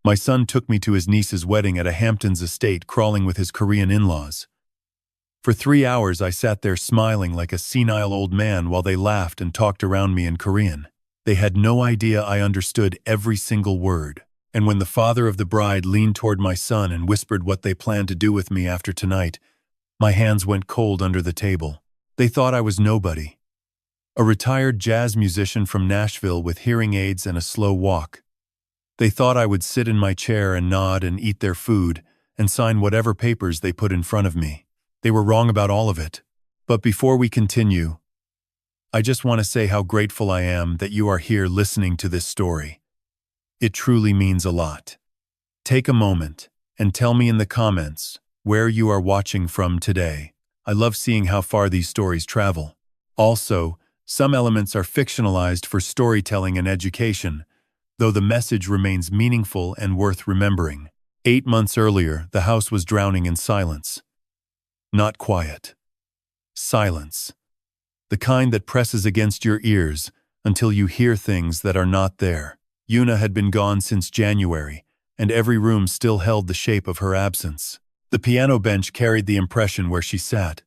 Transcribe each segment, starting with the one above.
My son took me to his niece's wedding at a Hamptons estate, crawling with his Korean in-laws. For 3 hours I sat there smiling like a senile old man while they laughed and talked around me in Korean. They had no idea I understood every single word. And when the father of the bride leaned toward my son and whispered what they planned to do with me after tonight, my hands went cold under the table. They thought I was nobody. A retired jazz musician from Nashville with hearing aids and a slow walk. They thought I would sit in my chair and nod and eat their food and sign whatever papers they put in front of me. They were wrong about all of it. But before we continue, I just want to say how grateful I am that you are here listening to this story. It truly means a lot. Take a moment and tell me in the comments where you are watching from today. I love seeing how far these stories travel. Also, some elements are fictionalized for storytelling and education, though the message remains meaningful and worth remembering. 8 months earlier, the house was drowning in silence. Not quiet. Silence. The kind that presses against your ears until you hear things that are not there. Yuna had been gone since January, and every room still held the shape of her absence. The piano bench carried the impression where she sat.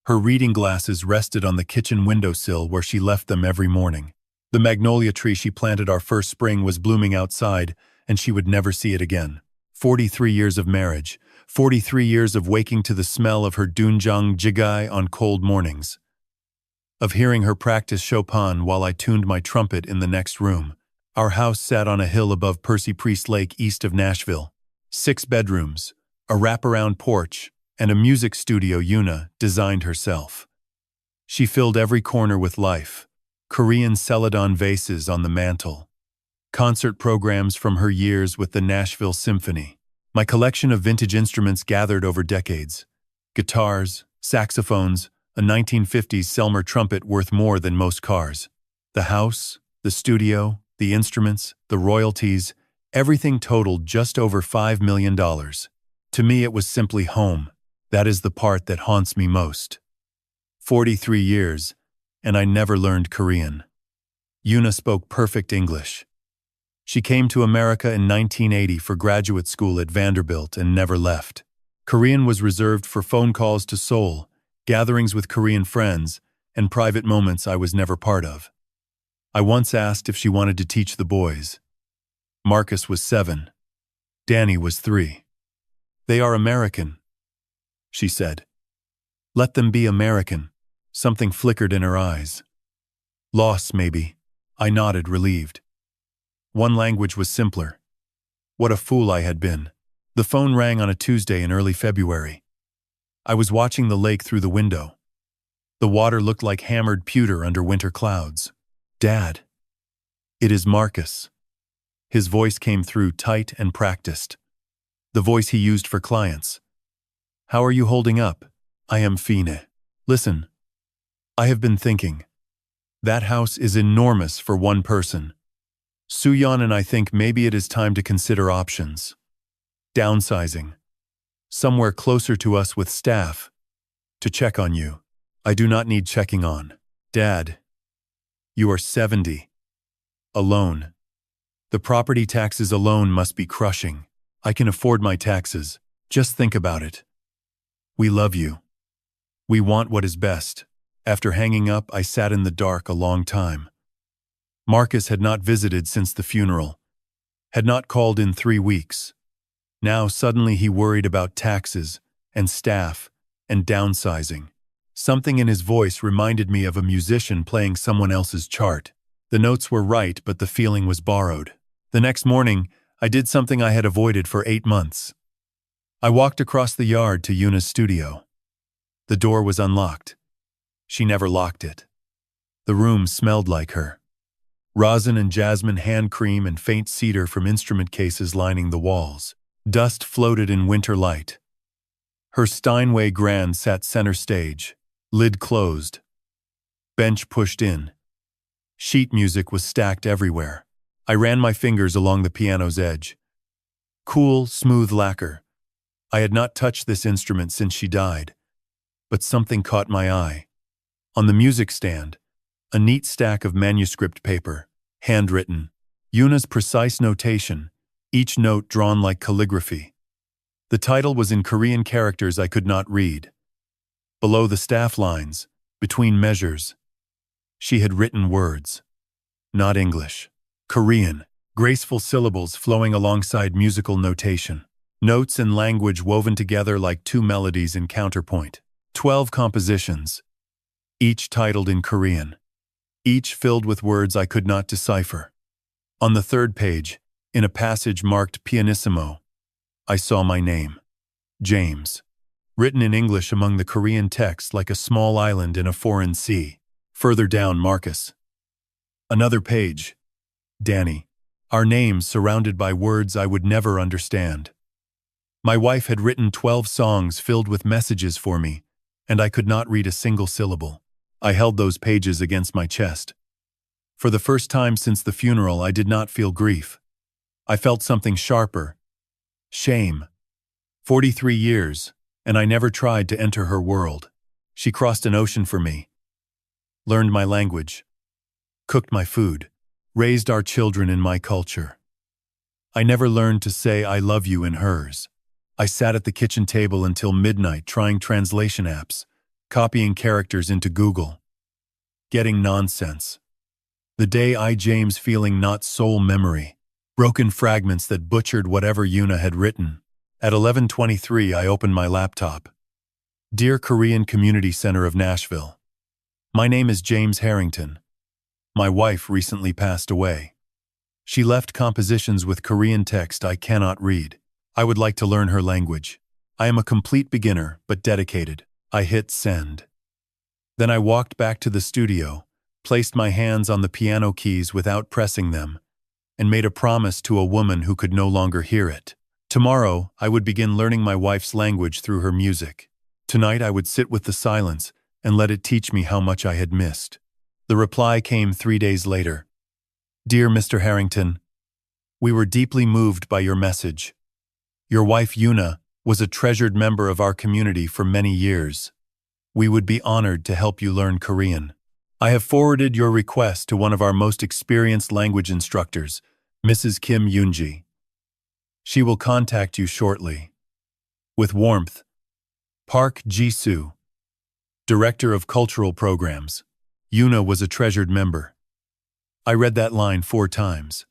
Her reading glasses rested on the kitchen windowsill where she left them every morning. The magnolia tree she planted our first spring was blooming outside, and she would never see it again. 43 years of marriage, 43 years of waking to the smell of her doenjang jjigae on cold mornings, of hearing her practice Chopin while I tuned my trumpet in the next room. Our house sat on a hill above Percy Priest Lake east of Nashville. 6 bedrooms, a wraparound porch, and a music studio Yuna designed herself. She filled every corner with life. Korean celadon vases on the mantel. Concert programs from her years with the Nashville Symphony. My collection of vintage instruments gathered over decades. Guitars, saxophones, a 1950s Selmer trumpet worth more than most cars. The house, the studio, the instruments, the royalties, everything totaled just over $5 million. To me it was simply home. That is the part that haunts me most. 43 years, and I never learned Korean. Yuna spoke perfect English. She came to America in 1980 for graduate school at Vanderbilt and never left. Korean was reserved for phone calls to Seoul, gatherings with Korean friends, and private moments I was never part of. I once asked if she wanted to teach the boys. Marcus was 7. Danny was 3. They are American, she said. Let them be American. Something flickered in her eyes. Loss, maybe. I nodded, relieved. One language was simpler. What a fool I had been. The phone rang on a Tuesday in early February. I was watching the lake through the window. The water looked like hammered pewter under winter clouds. Dad. It is Marcus. His voice came through tight and practiced. The voice he used for clients. How are you holding up? I am fine. Listen. I have been thinking. That house is enormous for one person. Suyeon and I think maybe it is time to consider options. Downsizing. Somewhere closer to us with staff. To check on you. I do not need checking on. Dad. You are 70. Alone. The property taxes alone must be crushing. I can afford my taxes. Just think about it. We love you. We want what is best. After hanging up, I sat in the dark a long time. Marcus had not visited since the funeral. Had not called in 3 weeks. Now suddenly he worried about taxes and staff and downsizing. Something in his voice reminded me of a musician playing someone else's chart. The notes were right, but the feeling was borrowed. The next morning, I did something I had avoided for 8 months. I walked across the yard to Yuna's studio. The door was unlocked. She never locked it. The room smelled like her. Rosin and jasmine hand cream and faint cedar from instrument cases lining the walls. Dust floated in winter light. Her Steinway Grand sat center stage. Lid closed. Bench pushed in. Sheet music was stacked everywhere. I ran my fingers along the piano's edge. Cool, smooth lacquer. I had not touched this instrument since she died. But something caught my eye. On the music stand, a neat stack of manuscript paper, handwritten. Yuna's precise notation, each note drawn like calligraphy. The title was in Korean characters I could not read. Below the staff lines, between measures, she had written words. Not English. Korean. Graceful syllables flowing alongside musical notation. Notes and language woven together like two melodies in counterpoint. 12 compositions, each titled in Korean. Each filled with words I could not decipher. On the third page, in a passage marked pianissimo, I saw my name. James. Written in English among the Korean text like a small island in a foreign sea. Further down, Marcus. Another page. Danny. Our names surrounded by words I would never understand. My wife had written 12 songs filled with messages for me, and I could not read a single syllable. I held those pages against my chest. For the first time since the funeral, I did not feel grief. I felt something sharper. Shame. 43 years, and I never tried to enter her world. She crossed an ocean for me. Learned my language. Cooked my food. Raised our children in my culture. I never learned to say I love you in hers. I sat at the kitchen table until midnight trying translation apps, copying characters into Google. Getting nonsense. The day I James feeling not soul memory. Broken fragments that butchered whatever Yuna had written. At 11:23 I opened my laptop. Dear Korean Community Center of Nashville. My name is James Harrington. My wife recently passed away. She left compositions with Korean text I cannot read. I would like to learn her language. I am a complete beginner, but dedicated. I hit send. Then I walked back to the studio, placed my hands on the piano keys without pressing them, and made a promise to a woman who could no longer hear it. Tomorrow, I would begin learning my wife's language through her music. Tonight I would sit with the silence and let it teach me how much I had missed. The reply came 3 days later. Dear Mr. Harrington, we were deeply moved by your message. Your wife Yuna was a treasured member of our community for many years. We would be honored to help you learn Korean. I have forwarded your request to one of our most experienced language instructors, Mrs. Kim Yoonji. She will contact you shortly. With warmth, Park Ji-soo, Director of Cultural Programs. Yuna was a treasured member. I read that line 4 times.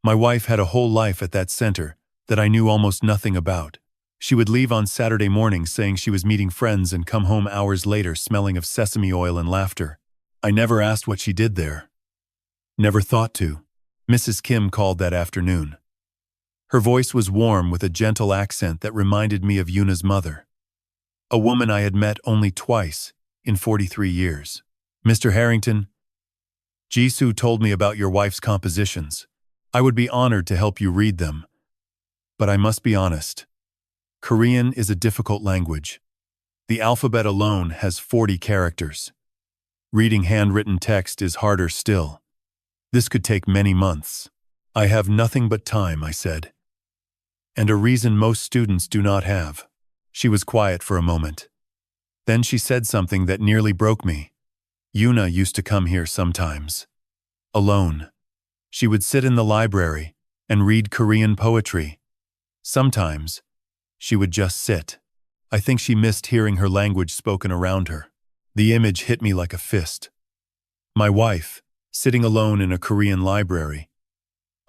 My wife had a whole life at that center that I knew almost nothing about. She would leave on Saturday mornings saying she was meeting friends and come home hours later smelling of sesame oil and laughter. I never asked what she did there. Never thought to. Mrs. Kim called that afternoon. Her voice was warm with a gentle accent that reminded me of Yuna's mother. A woman I had met only twice in 43 years. Mr. Harrington, Jisoo told me about your wife's compositions. I would be honored to help you read them. But I must be honest. Korean is a difficult language. The alphabet alone has 40 characters. Reading handwritten text is harder still. This could take many months. I have nothing but time, I said. And a reason most students do not have. She was quiet for a moment. Then she said something that nearly broke me. Yuna used to come here sometimes. Alone. She would sit in the library and read Korean poetry. Sometimes, she would just sit. I think she missed hearing her language spoken around her. The image hit me like a fist. My wife, sitting alone in a Korean library.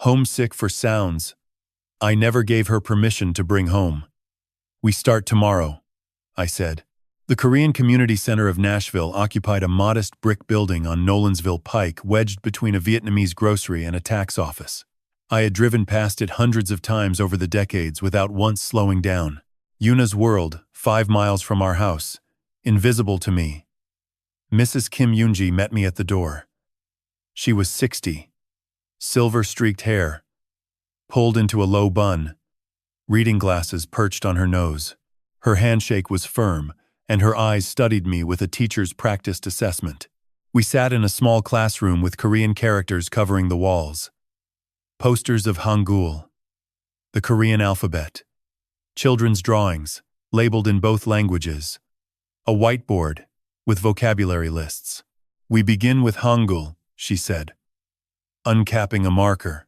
Homesick for sounds. I never gave her permission to bring home. We start tomorrow, I said. The Korean Community Center of Nashville occupied a modest brick building on Nolensville Pike wedged between a Vietnamese grocery and a tax office. I had driven past it hundreds of times over the decades without once slowing down. Yuna's world, 5 miles from our house, invisible to me. Mrs. Kim Yoonji met me at the door. She was 60. Silver-streaked hair, pulled into a low bun, reading glasses perched on her nose. Her handshake was firm, and her eyes studied me with a teacher's practiced assessment. We sat in a small classroom with Korean characters covering the walls. Posters of Hangul, the Korean alphabet, children's drawings, labeled in both languages, a whiteboard with vocabulary lists. We begin with Hangul, she said, uncapping a marker.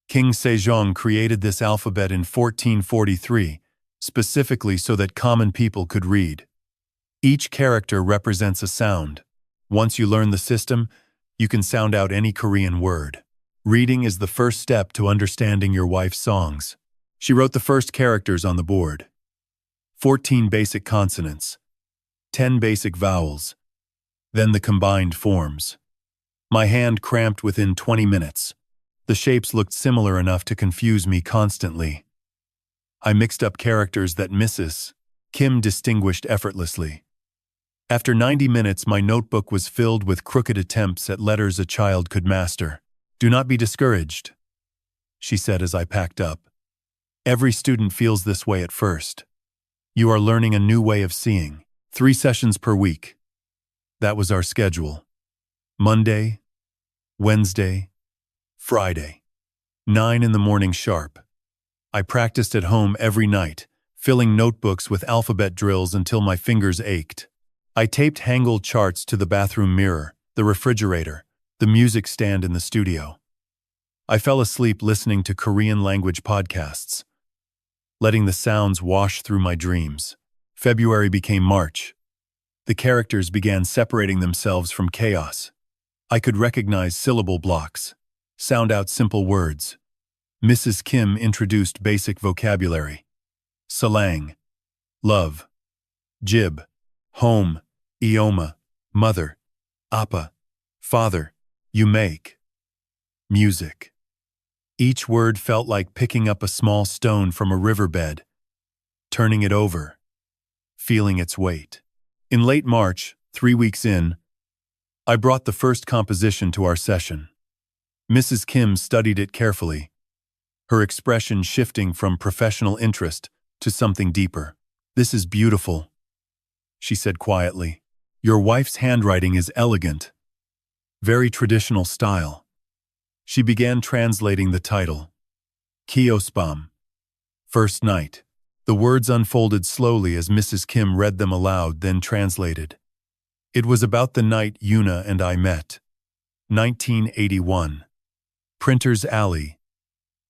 King Sejong created this alphabet in 1443, specifically so that common people could read. Each character represents a sound. Once you learn the system, you can sound out any Korean word. Reading is the first step to understanding your wife's songs. She wrote the first characters on the board. 14 basic consonants, 10 basic vowels, then the combined forms. My hand cramped within 20 minutes. The shapes looked similar enough to confuse me constantly. I mixed up characters that Mrs. Kim distinguished effortlessly. After 90 minutes, my notebook was filled with crooked attempts at letters a child could master. "Do not be discouraged," she said as I packed up. "Every student feels this way at first. You are learning a new way of seeing. 3 sessions per week." That was our schedule. Monday, Wednesday, Friday. 9 in the morning sharp. I practiced at home every night, filling notebooks with alphabet drills until my fingers ached. I taped Hangul charts to the bathroom mirror, the refrigerator, the music stand in the studio. I fell asleep listening to Korean language podcasts, letting the sounds wash through my dreams. February became March. The characters began separating themselves from chaos. I could recognize syllable blocks, sound out simple words. Mrs. Kim introduced basic vocabulary. Salang, love, jib, home, ioma, mother, appa, father, you make. Music. Each word felt like picking up a small stone from a riverbed, turning it over, feeling its weight. In late March, 3 weeks in, I brought the first composition to our session. Mrs. Kim studied it carefully, her expression shifting from professional interest to something deeper. "This is beautiful," she said quietly. "Your wife's handwriting is elegant, very traditional style." She began translating the title. Kiospam, first night. The words unfolded slowly as Mrs. Kim read them aloud, then translated. It was about the night Yuna and I met. 1981. Printer's Alley.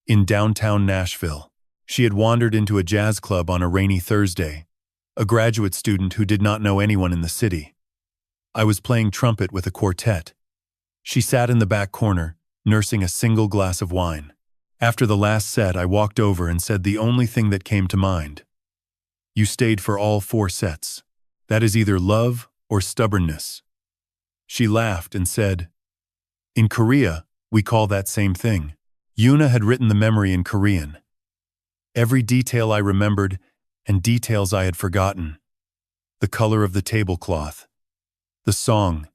In downtown Nashville. She had wandered into a jazz club on a rainy Thursday, a graduate student who did not know anyone in the city. I was playing trumpet with a quartet. She sat in the back corner, nursing a single glass of wine. After the last set, I walked over and said the only thing that came to mind. "You stayed for all 4 sets. That is either love or stubbornness." She laughed and said, "In Korea, we call that same thing." Yuna had written the memory in Korean. Every detail I remembered and details I had forgotten. The color of the tablecloth. The song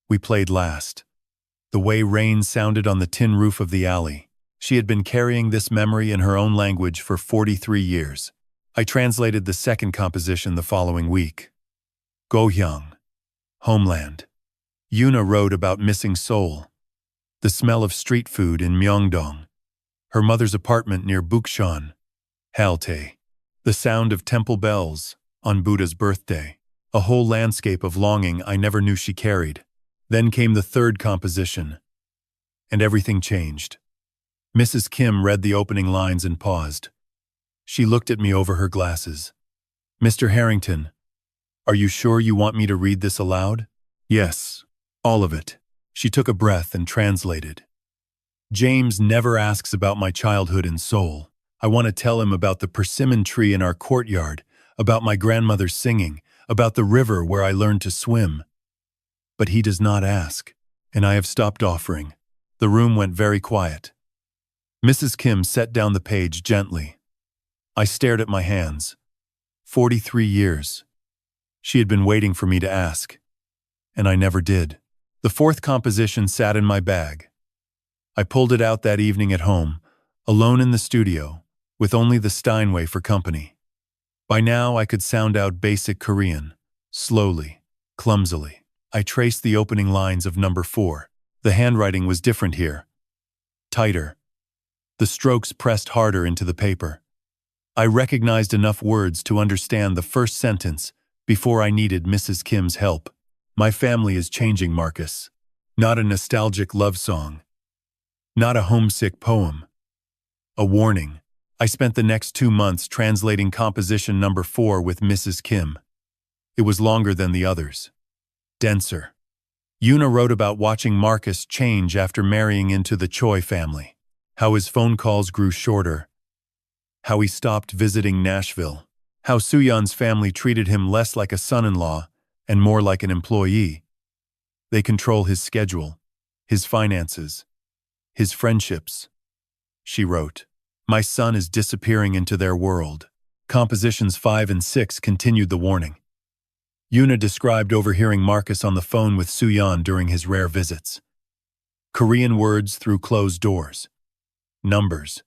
we played last. The way rain sounded on the tin roof of the alley. She had been carrying this memory in her own language for 43 years. I translated the second composition the following week. Gohyang, homeland. Yuna wrote about missing Seoul. The smell of street food in Myeongdong. Her mother's apartment near Bukchon. Halte. The sound of temple bells on Buddha's birthday. A whole landscape of longing I never knew she carried. Then came the third composition, and everything changed. Mrs. Kim read the opening lines and paused. She looked at me over her glasses. "Mr. Harrington, are you sure you want me to read this aloud?" "Yes, all of it." She took a breath and translated. "James never asks about my childhood in Seoul. I want to tell him about the persimmon tree in our courtyard, about my grandmother's singing, about the river where I learned to swim. But he does not ask, and I have stopped offering." The room went very quiet. Mrs. Kim set down the page gently. I stared at my hands. 43 years. She had been waiting for me to ask, and I never did. The fourth composition sat in my bag. I pulled it out that evening at home, alone in the studio, with only the Steinway for company. By now I could sound out basic Korean, slowly, clumsily. I traced the opening lines of number 4. The handwriting was different here. Tighter. The strokes pressed harder into the paper. I recognized enough words to understand the first sentence before I needed Mrs. Kim's help. "My family is changing, Marcus. Not a nostalgic love song. Not a homesick poem. A warning. I spent the next 2 months translating composition number 4 with Mrs. Kim. It was longer than the others. Denser. Yuna wrote about watching Marcus change after marrying into the Choi family. How his phone calls grew shorter. How he stopped visiting Nashville. How Soo-yeon's family treated him less like a son-in-law and more like an employee. They control his schedule, his finances, his friendships. She wrote, "My son is disappearing into their world." Compositions 5 and 6 continued the warning. Yuna described overhearing Marcus on the phone with Soo-yeon during his rare visits. Korean words through closed doors. Numbers.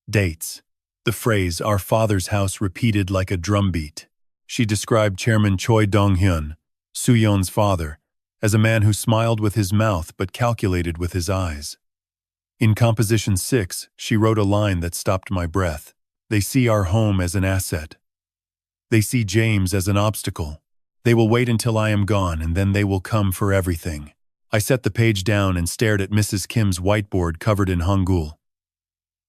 Dates. The phrase, "our father's house," repeated like a drumbeat. She described Chairman Choi Dong-hyun, Soo-yeon's father, as a man who smiled with his mouth but calculated with his eyes. In Composition 6, she wrote a line that stopped my breath. "They see our home as an asset. They see James as an obstacle. They will wait until I am gone and then they will come for everything." I set the page down and stared at Mrs. Kim's whiteboard covered in Hangul.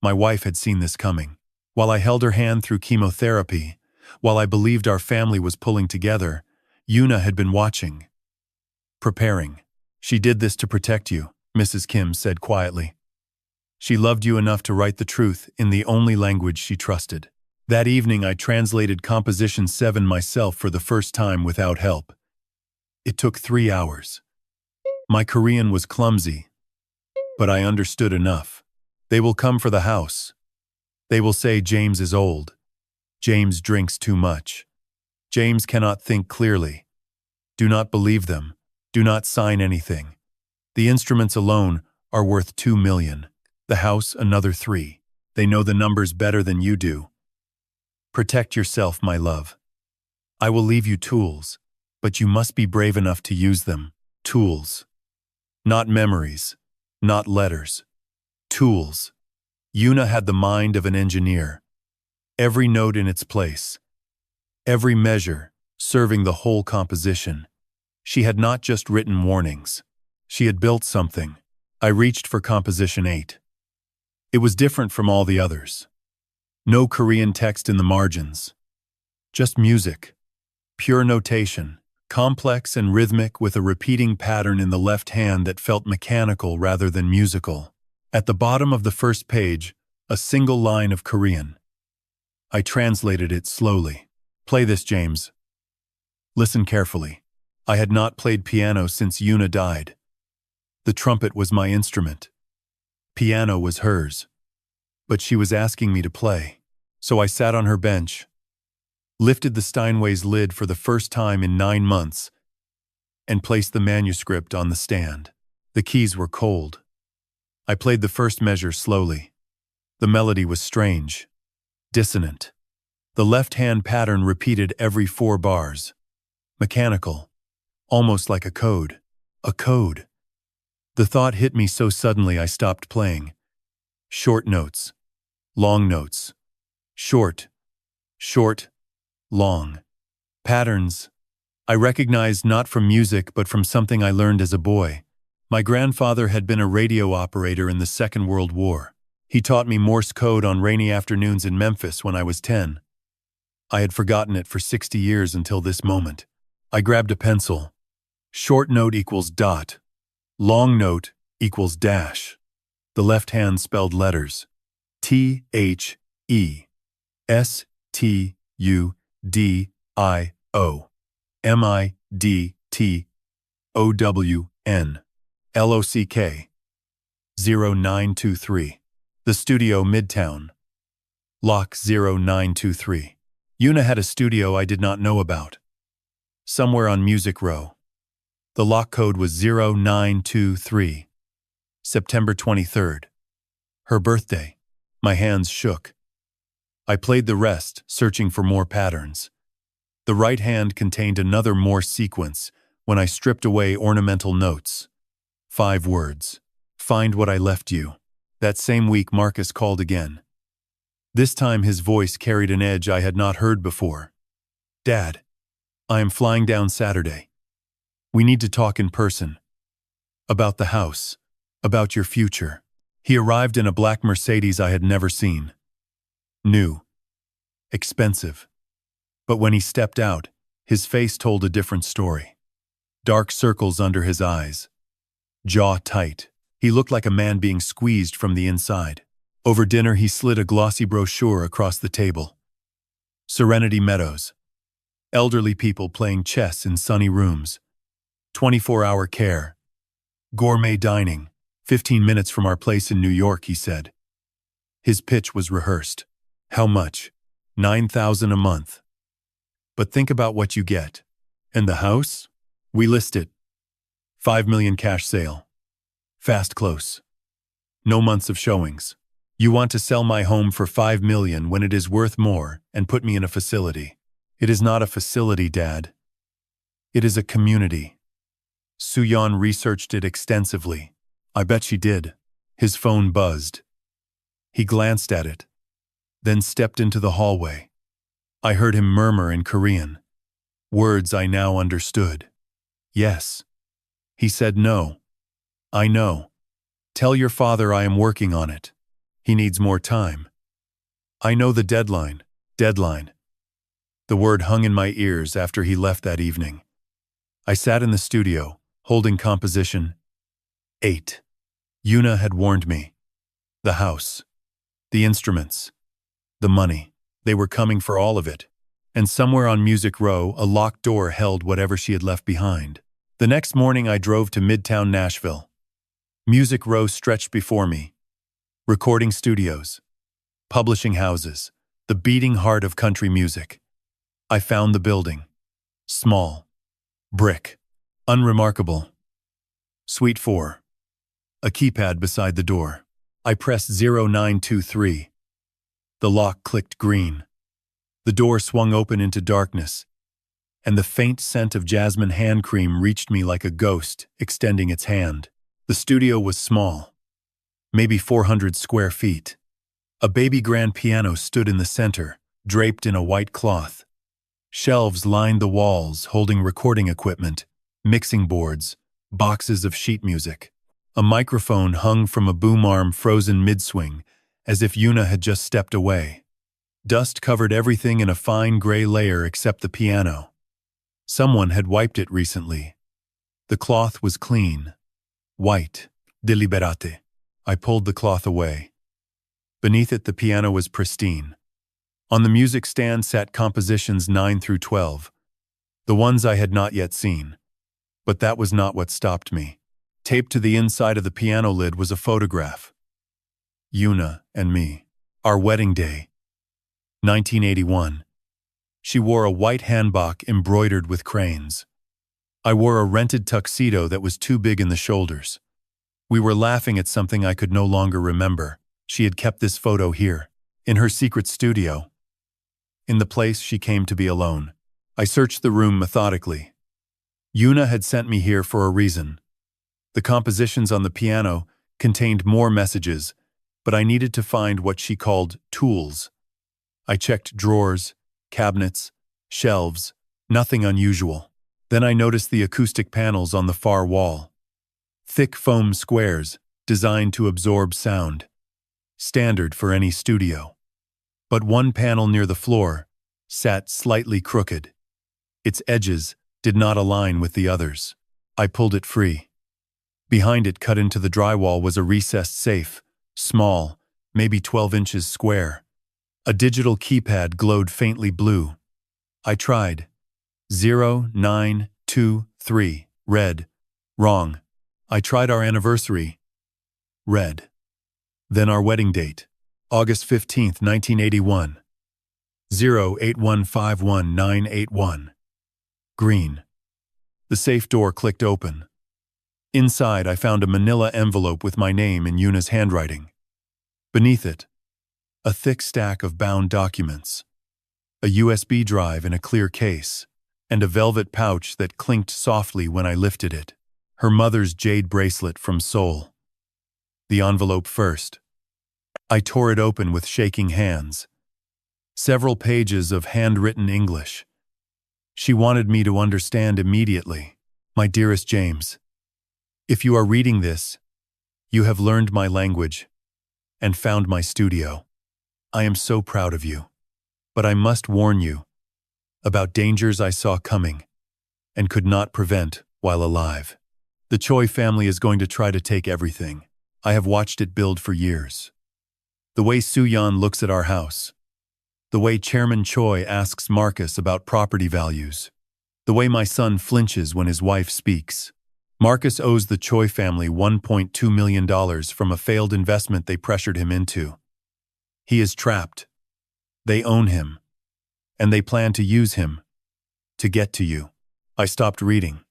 My wife had seen this coming. While I held her hand through chemotherapy, while I believed our family was pulling together, Yuna had been watching. Preparing. "She did this to protect you," Mrs. Kim said quietly. "She loved you enough to write the truth in the only language she trusted." That evening I translated Composition 7 myself for the first time without help. It took 3 hours. My Korean was clumsy, but I understood enough. They will come for the house. They will say James is old. James drinks too much. James cannot think clearly. Do not believe them. Do not sign anything. The instruments alone are worth 2 million. The house another 3. They know the numbers better than you do. Protect yourself, my love. I will leave you tools, but you must be brave enough to use them. Tools. Not memories. Not letters. Tools. Yuna had the mind of an engineer. Every note in its place. Every measure serving the whole composition. She had not just written warnings. She had built something. I reached for Composition 8. It was different from all the others. No Korean text in the margins. Just music. Pure notation. Complex and rhythmic with a repeating pattern in the left hand that felt mechanical rather than musical. At the bottom of the first page, a single line of Korean. I translated it slowly. "Play this, James. Listen carefully. I had not played piano since Yuna died. The trumpet was my instrument. Piano was hers. But she was asking me to play. So I sat on her bench, lifted the Steinway's lid for the first time in 9 months, and placed the manuscript on the stand. The keys were cold. I played the first measure slowly. The melody was strange, dissonant. The left-hand pattern repeated every 4 bars. Mechanical, almost like a code. A code. The thought hit me so suddenly I stopped playing. Short notes. Long notes. Short. Short. Long. Patterns. I recognized not from music but from something I learned as a boy. My grandfather had been a radio operator in the Second World War. He taught me Morse code on rainy afternoons in Memphis when I was 10. I had forgotten it for 60 years until this moment. I grabbed a pencil. Short note equals dot. Long note equals dash. The left hand spelled letters. T-H-E. S-T-U-D-I-O. M-I-D-T-O-W-N. L-O-C-K. 0923. The Studio, Midtown. Lock 0923. Yuna had a studio I did not know about. Somewhere on Music Row. The lock code was 0923. September 23rd. Her birthday. My hands shook. I played the rest, searching for more patterns. The right hand contained another Morse sequence when I stripped away ornamental notes. 5 words. Find what I left you. That same week Marcus called again. This time his voice carried an edge I had not heard before. "Dad, I am flying down Saturday. We need to talk in person. About the house. About your future." He arrived in a black Mercedes I had never seen. New. Expensive. But when he stepped out, his face told a different story. Dark circles under his eyes. Jaw tight. He looked like a man being squeezed from the inside. Over dinner, he slid a glossy brochure across the table. Serenity Meadows. Elderly people playing chess in sunny rooms. 24-hour care. Gourmet dining. 15 minutes from our place in New York, he said. His pitch was rehearsed. How much? $9,000 a month. But think about what you get. And the house? We list it. $5 million cash sale. Fast close. No months of showings. You want to sell my home for $5 million when it is worth more and put me in a facility. It is not a facility, Dad. It is a community. Suyeon researched it extensively. I bet she did. His phone buzzed. He glanced at it, then stepped into the hallway. I heard him murmur in Korean. Words I now understood. Yes. He said no. I know. Tell your father I am working on it. He needs more time. I know the deadline. Deadline. The word hung in my ears after he left that evening. I sat in the studio, holding composition 8. Yuna had warned me. The house. The instruments. The money. They were coming for all of it. And somewhere on Music Row, a locked door held whatever she had left behind. The next morning I drove to Midtown Nashville. Music Row stretched before me. Recording studios. Publishing houses. The beating heart of country music. I found the building. Small. Brick. Unremarkable. Suite 4. A keypad beside the door. I pressed 0923. The lock clicked green. The door swung open into darkness, and the faint scent of jasmine hand cream reached me like a ghost, extending its hand. The studio was small, maybe 400 square feet. A baby grand piano stood in the center, draped in a white cloth. Shelves lined the walls, holding recording equipment, mixing boards, boxes of sheet music. A microphone hung from a boom arm frozen mid-swing, as if Yuna had just stepped away. Dust covered everything in a fine gray layer except the piano. Someone had wiped it recently. The cloth was clean. White. Deliberate. I pulled the cloth away. Beneath it, the piano was pristine. On the music stand sat compositions 9 through 12, the ones I had not yet seen. But that was not what stopped me. Taped to the inside of the piano lid was a photograph. Yuna and me. Our wedding day. 1981. She wore a white hanbok embroidered with cranes. I wore a rented tuxedo that was too big in the shoulders. We were laughing at something I could no longer remember. She had kept this photo here, in her secret studio. In the place she came to be alone. I searched the room methodically. Yuna had sent me here for a reason. The compositions on the piano contained more messages, but I needed to find what she called tools. I checked drawers, cabinets, shelves, nothing unusual. Then I noticed the acoustic panels on the far wall. Thick foam squares, designed to absorb sound. Standard for any studio. But one panel near the floor sat slightly crooked. Its edges did not align with the others. I pulled it free. Behind it, cut into the drywall, was a recessed safe, small, maybe 12 inches square. A digital keypad glowed faintly blue. I tried. 0923. Red. Wrong. I tried our anniversary. Red. Then our wedding date. August 15th, 1981. 0815191. Green. The safe door clicked open. Inside, I found a manila envelope with my name in Yuna's handwriting. Beneath it, a thick stack of bound documents, a USB drive in a clear case, and a velvet pouch that clinked softly when I lifted it. Her mother's jade bracelet from Seoul. The envelope first. I tore it open with shaking hands. Several pages of handwritten English. She wanted me to understand immediately. My dearest James, if you are reading this, you have learned my language. and found my studio. I am so proud of you. But I must warn you about dangers I saw coming and could not prevent while alive. The Choi family is going to try to take everything. I have watched it build for years. The way Soo-yeon looks at our house. The way Chairman Choi asks Marcus about property values. The way my son flinches when his wife speaks. Marcus owes the Choi family $1.2 million from a failed investment they pressured him into. He is trapped. They own him. And they plan to use him to get to you. I stopped reading.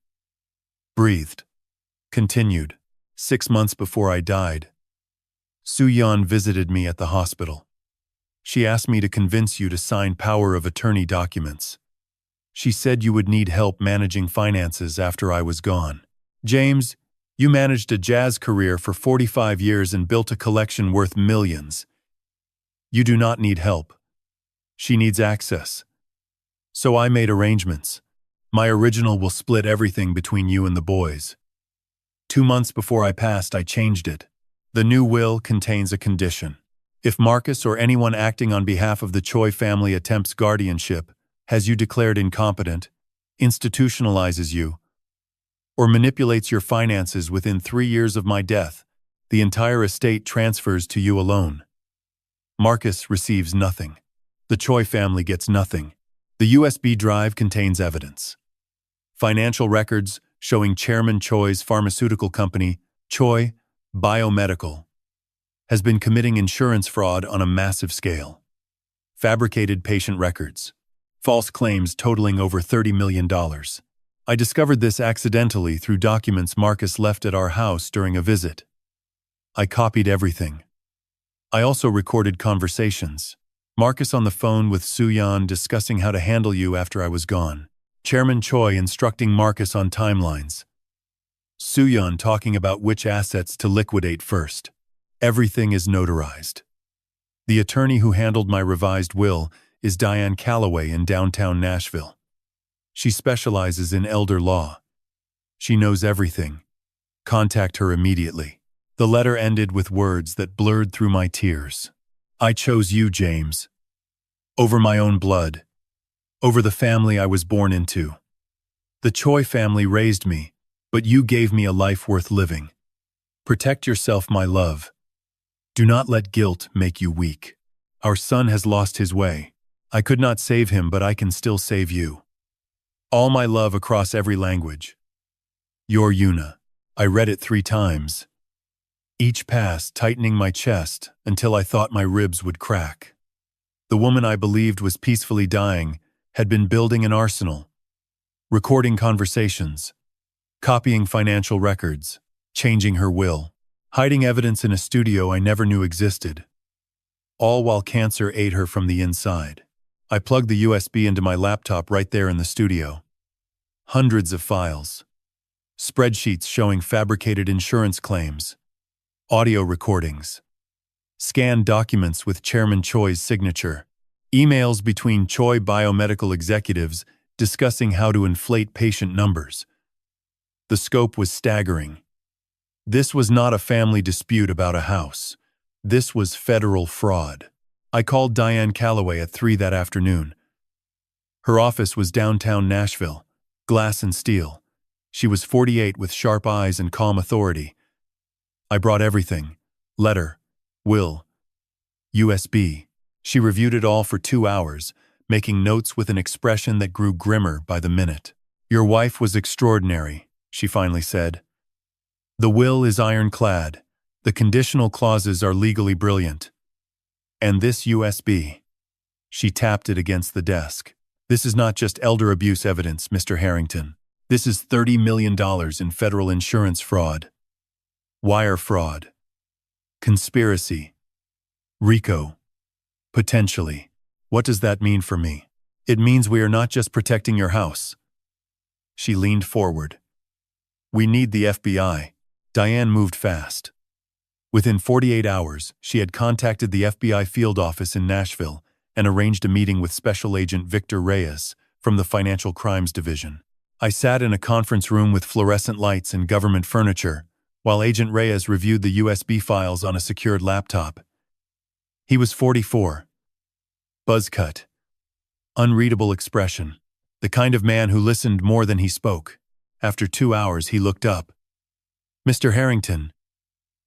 Breathed. Continued. 6 months before I died, Soo-yeon visited me at the hospital. She asked me to convince you to sign power of attorney documents. She said you would need help managing finances after I was gone. James, you managed a jazz career for 45 years and built a collection worth millions. You do not need help. She needs access. So I made arrangements. My original will split everything between you and the boys. 2 months before I passed, I changed it. The new will contains a condition. If Marcus or anyone acting on behalf of the Choi family attempts guardianship, has you declared incompetent, institutionalizes you, or manipulates your finances within 3 years of my death, the entire estate transfers to you alone. Marcus receives nothing. The Choi family gets nothing. The USB drive contains evidence. Financial records showing Chairman Choi's pharmaceutical company, Choi Biomedical, has been committing insurance fraud on a massive scale. Fabricated patient records. False claims totaling over $30 million. I discovered this accidentally through documents Marcus left at our house during a visit. I copied everything. I also recorded conversations. Marcus on the phone with Soo-yeon discussing how to handle you after I was gone. Chairman Choi instructing Marcus on timelines. Soo-yeon talking about which assets to liquidate first. Everything is notarized. The attorney who handled my revised will is Diane Calloway in downtown Nashville. She specializes in elder law. She knows everything. Contact her immediately. The letter ended with words that blurred through my tears. I chose you, James. Over my own blood. Over the family I was born into. The Choi family raised me, but you gave me a life worth living. Protect yourself, my love. Do not let guilt make you weak. Our son has lost his way. I could not save him, but I can still save you. All my love across every language. Your Yuna. I read it 3 times. Each pass tightening my chest until I thought my ribs would crack. The woman I believed was peacefully dying had been building an arsenal, recording conversations, copying financial records, changing her will, hiding evidence in a studio I never knew existed, all while cancer ate her from the inside. I plugged the USB into my laptop right there in the studio. Hundreds of files. Spreadsheets showing fabricated insurance claims. Audio recordings. Scanned documents with Chairman Choi's signature. Emails between Choi Biomedical executives discussing how to inflate patient numbers. The scope was staggering. This was not a family dispute about a house. This was federal fraud. I called Diane Calloway at 3 that afternoon. Her office was downtown Nashville, glass and steel. She was 48 with sharp eyes and calm authority. I brought everything. Letter, will, USB. She reviewed it all for 2 hours, making notes with an expression that grew grimmer by the minute. Your wife was extraordinary, she finally said. The will is ironclad. The conditional clauses are legally brilliant. And this USB. She tapped it against the desk. This is not just elder abuse evidence, Mr. Harrington. This is $30 million in federal insurance fraud. Wire fraud. Conspiracy. RICO. Potentially. What does that mean for me? It means we are not just protecting your house. She leaned forward. We need the FBI. Diane moved fast. Within 48 hours, she had contacted the FBI field office in Nashville and arranged a meeting with Special Agent Victor Reyes from the Financial Crimes Division. I sat in a conference room with fluorescent lights and government furniture, while Agent Reyes reviewed the USB files on a secured laptop. He was 44. Buzz cut. Unreadable expression. The kind of man who listened more than he spoke. After 2 hours, he looked up. "Mr. Harrington,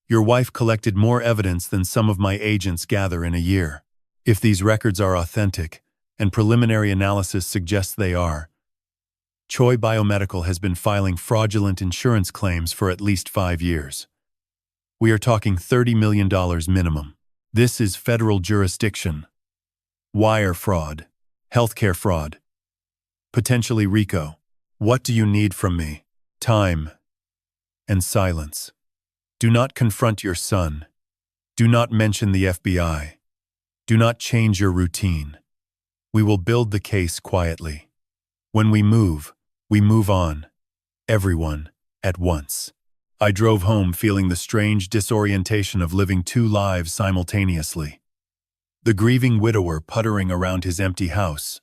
your wife collected more evidence than some of my agents gather in a year. If these records are authentic, and preliminary analysis suggests they are, Choi Biomedical has been filing fraudulent insurance claims for at least 5 years. We are talking $30 million minimum. This is federal jurisdiction. Wire fraud. Healthcare fraud. Potentially RICO. What do you need from me? Time and silence. Do not confront your son. Do not mention the FBI. Do not change your routine. We will build the case quietly. When we move on. Everyone, at once." I drove home feeling the strange disorientation of living 2 lives simultaneously. The grieving widower puttering around his empty house,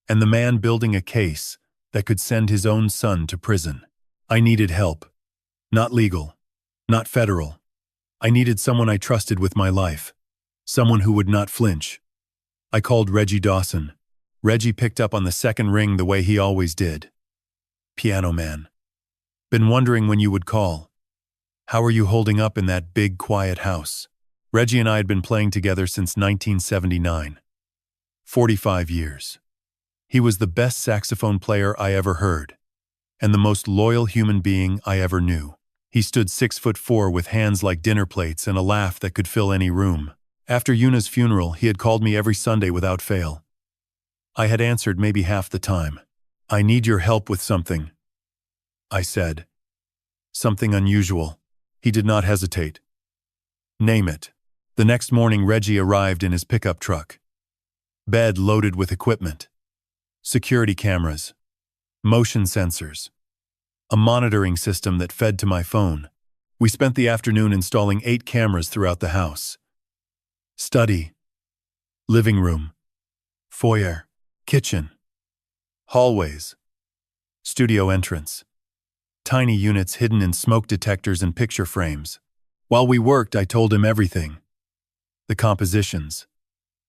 and the man building a case that could send his own son to prison. I needed help. Not legal, not federal. I needed someone I trusted with my life. Someone who would not flinch. I called Reggie Dawson. Reggie picked up on the second ring the way he always did. "Piano man. Been wondering when you would call. How are you holding up in that big, quiet house?" Reggie and I had been playing together since 1979. 45 years. He was the best saxophone player I ever heard, and the most loyal human being I ever knew. He stood 6'4" with hands like dinner plates and a laugh that could fill any room. After Yuna's funeral, he had called me every Sunday without fail. I had answered maybe half the time. "I need your help with something," I said. "Something unusual." He did not hesitate. "Name it." The next morning, Reggie arrived in his pickup truck. Bed loaded with equipment. Security cameras. Motion sensors. A monitoring system that fed to my phone. We spent the afternoon installing 8 cameras throughout the house. Study. Living room. Foyer. Kitchen. Hallways. Studio entrance. Tiny units hidden in smoke detectors and picture frames. While we worked, I told him everything. The compositions.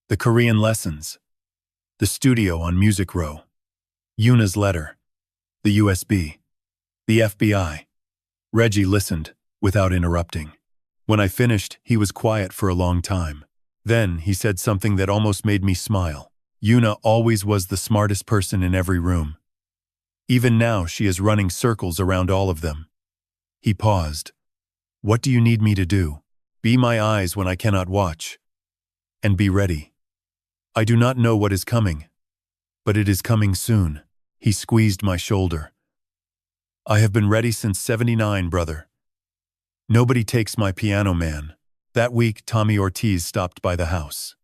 The Korean lessons. The studio on Music Row. Yuna's letter. The USB. The FBI. Reggie listened, without interrupting. When I finished, he was quiet for a long time. Then he said something that almost made me smile. "Yuna always was the smartest person in every room. Even now she is running circles around all of them." He paused. "What do you need me to do?" "Be my eyes when I cannot watch. And be ready. I do not know what is coming, but it is coming soon." He squeezed my shoulder. "I have been ready since '79, brother. Nobody takes my piano man." That week, Tommy Ortiz stopped by the house.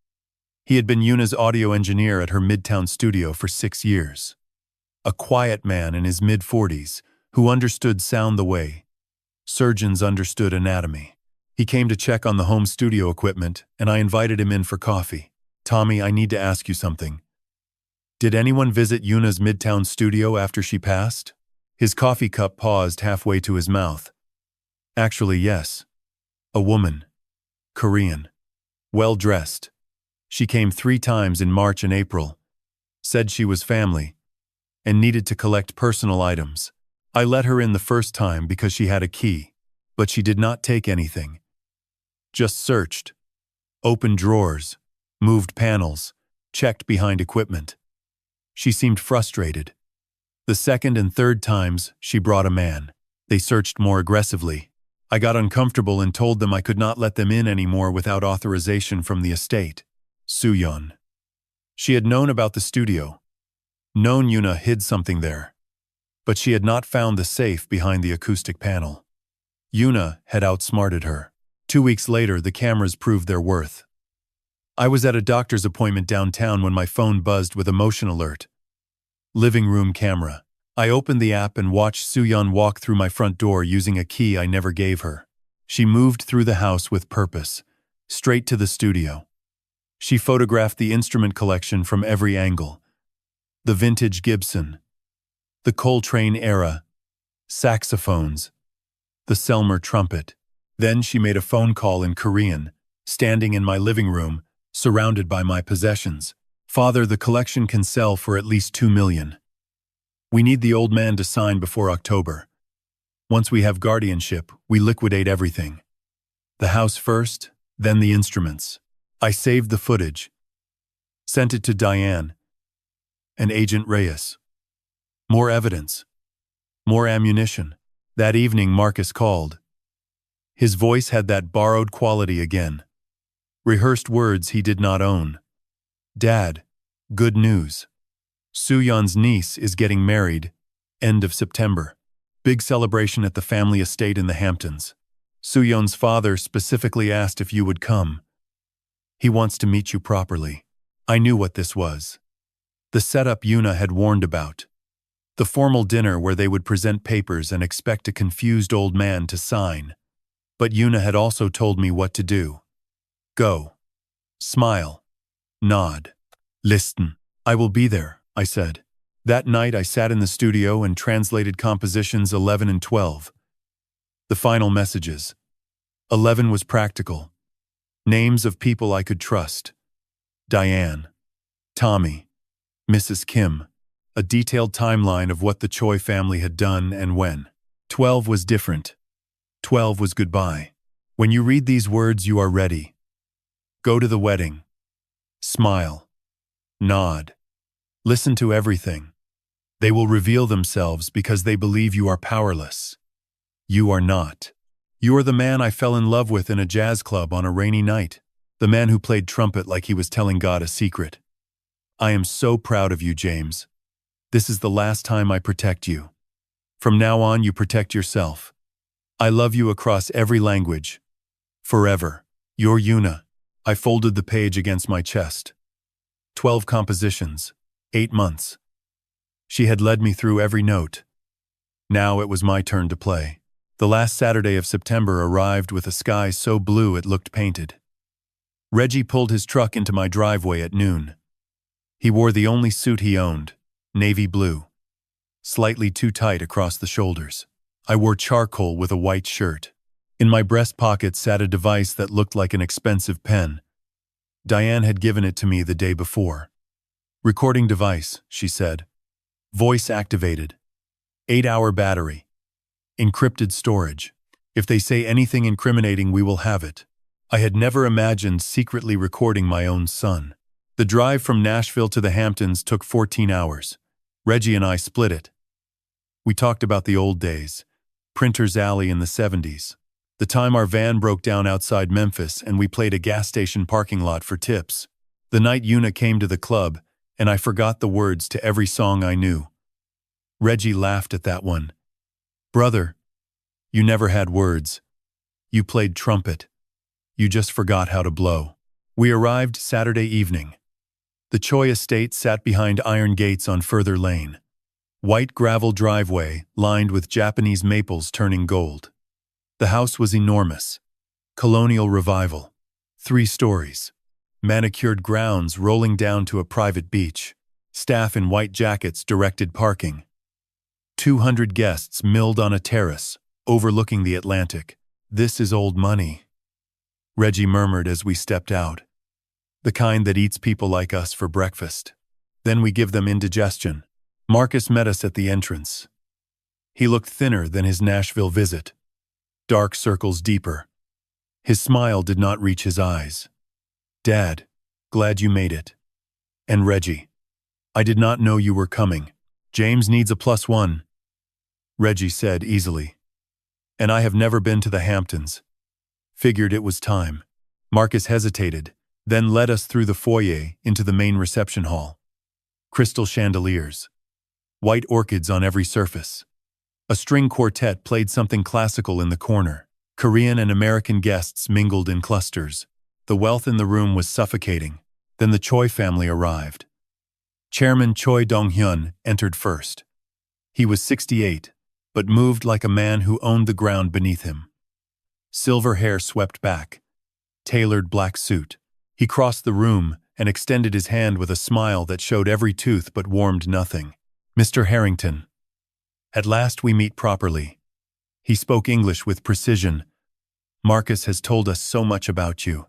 He had been Yuna's audio engineer at her Midtown studio for 6 years. A quiet man in his mid-40s who understood sound the way surgeons understood anatomy. He came to check on the home studio equipment, and I invited him in for coffee. "Tommy, I need to ask you something. Did anyone visit Yuna's Midtown studio after she passed?" His coffee cup paused halfway to his mouth. "Actually, yes. A woman. Korean. Well-dressed. She came 3 times in March and April. Said she was family and needed to collect personal items. I let her in the first time because she had a key, but she did not take anything. Just searched. Opened drawers, moved panels, checked behind equipment. She seemed frustrated. The second and third times, she brought a man. They searched more aggressively. I got uncomfortable and told them I could not let them in anymore without authorization from the estate. Soo-yeon. She had known about the studio. Known Yuna hid something there. But she had not found the safe behind the acoustic panel. Yuna had outsmarted her. 2 weeks later, the cameras proved their worth. I was at a doctor's appointment downtown when my phone buzzed with a motion alert. Living room camera. I opened the app and watched Soo-yeon walk through my front door using a key I never gave her. She moved through the house with purpose, straight to the studio. She photographed the instrument collection from every angle. The vintage Gibson. The Coltrane era. Saxophones. The Selmer trumpet. Then she made a phone call in Korean, standing in my living room, surrounded by my possessions. Father, the collection can sell for at least 2 million. We need the old man to sign before October. Once we have guardianship, we liquidate everything. The house first, then the instruments. I saved the footage, sent it to Diane and Agent Reyes. More evidence. More ammunition. That evening Marcus called. His voice had that borrowed quality again. Rehearsed words he did not own. Dad, good news. Soo-yeon's niece is getting married, end of September. Big celebration at the family estate in the Hamptons. Soo-yeon's father specifically asked if you would come. He wants to meet you properly. I knew what this was. The setup Yuna had warned about. The formal dinner where they would present papers and expect a confused old man to sign. But Yuna had also told me what to do. Go. Smile. Nod. Listen. I will be there, I said. That night I sat in the studio and translated compositions 11 and 12. The final messages. 11 was practical. Names of people I could trust. Diane. Tommy. Mrs. Kim. A detailed timeline of what the Choi family had done and when. 12 was different. 12 was goodbye. When you read these words, you are ready. Go to the wedding. Smile. Nod. Listen to everything. They will reveal themselves because they believe you are powerless. You are not. You are the man I fell in love with in a jazz club on a rainy night. The man who played trumpet like he was telling God a secret. I am so proud of you, James. This is the last time I protect you. From now on, you protect yourself. I love you across every language. Forever. Your Yuna. I folded the page against my chest. 12 compositions. 8 months. She had led me through every note. Now it was my turn to play. The last Saturday of September arrived with a sky so blue it looked painted. Reggie pulled his truck into my driveway at noon. He wore the only suit he owned, navy blue. Slightly too tight across the shoulders. I wore charcoal with a white shirt. In my breast pocket sat a device that looked like an expensive pen. Diane had given it to me the day before. Recording device, she said. Voice activated. 8-hour battery. Encrypted storage. If they say anything incriminating, we will have it. I had never imagined secretly recording my own son. The drive from Nashville to the Hamptons took 14 hours. Reggie and I split it. We talked about the old days. Printer's Alley in the 70s. The time our van broke down outside Memphis and we played a gas station parking lot for tips. The night Yuna came to the club and I forgot the words to every song I knew. Reggie laughed at that one. Brother, you never had words. You played trumpet. You just forgot how to blow. We arrived Saturday evening. The Choi estate sat behind iron gates on Further Lane. White gravel driveway lined with Japanese maples turning gold. The house was enormous. Colonial revival. 3 stories. Manicured grounds rolling down to a private beach. Staff in white jackets directed parking. 200 guests milled on a terrace, overlooking the Atlantic. This is old money, Reggie murmured as we stepped out. The kind that eats people like us for breakfast. Then we give them indigestion. Marcus met us at the entrance. He looked thinner than his Nashville visit. Dark circles deeper. His smile did not reach his eyes. Dad, glad you made it. And Reggie, I did not know you were coming. James needs a +1. Reggie said easily. And I have never been to the Hamptons. Figured it was time. Marcus hesitated, then led us through the foyer into the main reception hall. Crystal chandeliers. White orchids on every surface. A string quartet played something classical in the corner. Korean and American guests mingled in clusters. The wealth in the room was suffocating. Then the Choi family arrived. Chairman Choi Dong-hyun entered first. He was 68, but moved like a man who owned the ground beneath him. Silver hair swept back. Tailored black suit. He crossed the room and extended his hand with a smile that showed every tooth but warmed nothing. Mr. Harrington. At last we meet properly. He spoke English with precision. Marcus has told us so much about you.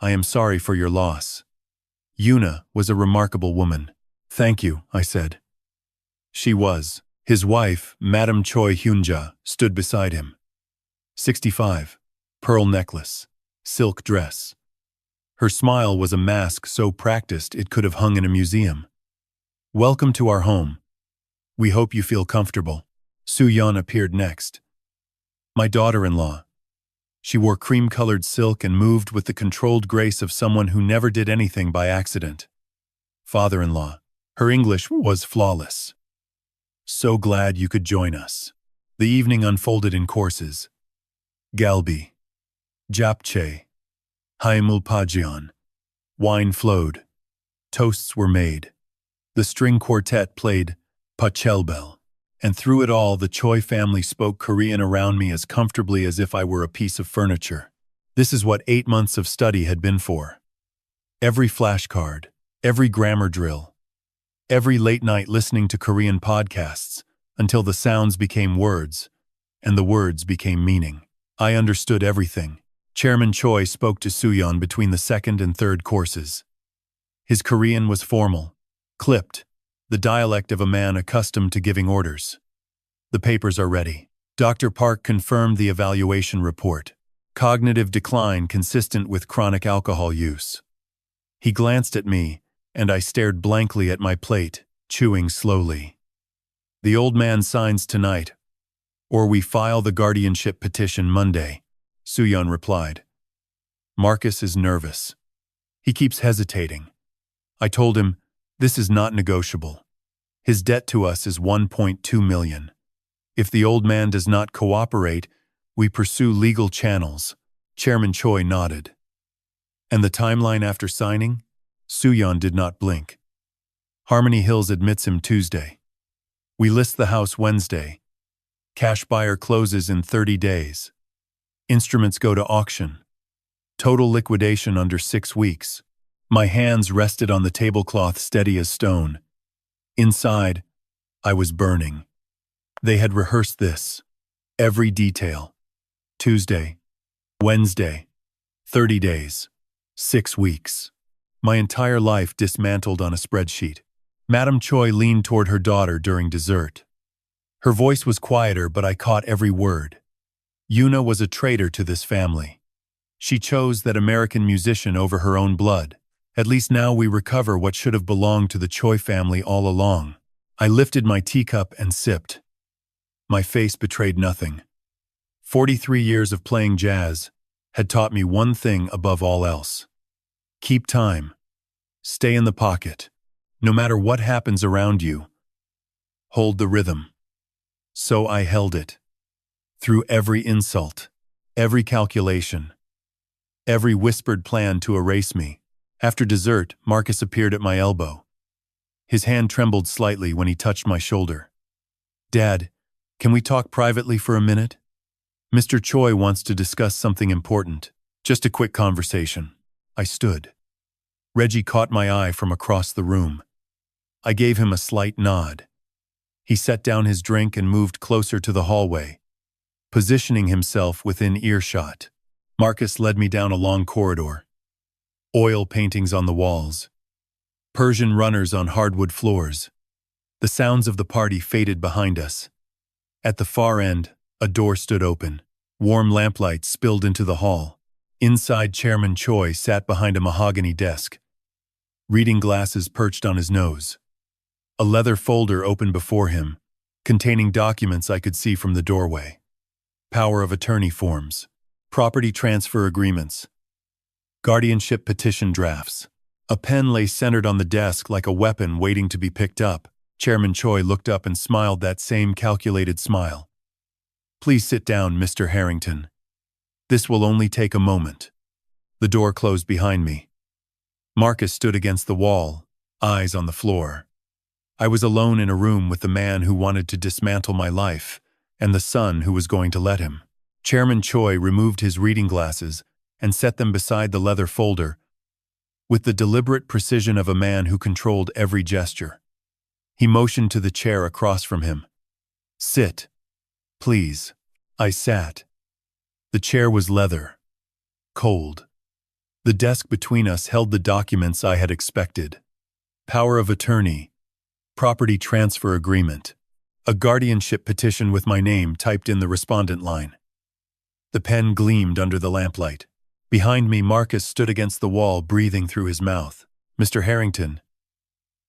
I am sorry for your loss. Yuna was a remarkable woman. Thank you, I said. She was. His wife, Madame Choi Hyunja, stood beside him. 65. Pearl necklace. Silk dress. Her smile was a mask so practiced it could have hung in a museum. Welcome to our home. We hope you feel comfortable. Soo-yeon appeared next. My daughter-in-law. She wore cream-colored silk and moved with the controlled grace of someone who never did anything by accident. Father-in-law. Her English was flawless. So glad you could join us. The evening unfolded in courses. Galbi. Japchae. Haimulpajian. Wine flowed. Toasts were made. The string quartet played Pachelbel, and through it all the Choi family spoke Korean around me as comfortably as if I were a piece of furniture. This is what 8 months of study had been for. Every flashcard, every grammar drill, every late night listening to Korean podcasts, until the sounds became words, and the words became meaning. I understood everything. Chairman Choi spoke to Soo-yeon between the second and third courses. His Korean was formal, clipped, the dialect of a man accustomed to giving orders. The papers are ready. Dr. Park confirmed the evaluation report. Cognitive decline consistent with chronic alcohol use. He glanced at me, and I stared blankly at my plate, chewing slowly. The old man signs tonight, or we file the guardianship petition Monday, Soo-yeon replied. Marcus is nervous. He keeps hesitating. I told him, this is not negotiable. His debt to us is 1.2 million. If the old man does not cooperate, we pursue legal channels. Chairman Choi nodded. And the timeline after signing? Soo-yeon did not blink. Harmony Hills admits him Tuesday. We list the house Wednesday. Cash buyer closes in 30 days. Instruments go to auction. Total liquidation under 6 weeks. My hands rested on the tablecloth steady as stone. Inside, I was burning. They had rehearsed this. Every detail. Tuesday. Wednesday. 30 days. 6 weeks. My entire life dismantled on a spreadsheet. Madame Choi leaned toward her daughter during dessert. Her voice was quieter, but I caught every word. Yuna was a traitor to this family. She chose that American musician over her own blood. At least now we recover what should have belonged to the Choi family all along. I lifted my teacup and sipped. My face betrayed nothing. 43 years of playing jazz had taught me one thing above all else. Keep time. Stay in the pocket. No matter what happens around you, hold the rhythm. So I held it. Through every insult, every calculation, every whispered plan to erase me. After dessert, Marcus appeared at my elbow. His hand trembled slightly when he touched my shoulder. Dad, can we talk privately for a minute? Mr. Choi wants to discuss something important. Just a quick conversation. I stood. Reggie caught my eye from across the room. I gave him a slight nod. He set down his drink and moved closer to the hallway, positioning himself within earshot. Marcus led me down a long corridor. Oil paintings on the walls. Persian runners on hardwood floors. The sounds of the party faded behind us. At the far end, a door stood open. Warm lamplight spilled into the hall. Inside, Chairman Choi sat behind a mahogany desk. Reading glasses perched on his nose. A leather folder opened before him, containing documents I could see from the doorway. Power of attorney forms. Property transfer agreements. Guardianship petition drafts. A pen lay centered on the desk like a weapon waiting to be picked up. Chairman Choi looked up and smiled that same calculated smile. Please sit down, Mr. Harrington. This will only take a moment. The door closed behind me. Marcus stood against the wall, eyes on the floor. I was alone in a room with the man who wanted to dismantle my life, and the son who was going to let him. Chairman Choi removed his reading glasses and set them beside the leather folder, with the deliberate precision of a man who controlled every gesture. He motioned to the chair across from him. Sit, please. I sat. The chair was leather, cold. The desk between us held the documents I had expected. Power of attorney, property transfer agreement, a guardianship petition with my name typed in the respondent line. The pen gleamed under the lamplight. Behind me, Marcus stood against the wall, breathing through his mouth. "Mr. Harrington,"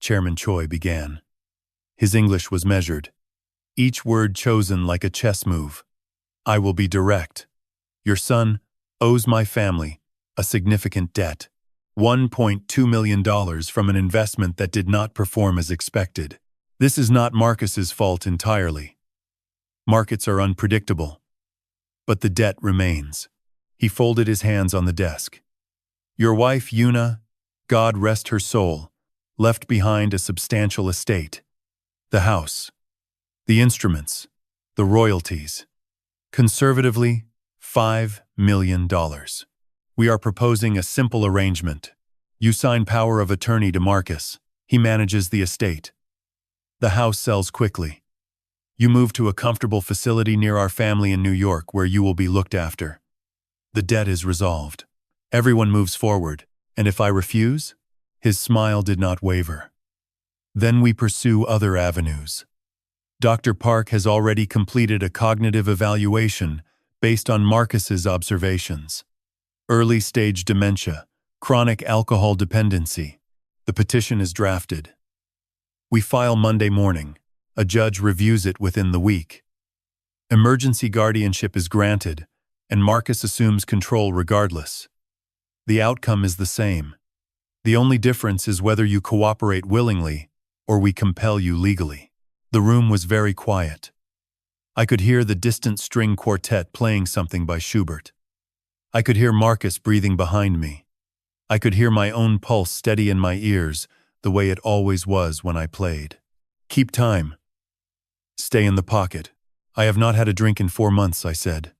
Chairman Choi began. His English was measured, each word chosen like a chess move. "I will be direct. Your son owes my family a significant debt. $1.2 million from an investment that did not perform as expected. This is not Marcus's fault entirely. Markets are unpredictable. But the debt remains." He folded his hands on the desk. "Your wife, Yuna, God rest her soul, left behind a substantial estate. The house, the instruments, the royalties. Conservatively, $5 million. We are proposing a simple arrangement. You sign power of attorney to Marcus. He manages the estate. The house sells quickly. You move to a comfortable facility near our family in New York where you will be looked after. The debt is resolved. Everyone moves forward, and if I refuse?" His smile did not waver. "Then we pursue other avenues. Dr. Park has already completed a cognitive evaluation based on Marcus's observations. Early-stage dementia, chronic alcohol dependency. The petition is drafted. We file Monday morning. A judge reviews it within the week. Emergency guardianship is granted, and Marcus assumes control regardless. The outcome is the same. The only difference is whether you cooperate willingly or we compel you legally." The room was very quiet. I could hear the distant string quartet playing something by Schubert. I could hear Marcus breathing behind me. I could hear my own pulse steady in my ears, the way it always was when I played. "Keep time. Stay in the pocket." "I have not had a drink in 4 months," I said.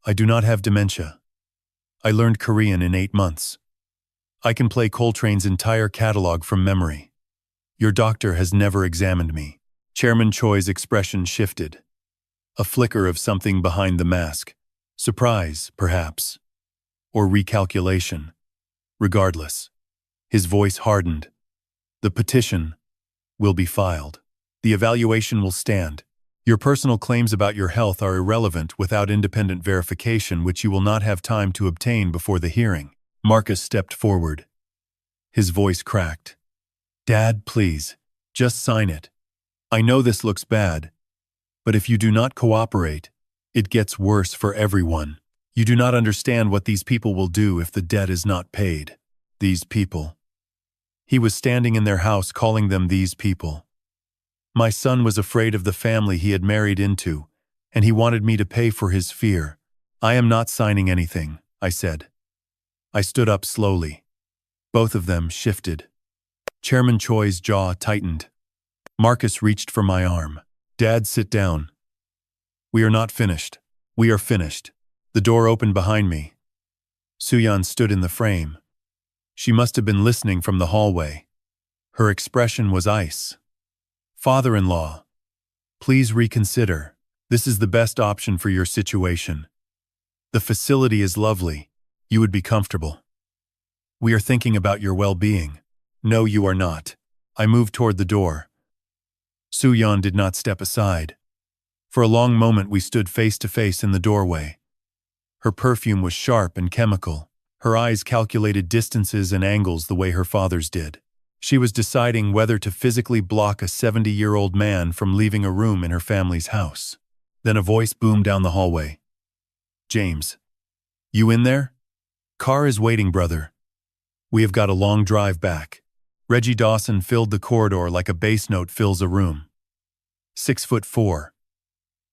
"I do not have dementia. I learned Korean in 8 months. I can play Coltrane's entire catalog from memory. Your doctor has never examined me." Chairman Choi's expression shifted. A flicker of something behind the mask. Surprise, perhaps. Or recalculation. Regardless. His voice hardened. "The petition will be filed. The evaluation will stand. Your personal claims about your health are irrelevant without independent verification, which you will not have time to obtain before the hearing." Marcus stepped forward. His voice cracked. "Dad, please, just sign it. I know this looks bad, but if you do not cooperate, it gets worse for everyone. You do not understand what these people will do if the debt is not paid. These people." He was standing in their house calling them these people. My son was afraid of the family he had married into, and he wanted me to pay for his fear. "I am not signing anything," I said. I stood up slowly. Both of them shifted. Chairman Choi's jaw tightened. Marcus reached for my arm. "Dad, sit down. We are not finished. We are finished." The door opened behind me. Suyan stood in the frame. She must have been listening from the hallway. Her expression was ice. "Father-in-law, please reconsider. This is the best option for your situation. The facility is lovely. You would be comfortable. We are thinking about your well-being." "No, you are not." I moved toward the door. Suyan did not step aside. For a long moment we stood face to face in the doorway. Her perfume was sharp and chemical. Her eyes calculated distances and angles the way her father's did. She was deciding whether to physically block a 70-year-old man from leaving a room in her family's house. Then a voice boomed down the hallway. "James, you in there? Car is waiting, brother. We have got a long drive back." Reggie Dawson filled the corridor like a bass note fills a room. 6'4",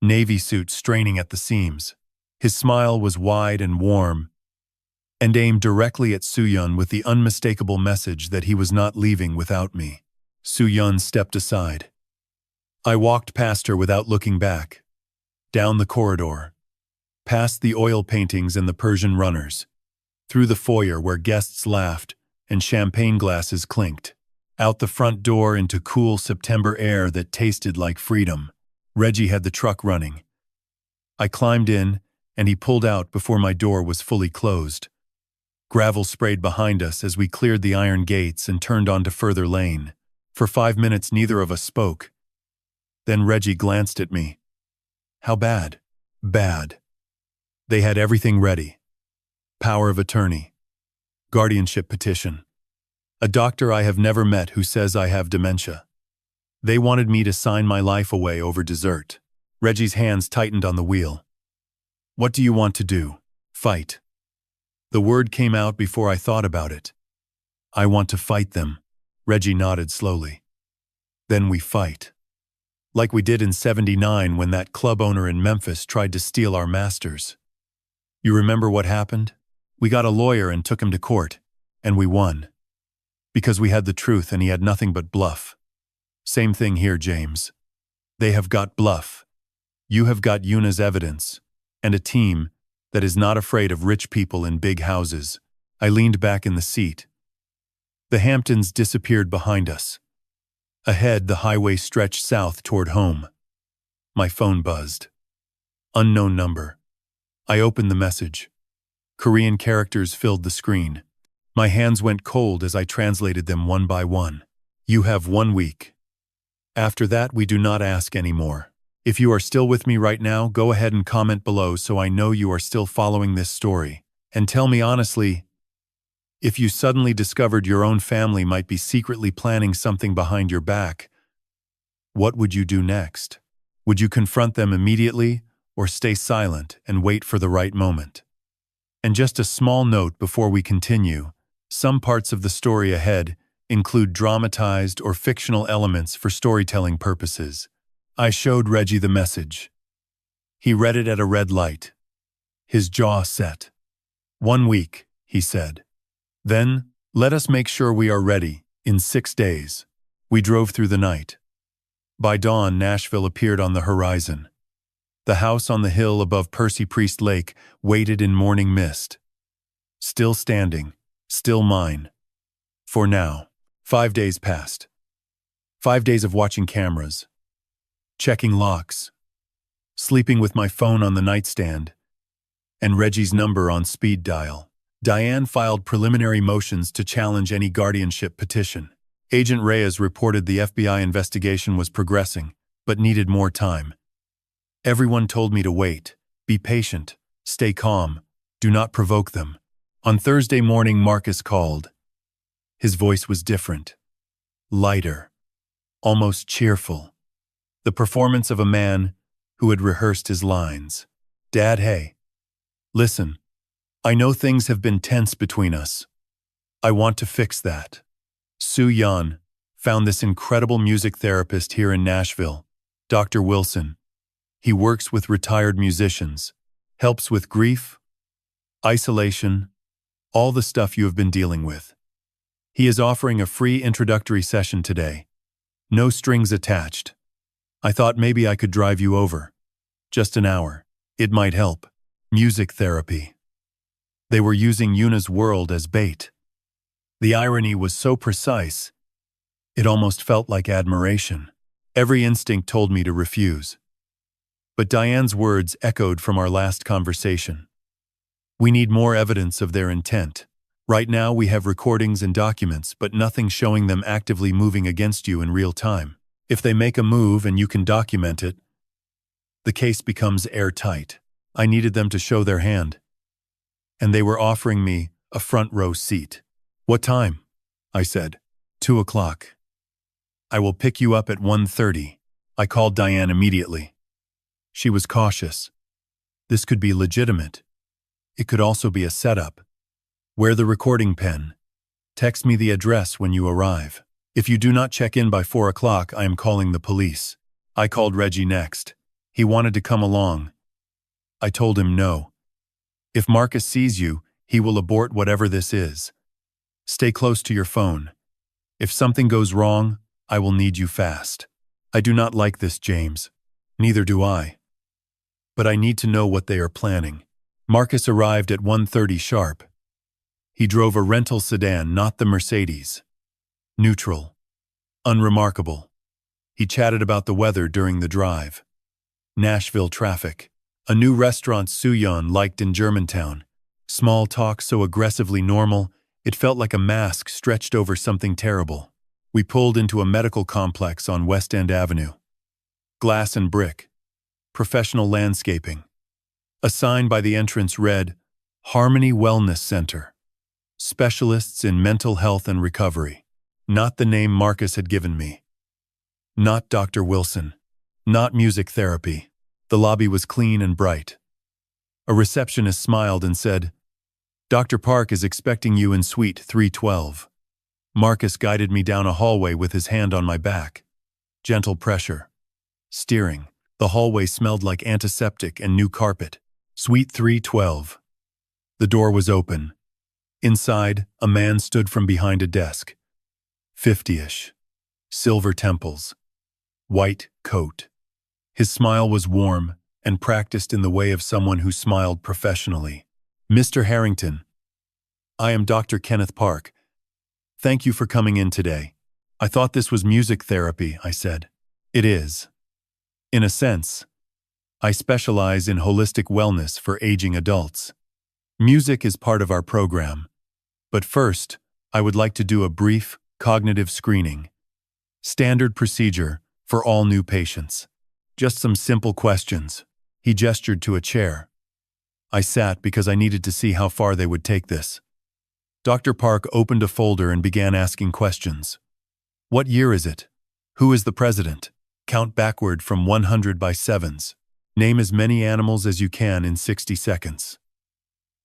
navy suit straining at the seams. His smile was wide and warm, and aimed directly at Suyan with the unmistakable message that he was not leaving without me. Suyan stepped aside. I walked past her without looking back. Down the corridor. Past the oil paintings and the Persian runners. Through the foyer where guests laughed and champagne glasses clinked. Out the front door into cool September air that tasted like freedom. Reggie had the truck running. I climbed in, and he pulled out before my door was fully closed. Gravel sprayed behind us as we cleared the iron gates and turned onto further lane. For 5 minutes neither of us spoke. Then Reggie glanced at me. How bad? Bad. They had everything ready. Power of attorney. Guardianship petition. A doctor I have never met who says I have dementia. They wanted me to sign my life away over dessert. Reggie's hands tightened on the wheel. What do you want to do? Fight. The word came out before I thought about it. I want to fight them. Reggie nodded slowly. Then we fight. Like we did in '79 when that club owner in Memphis tried to steal our masters. You remember what happened? We got a lawyer and took him to court, and we won. Because we had the truth and he had nothing but bluff. Same thing here, James. They have got bluff. You have got Yuna's evidence, and a team that is not afraid of rich people in big houses. I leaned back in the seat. The Hamptons disappeared behind us. Ahead, the highway stretched south toward home. My phone buzzed. Unknown number. I opened the message. Korean characters filled the screen. My hands went cold as I translated them one by one. You have 1 week. After that, we do not ask anymore. If you are still with me right now, go ahead and comment below so I know you are still following this story. And tell me honestly, if you suddenly discovered your own family might be secretly planning something behind your back, what would you do next? Would you confront them immediately or stay silent and wait for the right moment? And just a small note before we continue, some parts of the story ahead include dramatized or fictional elements for storytelling purposes. I showed Reggie the message. He read it at a red light. His jaw set. 1 week, he said. Then, let us make sure we are ready, in 6 days. We drove through the night. By dawn, Nashville appeared on the horizon. The house on the hill above Percy Priest Lake waited in morning mist. Still standing, still mine. For now. 5 days passed. 5 days of watching cameras, checking locks, sleeping with my phone on the nightstand, and Reggie's number on speed dial. Diane filed preliminary motions to challenge any guardianship petition. Agent Reyes reported the FBI investigation was progressing, but needed more time. Everyone told me to wait, be patient, stay calm, do not provoke them. On Thursday morning, Marcus called. His voice was different, lighter, almost cheerful. The performance of a man who had rehearsed his lines. Dad, hey. Listen, I know things have been tense between us. I want to fix that. Soo Yan found this incredible music therapist here in Nashville, Dr. Wilson. He works with retired musicians, helps with grief, isolation, all the stuff you have been dealing with. He is offering a free introductory session today. No strings attached. I thought maybe I could drive you over. Just an hour. It might help. Music therapy. They were using Yuna's world as bait. The irony was so precise, it almost felt like admiration. Every instinct told me to refuse. But Diane's words echoed from our last conversation. We need more evidence of their intent. Right now we have recordings and documents, but nothing showing them actively moving against you in real time. If they make a move and you can document it, the case becomes airtight. I needed them to show their hand. And they were offering me a front row seat. What time? I said. 2 o'clock. I will pick you up at 1:30. I called Diane immediately. She was cautious. This could be legitimate. It could also be a setup. Wear the recording pen. Text me the address when you arrive. If you do not check in by 4 o'clock, I am calling the police. I called Reggie next. He wanted to come along. I told him no. If Marcus sees you, he will abort whatever this is. Stay close to your phone. If something goes wrong, I will need you fast. I do not like this, James. Neither do I. But I need to know what they are planning. Marcus arrived at 1:30 sharp. He drove a rental sedan, not the Mercedes. Neutral. Unremarkable. He chatted about the weather during the drive. Nashville traffic. A new restaurant Soo Yan liked in Germantown. Small talk so aggressively normal, it felt like a mask stretched over something terrible. We pulled into a medical complex on West End Avenue. Glass and brick. Professional landscaping. A sign by the entrance read, Harmony Wellness Center. Specialists in mental health and recovery. Not the name Marcus had given me. Not Dr. Wilson. Not music therapy. The lobby was clean and bright. A receptionist smiled and said, Dr. Park is expecting you in suite 312. Marcus guided me down a hallway with his hand on my back. Gentle pressure. Steering. The hallway smelled like antiseptic and new carpet. Suite 312. The door was open. Inside, a man stood from behind a desk. 50-ish. Silver temples. White coat. His smile was warm and practiced in the way of someone who smiled professionally. Mr. Harrington. I am Dr. Kenneth Park. Thank you for coming in today. I thought this was music therapy, I said. It is. In a sense. I specialize in holistic wellness for aging adults. Music is part of our program. But first, I would like to do a brief, cognitive screening. Standard procedure for all new patients. Just some simple questions. He gestured to a chair. I sat because I needed to see how far they would take this. Dr. Park opened a folder and began asking questions. What year is it? Who is the president? Count backward from 100 by sevens. Name as many animals as you can in 60 seconds.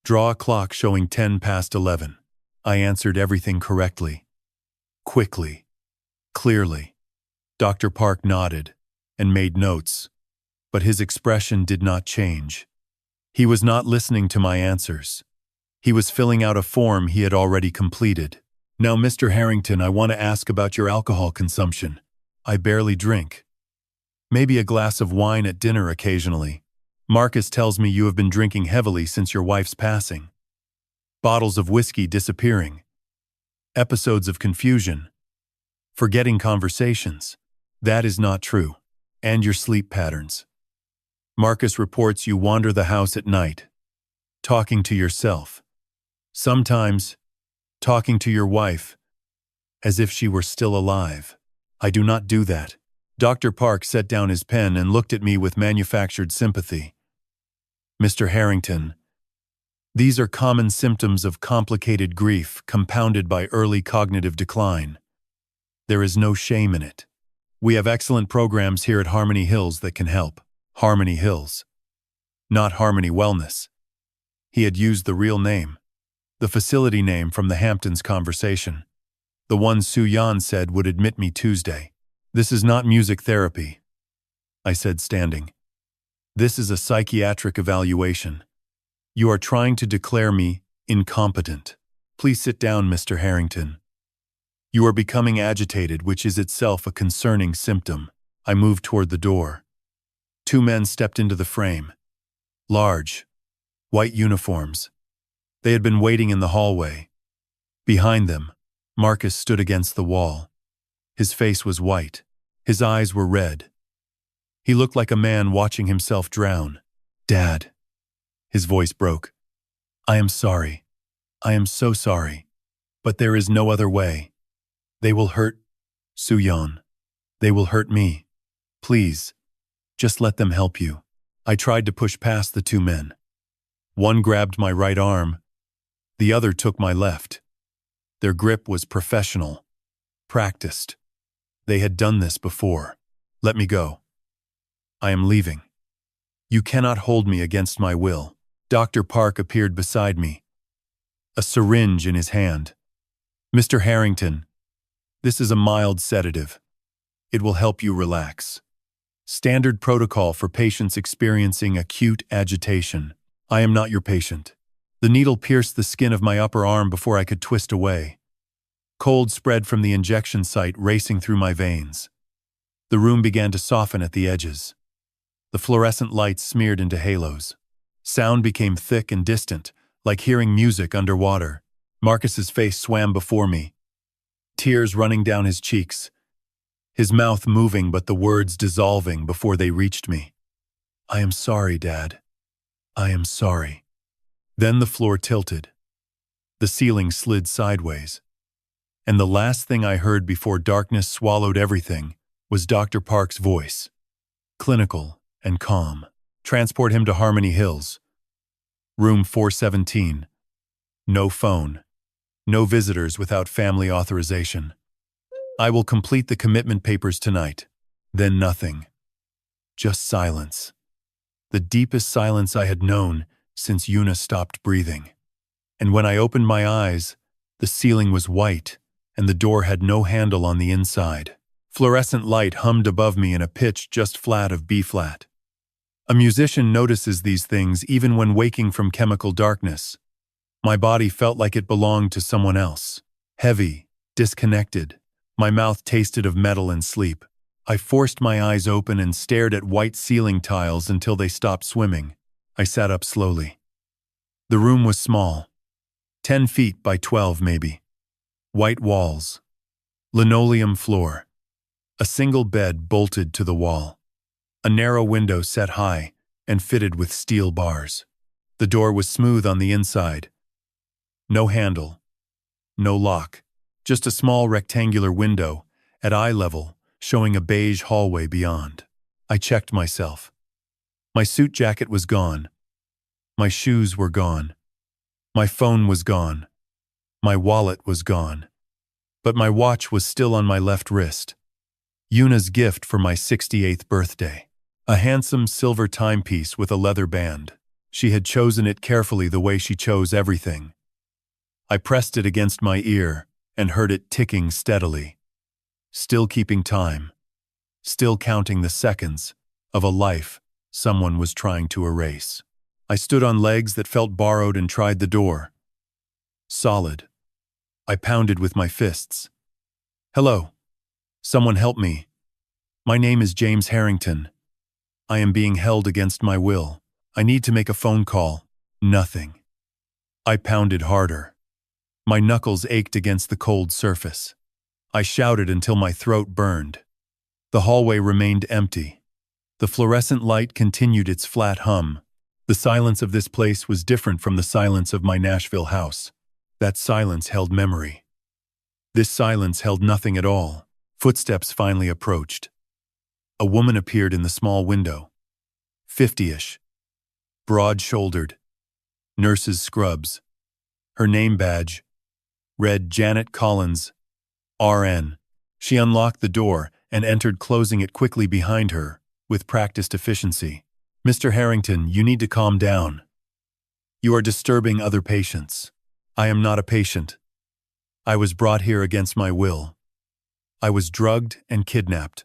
Draw a clock showing 10 past 11. I answered everything correctly. Quickly. Clearly. Dr. Park nodded and made notes, but his expression did not change. He was not listening to my answers. He was filling out a form he had already completed. Now, Mr. Harrington, I want to ask about your alcohol consumption. I barely drink. Maybe a glass of wine at dinner occasionally. Marcus tells me you have been drinking heavily since your wife's passing. Bottles of whiskey disappearing. Episodes of confusion. Forgetting conversations. That is not true. And your sleep patterns. Marcus reports you wander the house at night, talking to yourself. Sometimes, talking to your wife, as if she were still alive. I do not do that. Dr. Park set down his pen and looked at me with manufactured sympathy. Mr. Harrington, these are common symptoms of complicated grief compounded by early cognitive decline. There is no shame in it. We have excellent programs here at Harmony Hills that can help. Harmony Hills. Not Harmony Wellness. He had used the real name. The facility name from the Hamptons conversation. The one Su Yan said would admit me Tuesday. This is not music therapy, I said, standing. This is a psychiatric evaluation. You are trying to declare me incompetent. Please sit down, Mr. Harrington. You are becoming agitated, which is itself a concerning symptom. I moved toward the door. Two men stepped into the frame. Large, white uniforms. They had been waiting in the hallway. Behind them, Marcus stood against the wall. His face was white. His eyes were red. He looked like a man watching himself drown. Dad. His voice broke. I am sorry. I am so sorry. But there is no other way. They will hurt Su-yeon. They will hurt me. Please, just let them help you. I tried to push past the two men. One grabbed my right arm. The other took my left. Their grip was professional. Practiced. They had done this before. Let me go. I am leaving. You cannot hold me against my will. Dr. Park appeared beside me. A syringe in his hand. Mr. Harrington, this is a mild sedative. It will help you relax. Standard protocol for patients experiencing acute agitation. I am not your patient. The needle pierced the skin of my upper arm before I could twist away. Cold spread from the injection site racing through my veins. The room began to soften at the edges. The fluorescent lights smeared into halos. Sound became thick and distant, like hearing music underwater. Marcus's face swam before me, tears running down his cheeks, his mouth moving but the words dissolving before they reached me. I am sorry, Dad. I am sorry. Then the floor tilted. The ceiling slid sideways. And the last thing I heard before darkness swallowed everything was Dr. Park's voice. Clinical and calm. Transport him to Harmony Hills. Room 417. No phone. No visitors without family authorization. I will complete the commitment papers tonight. Then nothing. Just silence. The deepest silence I had known since Una stopped breathing. And when I opened my eyes, the ceiling was white, and the door had no handle on the inside. Fluorescent light hummed above me in a pitch just flat of B-flat. A musician notices these things even when waking from chemical darkness. My body felt like it belonged to someone else. Heavy, disconnected. My mouth tasted of metal and sleep. I forced my eyes open and stared at white ceiling tiles until they stopped swimming. I sat up slowly. The room was small. 10 feet by 12 maybe. White walls. Linoleum floor. A single bed bolted to the wall. A narrow window set high and fitted with steel bars. The door was smooth on the inside. No handle. No lock. Just a small rectangular window, at eye level, showing a beige hallway beyond. I checked myself. My suit jacket was gone. My shoes were gone. My phone was gone. My wallet was gone. But my watch was still on my left wrist. Una's gift for my 68th birthday. A handsome silver timepiece with a leather band. She had chosen it carefully the way she chose everything. I pressed it against my ear and heard it ticking steadily. Still keeping time. Still counting the seconds of a life someone was trying to erase. I stood on legs that felt borrowed and tried the door. Solid. I pounded with my fists. Hello. Someone help me. My name is James Harrington. I am being held against my will. I need to make a phone call. Nothing. I pounded harder. My knuckles ached against the cold surface. I shouted until my throat burned. The hallway remained empty. The fluorescent light continued its flat hum. The silence of this place was different from the silence of my Nashville house. That silence held memory. This silence held nothing at all. Footsteps finally approached. A woman appeared in the small window. 50-ish. Broad-shouldered. Nurse's scrubs. Her name badge read Janet Collins, RN. She unlocked the door and entered, closing it quickly behind her, with practiced efficiency. Mr. Harrington, you need to calm down. You are disturbing other patients. I am not a patient. I was brought here against my will. I was drugged and kidnapped.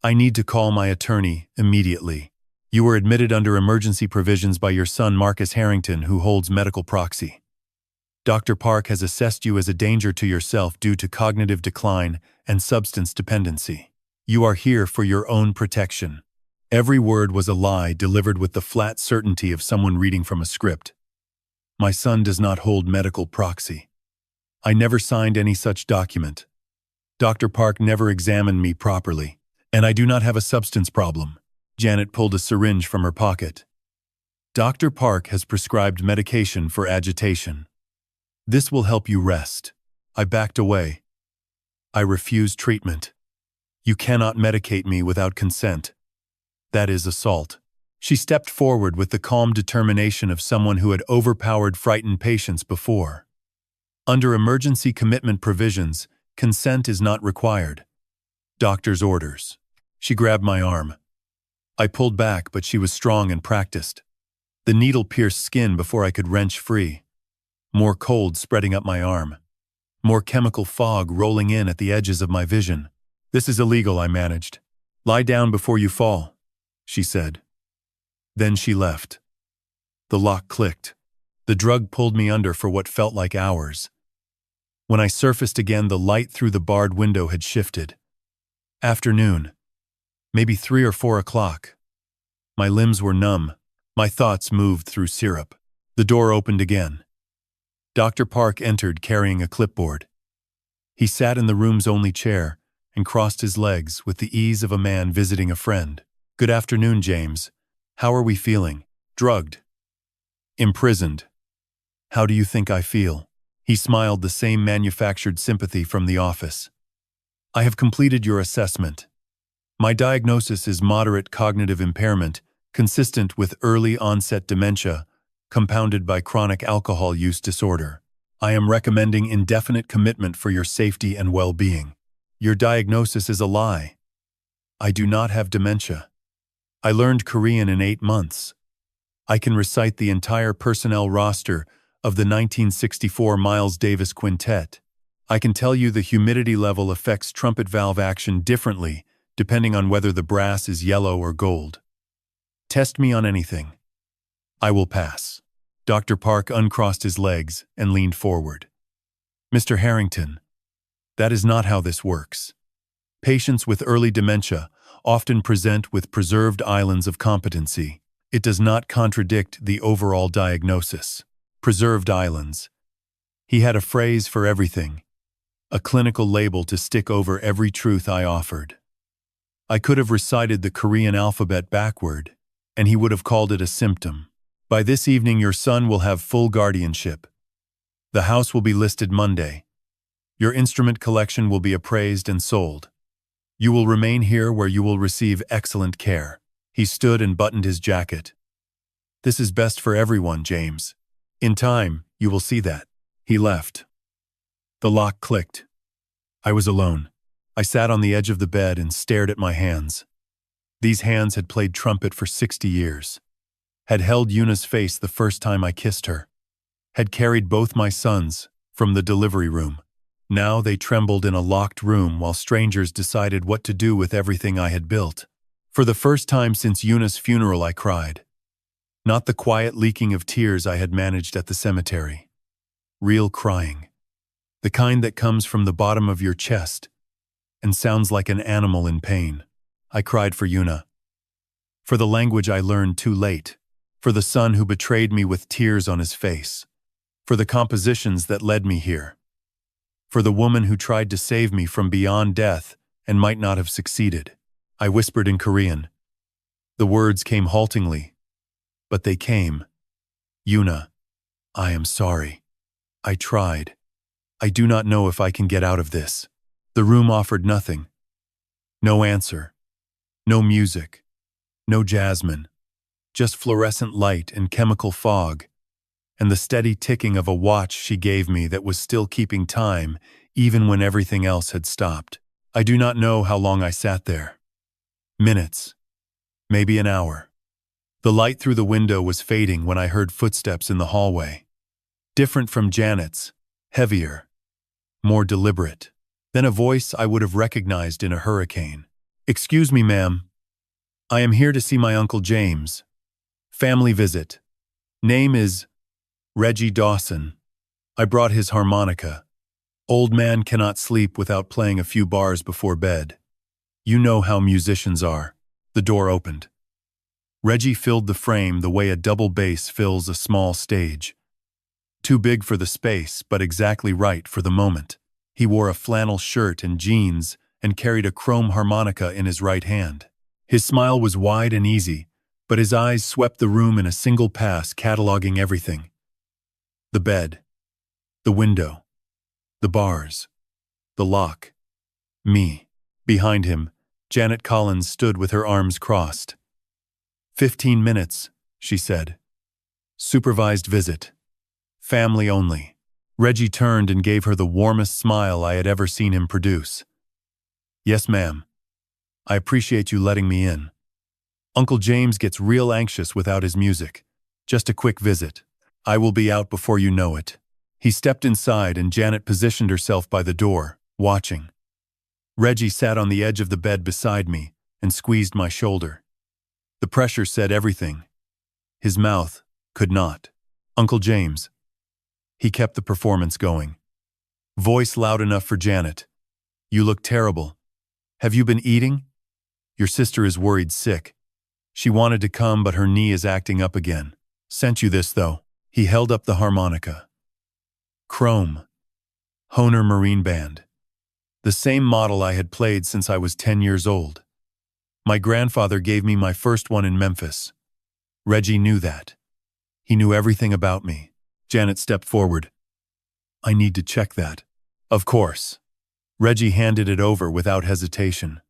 I need to call my attorney immediately. You were admitted under emergency provisions by your son Marcus Harrington, who holds medical proxy. Dr. Park has assessed you as a danger to yourself due to cognitive decline and substance dependency. You are here for your own protection. Every word was a lie delivered with the flat certainty of someone reading from a script. My son does not hold medical proxy. I never signed any such document. Dr. Park never examined me properly, and I do not have a substance problem. Janet pulled a syringe from her pocket. Dr. Park has prescribed medication for agitation. This will help you rest. I backed away. I refused treatment. You cannot medicate me without consent. That is assault. She stepped forward with the calm determination of someone who had overpowered frightened patients before. Under emergency commitment provisions, consent is not required. Doctor's orders. She grabbed my arm. I pulled back, but she was strong and practiced. The needle pierced skin before I could wrench free. More cold spreading up my arm. More chemical fog rolling in at the edges of my vision. This is illegal, I managed. Lie down before you fall, she said. Then she left. The lock clicked. The drug pulled me under for what felt like hours. When I surfaced again, the light through the barred window had shifted. Afternoon. Maybe 3 or 4 o'clock. My limbs were numb. My thoughts moved through syrup. The door opened again. Dr. Park entered carrying a clipboard. He sat in the room's only chair and crossed his legs with the ease of a man visiting a friend. Good afternoon, James. How are we feeling? Drugged. Imprisoned. How do you think I feel? He smiled, the same manufactured sympathy from the office. I have completed your assessment. My diagnosis is moderate cognitive impairment, consistent with early-onset dementia, compounded by chronic alcohol use disorder. I am recommending indefinite commitment for your safety and well-being. Your diagnosis is a lie. I do not have dementia. I learned Korean in 8 months. I can recite the entire personnel roster of the 1964 Miles Davis Quintet. I can tell you the humidity level affects trumpet valve action differently depending on whether the brass is yellow or gold. Test me on anything. I will pass. Dr. Park uncrossed his legs and leaned forward. Mr. Harrington, that is not how this works. Patients with early dementia often present with preserved islands of competency. It does not contradict the overall diagnosis. Preserved islands. He had a phrase for everything, a clinical label to stick over every truth I offered. I could have recited the Korean alphabet backward, and he would have called it a symptom. By this evening, your son will have full guardianship. The house will be listed Monday. Your instrument collection will be appraised and sold. You will remain here where you will receive excellent care. He stood and buttoned his jacket. This is best for everyone, James. In time, you will see that. He left. The lock clicked. I was alone. I sat on the edge of the bed and stared at my hands. These hands had played trumpet for 60 years. Had held Yuna's face the first time I kissed her. Had carried both my sons from the delivery room. Now they trembled in a locked room while strangers decided what to do with everything I had built. For the first time since Yuna's funeral, I cried. Not the quiet leaking of tears I had managed at the cemetery. Real crying. The kind that comes from the bottom of your chest and sounds like an animal in pain. I cried for Yuna. For the language I learned too late. For the son who betrayed me with tears on his face. For the compositions that led me here. For the woman who tried to save me from beyond death and might not have succeeded. I whispered in Korean. The words came haltingly, but they came. Yuna, I am sorry. I tried. I do not know if I can get out of this. The room offered nothing. No answer. No music. No jasmine. Just fluorescent light and chemical fog, and the steady ticking of a watch she gave me that was still keeping time even when everything else had stopped. I do not know how long I sat there. Minutes. Maybe an hour. The light through the window was fading when I heard footsteps in the hallway. Different from Janet's. Heavier. More deliberate. Then a voice I would have recognized in a hurricane. Excuse me, ma'am. I am here to see my Uncle James. Family visit. Name is Reggie Dawson. I brought his harmonica. Old man cannot sleep without playing a few bars before bed. You know how musicians are. The door opened. Reggie filled the frame the way a double bass fills a small stage. Too big for the space, but exactly right for the moment. He wore a flannel shirt and jeans and carried a chrome harmonica in his right hand. His smile was wide and easy, but his eyes swept the room in a single pass, cataloging everything. The bed. The window. The bars. The lock. Me. Behind him, Janet Collins stood with her arms crossed. 15 minutes, she said. Supervised visit. Family only. Reggie turned and gave her the warmest smile I had ever seen him produce. Yes, ma'am. I appreciate you letting me in. Uncle James gets real anxious without his music. Just a quick visit. I will be out before you know it. He stepped inside and Janet positioned herself by the door, watching. Reggie sat on the edge of the bed beside me and squeezed my shoulder. The pressure said everything. His mouth could not. Uncle James. He kept the performance going. Voice loud enough for Janet. You look terrible. Have you been eating? Your sister is worried sick. She wanted to come, but her knee is acting up again. Sent you this, though. He held up the harmonica. Chrome. Hohner Marine Band. The same model I had played since I was 10 years old. My grandfather gave me my first one in Memphis. Reggie knew that. He knew everything about me. Janet stepped forward. I need to check that. Of course. Reggie handed it over without hesitation.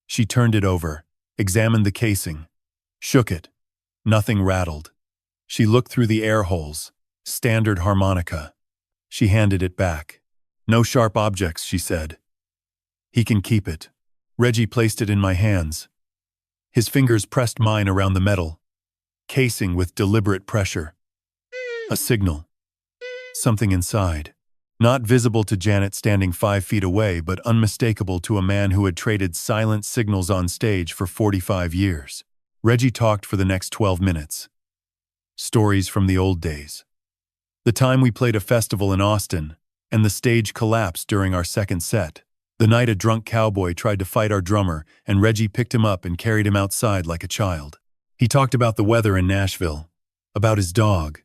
She turned it over, examined the casing, shook it. Nothing rattled. She looked through the air holes. Standard harmonica. She handed it back. No sharp objects, she said. He can keep it. Reggie placed it in my hands. His fingers pressed mine around the metal casing with deliberate pressure. A signal. Something inside. Not visible to Janet standing 5 feet away, but unmistakable to a man who had traded silent signals on stage for 45 years. Reggie talked for the next 12 minutes. Stories from the old days. The time we played a festival in Austin, and the stage collapsed during our second set. The night a drunk cowboy tried to fight our drummer, and Reggie picked him up and carried him outside like a child. He talked about the weather in Nashville, about his dog,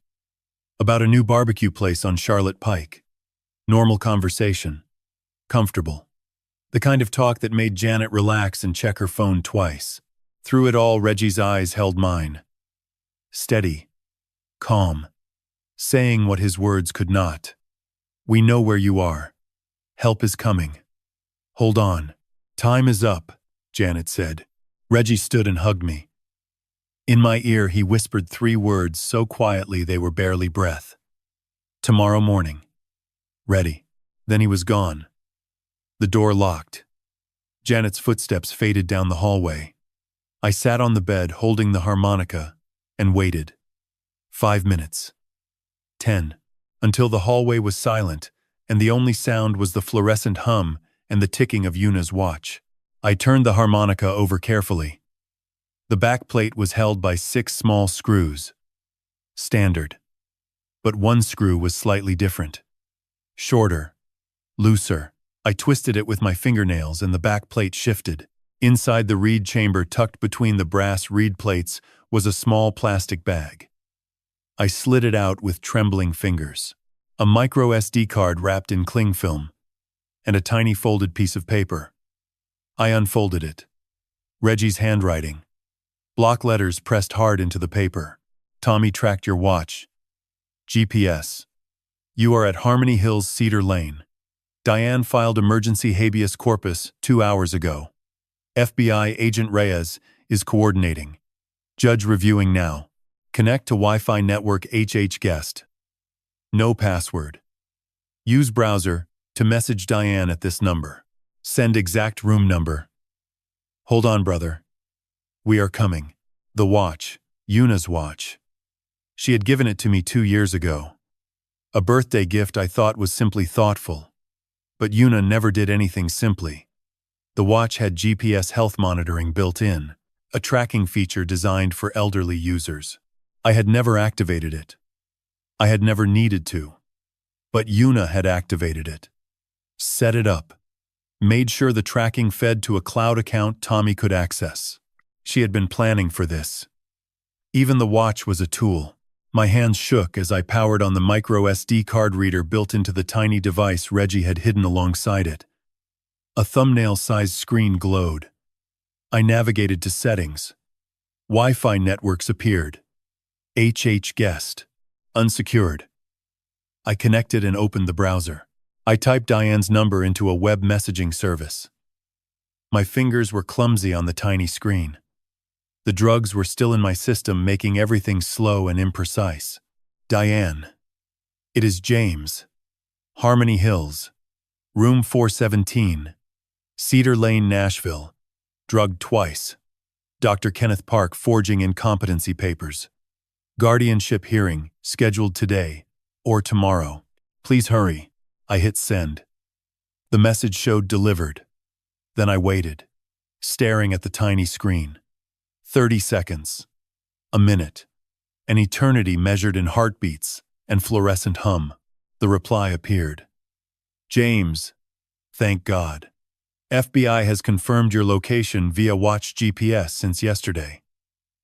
about a new barbecue place on Charlotte Pike. Normal conversation. Comfortable. The kind of talk that made Janet relax and check her phone twice. Through it all, Reggie's eyes held mine. Steady. Calm. Saying what his words could not. We know where you are. Help is coming. Hold on. Time is up, Janet said. Reggie stood and hugged me. In my ear, he whispered 3 words so quietly they were barely breath. Tomorrow morning. Ready. Then he was gone. The door locked. Janet's footsteps faded down the hallway. I sat on the bed holding the harmonica and waited. 5 minutes. 10. Until the hallway was silent and the only sound was the fluorescent hum and the ticking of Yuna's watch. I turned the harmonica over carefully. The back plate was held by 6 small screws. Standard. But one screw was slightly different. Shorter. Looser. I twisted it with my fingernails and the back plate shifted. Inside the reed chamber tucked between the brass reed plates was a small plastic bag. I slid it out with trembling fingers. A micro SD card wrapped in cling film, and a tiny folded piece of paper. I unfolded it. Reggie's handwriting. Block letters pressed hard into the paper. Tommy tracked your watch. GPS. You are at Harmony Hills, Cedar Lane. Diane filed emergency habeas corpus 2 hours ago. FBI Agent Reyes is coordinating. Judge reviewing now. Connect to Wi-Fi network guest. No password. Use browser to message Diane at this number. Send exact room number. Hold on, brother. We are coming. The watch. Yuna's watch. She had given it to me 2 years ago. A birthday gift I thought was simply thoughtful. But Yuna never did anything simply. The watch had GPS health monitoring built in, a tracking feature designed for elderly users. I had never activated it. I had never needed to. But Yuna had activated it. Set it up. Made sure the tracking fed to a cloud account Tommy could access. She had been planning for this. Even the watch was a tool. My hands shook as I powered on the micro SD card reader built into the tiny device Reggie had hidden alongside it. A thumbnail-sized screen glowed. I navigated to settings. Wi-Fi networks appeared. guest. Unsecured. I connected and opened the browser. I typed Diane's number into a web messaging service. My fingers were clumsy on the tiny screen. The drugs were still in my system, making everything slow and imprecise. Diane. It is James. Harmony Hills. Room 417. Cedar Lane, Nashville. Drugged twice. Dr. Kenneth Park forging incompetency papers. Guardianship hearing, scheduled today, or tomorrow. Please hurry. I hit send. The message showed delivered. Then I waited, staring at the tiny screen. 30 seconds. A minute. An eternity measured in heartbeats and fluorescent hum. The reply appeared. James. Thank God. FBI has confirmed your location via Watch GPS since yesterday.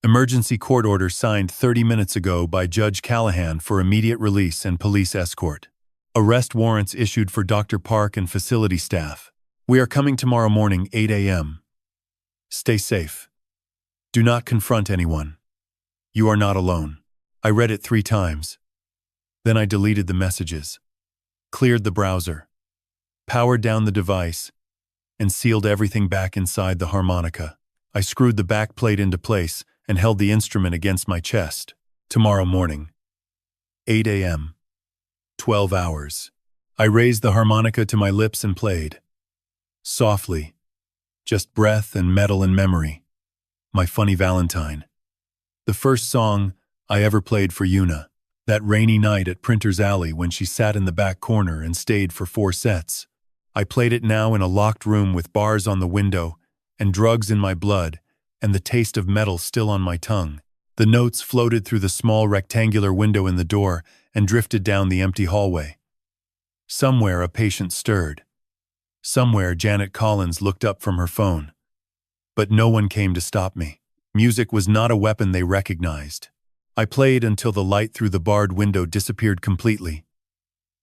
Emergency court order signed 30 minutes ago by Judge Callahan for immediate release and police escort. Arrest warrants issued for Dr. Park and facility staff. We are coming tomorrow morning, 8 a.m. Stay safe. Do not confront anyone. You are not alone. I read it 3 times. Then I deleted the messages, cleared the browser, powered down the device, and sealed everything back inside the harmonica. I screwed the back plate into place and held the instrument against my chest. Tomorrow morning, 8 a.m., 12 hours. I raised the harmonica to my lips and played. Softly, just breath and metal and memory. My Funny Valentine. The first song I ever played for Yuna, that rainy night at Printer's Alley when she sat in the back corner and stayed for 4 sets. I played it now in a locked room with bars on the window and drugs in my blood and the taste of metal still on my tongue. The notes floated through the small rectangular window in the door and drifted down the empty hallway. Somewhere a patient stirred. Somewhere Janet Collins looked up from her phone. But no one came to stop me. Music was not a weapon they recognized. I played until the light through the barred window disappeared completely.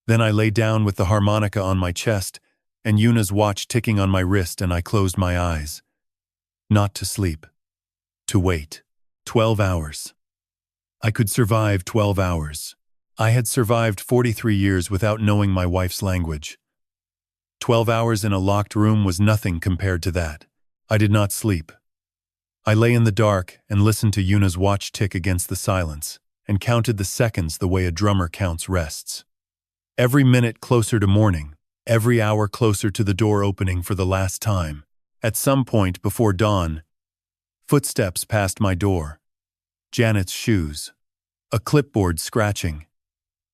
Then I lay down with the harmonica on my chest and Yuna's watch ticking on my wrist, and I closed my eyes. Not to sleep. To wait. 12 hours. I could survive 12 hours. I had survived 43 years without knowing my wife's language. 12 hours in a locked room was nothing compared to that. I did not sleep. I lay in the dark and listened to Yuna's watch tick against the silence, and counted the seconds the way a drummer counts rests. Every minute closer to morning, every hour closer to the door opening for the last time. At some point before dawn, footsteps passed my door. Janet's shoes. A clipboard scratching.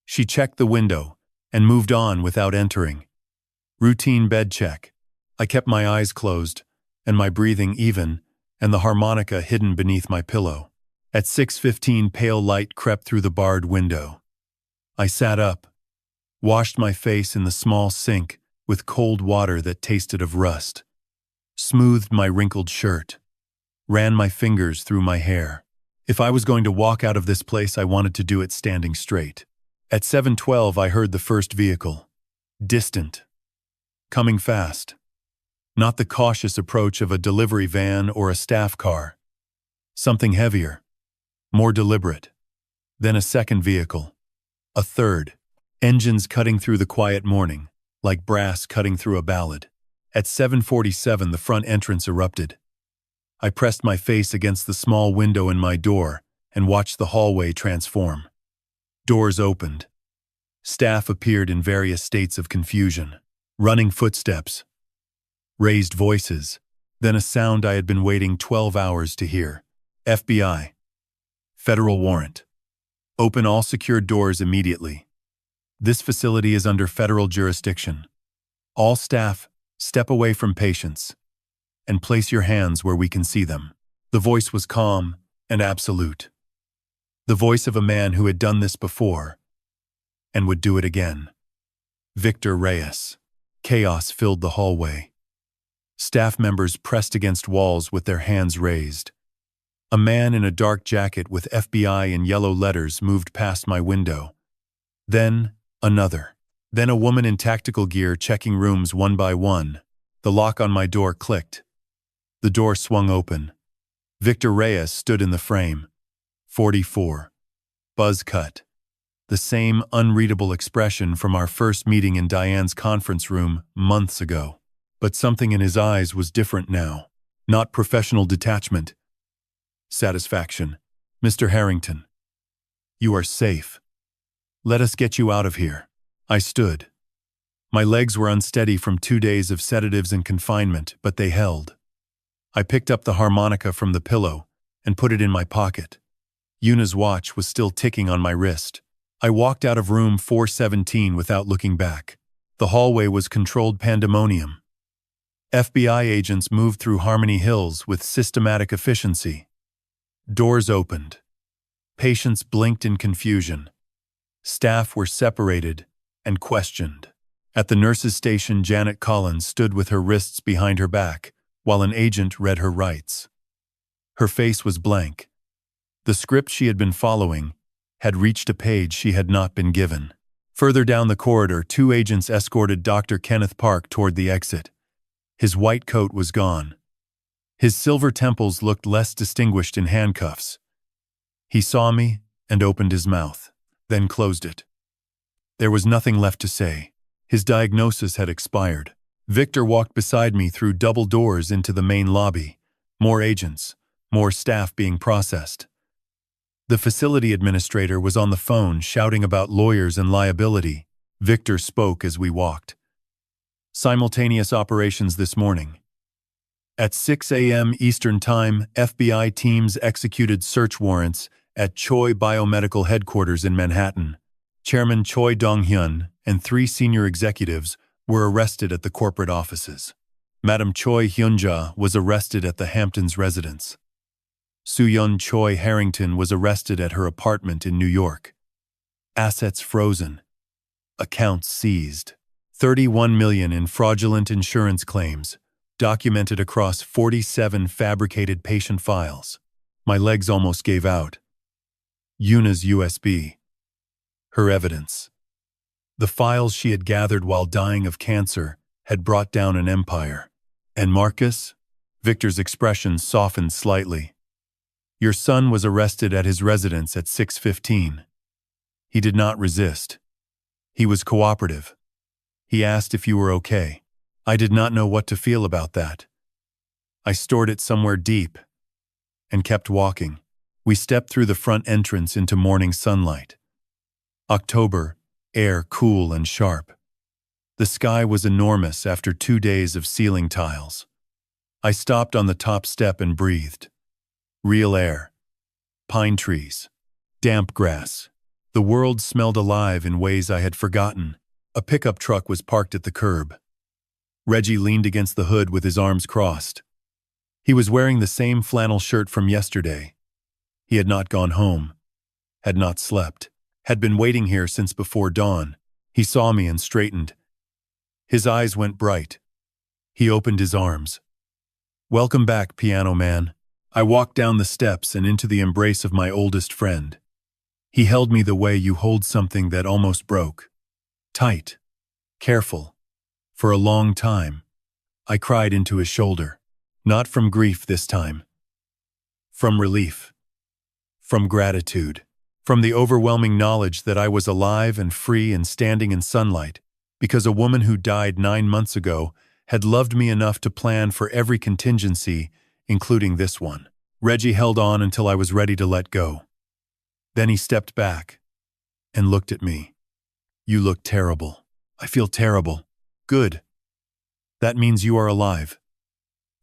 She checked the window and moved on without entering. Routine bed check. I kept my eyes closed and my breathing even and the harmonica hidden beneath my pillow. At 6:15, pale light crept through the barred window. I sat up, washed my face in the small sink with cold water that tasted of rust, smoothed my wrinkled shirt, ran my fingers through my hair. If I was going to walk out of this place, I wanted to do it standing straight. At 7:12, I heard the first vehicle. Distant. Coming fast. Not the cautious approach of a delivery van or a staff car. Something heavier. More deliberate. Then a second vehicle. A third. Engines cutting through the quiet morning, like brass cutting through a ballad. At 7:47, the front entrance erupted. I pressed my face against the small window in my door and watched the hallway transform. Doors opened. Staff appeared in various states of confusion. Running footsteps. Raised voices. Then a sound I had been waiting 12 hours to hear. FBI. Federal warrant. Open all secured doors immediately. This facility is under federal jurisdiction. All staff, step away from patients and place your hands where we can see them. The voice was calm and absolute. The voice of a man who had done this before and would do it again. Victor Reyes. Chaos filled the hallway. Staff members pressed against walls with their hands raised. A man in a dark jacket with FBI in yellow letters moved past my window. Then another. Then a woman in tactical gear checking rooms one by one. The lock on my door clicked. The door swung open. Victor Reyes stood in the frame. 44. Buzz cut. The same unreadable expression from our first meeting in Diane's conference room months ago. But something in his eyes was different now. Not professional detachment. Satisfaction. Mr. Harrington. You are safe. Let us get you out of here. I stood. My legs were unsteady from 2 days of sedatives and confinement, but they held. I picked up the harmonica from the pillow and put it in my pocket. Yuna's watch was still ticking on my wrist. I walked out of room 417 without looking back. The hallway was controlled pandemonium. FBI agents moved through Harmony Hills with systematic efficiency. Doors opened. Patients blinked in confusion. Staff were separated and questioned. At the nurse's station, Janet Collins stood with her wrists behind her back, while an agent read her rights. Her face was blank. The script she had been following had reached a page she had not been given. Further down the corridor, 2 agents escorted Dr. Kenneth Park toward the exit. His white coat was gone. His silver temples looked less distinguished in handcuffs. He saw me and opened his mouth, then closed it. There was nothing left to say. His diagnosis had expired. Victor walked beside me through double doors into the main lobby. More agents, more staff being processed. The facility administrator was on the phone shouting about lawyers and liability. Victor spoke as we walked. Simultaneous operations this morning. At 6 a.m. Eastern Time, FBI teams executed search warrants at Choi Biomedical Headquarters in Manhattan. Chairman Choi Dong-hyun and 3 senior executives were arrested at the corporate offices. Madam Choi Hyunja was arrested at the Hamptons residence. Soo-yeon Choi Harrington was arrested at her apartment in New York. Assets frozen. Accounts seized. 31 million in fraudulent insurance claims, documented across 47 fabricated patient files. My legs almost gave out. Yuna's USB. Her evidence. The files she had gathered while dying of cancer had brought down an empire. And Marcus? Victor's expression softened slightly. Your son was arrested at his residence at 6:15. He did not resist. He was cooperative. He asked if you were okay. I did not know what to feel about that. I stored it somewhere deep and kept walking. We stepped through the front entrance into morning sunlight. October, air cool and sharp. The sky was enormous after 2 days of ceiling tiles. I stopped on the top step and breathed. Real air. Pine trees. Damp grass. The world smelled alive in ways I had forgotten. A pickup truck was parked at the curb. Reggie leaned against the hood with his arms crossed. He was wearing the same flannel shirt from yesterday. He had not gone home. Had not slept. Had been waiting here since before dawn. He saw me and straightened. His eyes went bright. He opened his arms. Welcome back, piano man. I walked down the steps and into the embrace of my oldest friend. He held me the way you hold something that almost broke. Tight. Careful. For a long time. I cried into his shoulder. Not from grief this time. From relief. From gratitude. From the overwhelming knowledge that I was alive and free and standing in sunlight, because a woman who died 9 months ago had loved me enough to plan for every contingency, including this one. Reggie held on until I was ready to let go. Then he stepped back and looked at me. You look terrible. I feel terrible. Good. That means you are alive.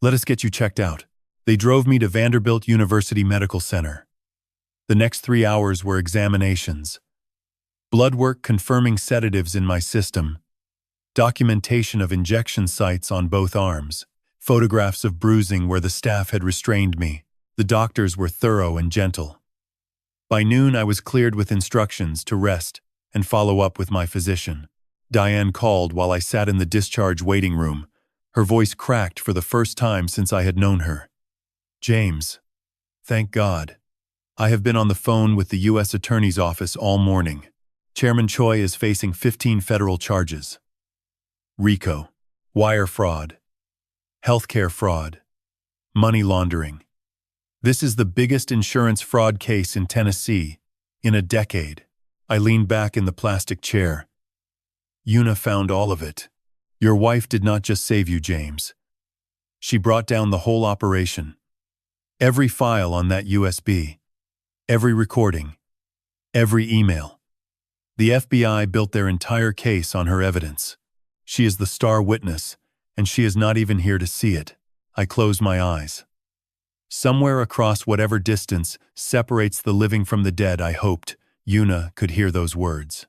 Let us get you checked out. They drove me to Vanderbilt University Medical Center. The next 3 hours were examinations. Blood work confirming sedatives in my system. Documentation of injection sites on both arms. Photographs of bruising where the staff had restrained me. The doctors were thorough and gentle. By noon, I was cleared with instructions to rest and follow up with my physician. Diane called while I sat in the discharge waiting room. Her voice cracked for the first time since I had known her. James. Thank God. I have been on the phone with the U.S. Attorney's Office all morning. Chairman Choi is facing 15 federal charges. RICO. Wire fraud. Healthcare fraud. Money laundering. This is the biggest insurance fraud case in Tennessee in a decade. I leaned back in the plastic chair. Yuna found all of it. Your wife did not just save you, James. She brought down the whole operation. Every file on that USB. Every recording. Every email. The FBI built their entire case on her evidence. She is the star witness, and she is not even here to see it. I closed my eyes. Somewhere across whatever distance separates the living from the dead, I hoped Yuna could hear those words.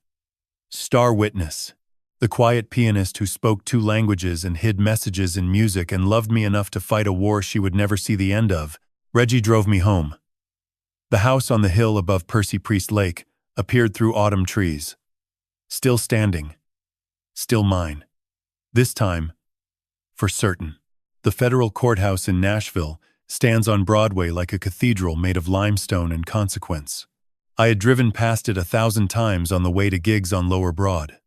Star witness. The quiet pianist who spoke 2 languages and hid messages in music and loved me enough to fight a war she would never see the end of. Reggie drove me home. The house on the hill above Percy Priest Lake appeared through autumn trees. Still standing. Still mine. This time, for certain. The federal courthouse in Nashville stands on Broadway like a cathedral made of limestone and consequence. I had driven past it 1,000 times on the way to gigs on Lower Broad.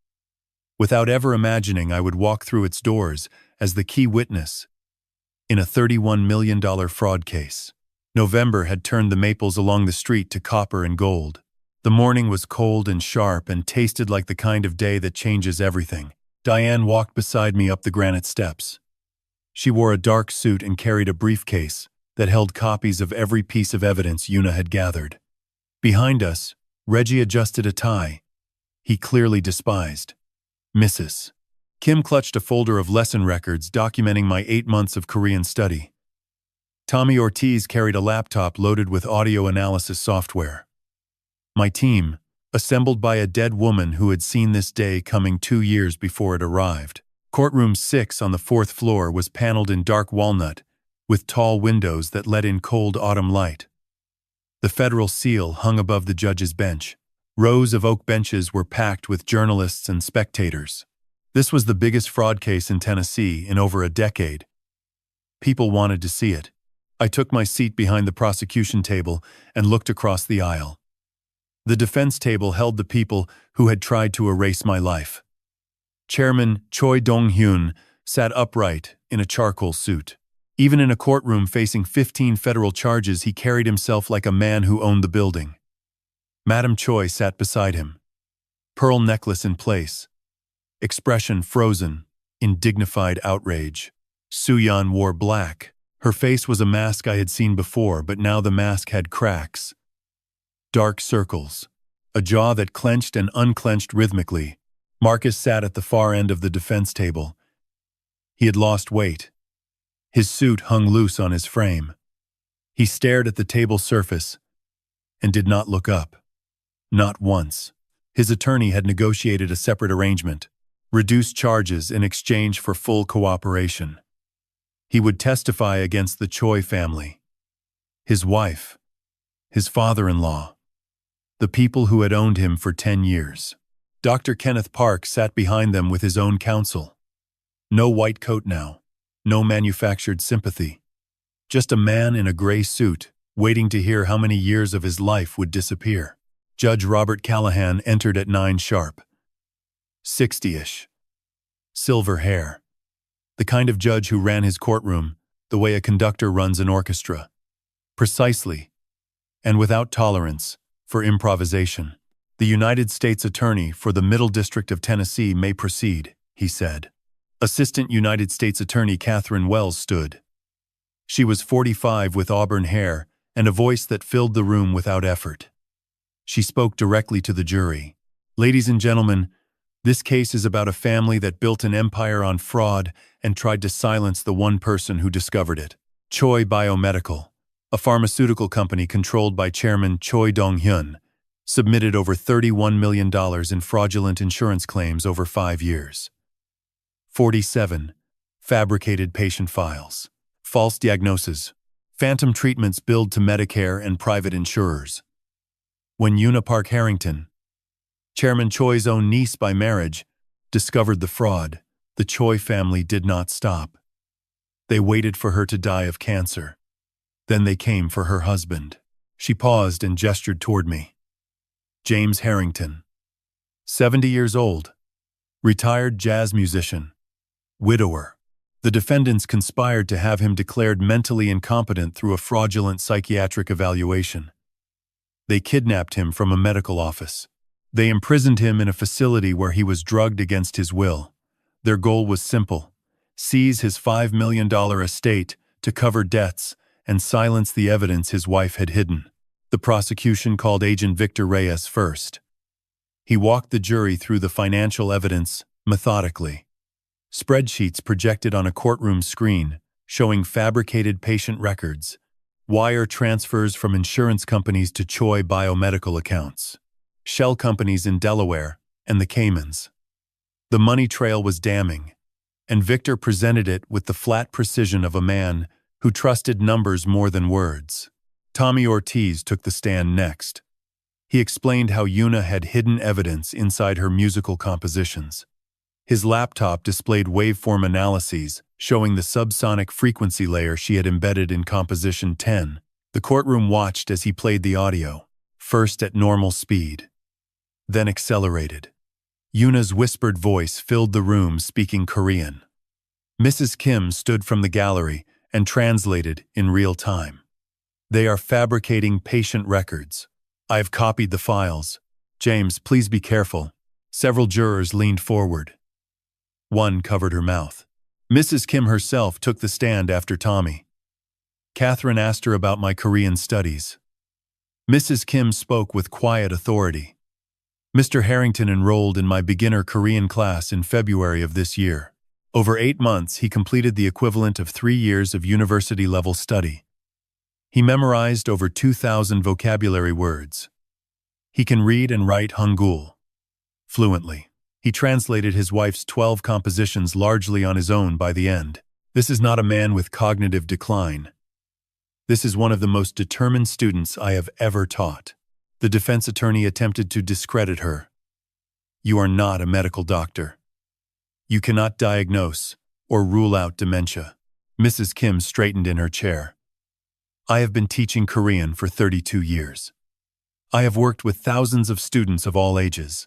Without ever imagining I would walk through its doors as the key witness in a $31 million fraud case. November had turned the maples along the street to copper and gold. The morning was cold and sharp and tasted like the kind of day that changes everything. Diane walked beside me up the granite steps. She wore a dark suit and carried a briefcase that held copies of every piece of evidence Una had gathered. Behind us, Reggie adjusted a tie he clearly despised. Mrs. Kim clutched a folder of lesson records documenting my 8 months of Korean study. Tommy Ortiz carried a laptop loaded with audio analysis software. My team, assembled by a dead woman who had seen this day coming 2 years before it arrived. Courtroom 6 on the 4th floor was paneled in dark walnut, with tall windows that let in cold autumn light. The federal seal hung above the judge's bench. Rows of oak benches were packed with journalists and spectators. This was the biggest fraud case in Tennessee in over a decade. People wanted to see it. I took my seat behind the prosecution table and looked across the aisle. The defense table held the people who had tried to erase my life. Chairman Choi Dong-hyun sat upright in a charcoal suit. Even in a courtroom facing 15 federal charges, he carried himself like a man who owned the building. Madam Choi sat beside him, pearl necklace in place, expression frozen in dignified outrage. Soo-yeon wore black. Her face was a mask I had seen before, but now the mask had cracks, dark circles, a jaw that clenched and unclenched rhythmically. Marcus sat at the far end of the defense table. He had lost weight. His suit hung loose on his frame. He stared at the table surface and did not look up. Not once. His attorney had negotiated a separate arrangement, reduced charges in exchange for full cooperation. He would testify against the Choi family, his wife, his father-in-law, the people who had owned him for 10 years. Dr. Kenneth Park sat behind them with his own counsel. No white coat now, no manufactured sympathy. Just a man in a gray suit, waiting to hear how many years of his life would disappear. Judge Robert Callahan entered at 9 sharp. 60-ish. Silver hair. The kind of judge who ran his courtroom the way a conductor runs an orchestra. Precisely, and without tolerance, for improvisation. The United States Attorney for the Middle District of Tennessee may proceed, he said. Assistant United States Attorney Catherine Wells stood. She was 45 with auburn hair and a voice that filled the room without effort. She spoke directly to the jury. Ladies and gentlemen, this case is about a family that built an empire on fraud and tried to silence the one person who discovered it. Choi Biomedical, a pharmaceutical company controlled by Chairman Choi Dong-hyun, submitted over $31 million in fraudulent insurance claims over 5 years. 47. Fabricated patient files. False diagnoses. Phantom treatments billed to Medicare and private insurers. When Una Park Harrington, Chairman Choi's own niece by marriage, discovered the fraud, the Choi family did not stop. They waited for her to die of cancer. Then they came for her husband. She paused and gestured toward me. James Harrington, 70 years old, retired jazz musician, widower. The defendants conspired to have him declared mentally incompetent through a fraudulent psychiatric evaluation. They kidnapped him from a medical office. They imprisoned him in a facility where he was drugged against his will. Their goal was simple: seize his $5 million estate to cover debts and silence the evidence his wife had hidden. The prosecution called Agent Victor Reyes first. He walked the jury through the financial evidence methodically. Spreadsheets projected on a courtroom screen showing fabricated patient records, wire transfers from insurance companies to Choi Biomedical accounts, shell companies in Delaware and the Caymans. The money trail was damning, and Victor presented it with the flat precision of a man who trusted numbers more than words. Tommy Ortiz took the stand next. He explained how Una had hidden evidence inside her musical compositions. His laptop displayed waveform analyses showing the subsonic frequency layer she had embedded in composition 10. The courtroom watched as he played the audio, first at normal speed, then accelerated. Una's whispered voice filled the room speaking Korean. Mrs. Kim stood from the gallery and translated in real time. They are fabricating patient records, I have copied the files. James, please be careful. Several jurors leaned forward. One covered her mouth. Mrs. Kim herself took the stand after Tommy. Catherine asked her about my Korean studies. Mrs. Kim spoke with quiet authority. Mr. Harrington enrolled in my beginner Korean class in February of this year. Over 8 months, he completed the equivalent of 3 years of university-level study. He memorized over 2,000 vocabulary words. He can read and write Hangul fluently. He translated his wife's 12 compositions largely on his own by the end. This is not a man with cognitive decline. This is one of the most determined students I have ever taught. The defense attorney attempted to discredit her. You are not a medical doctor. You cannot diagnose or rule out dementia. Mrs. Kim straightened in her chair. I have been teaching Korean for 32 years. I have worked with thousands of students of all ages.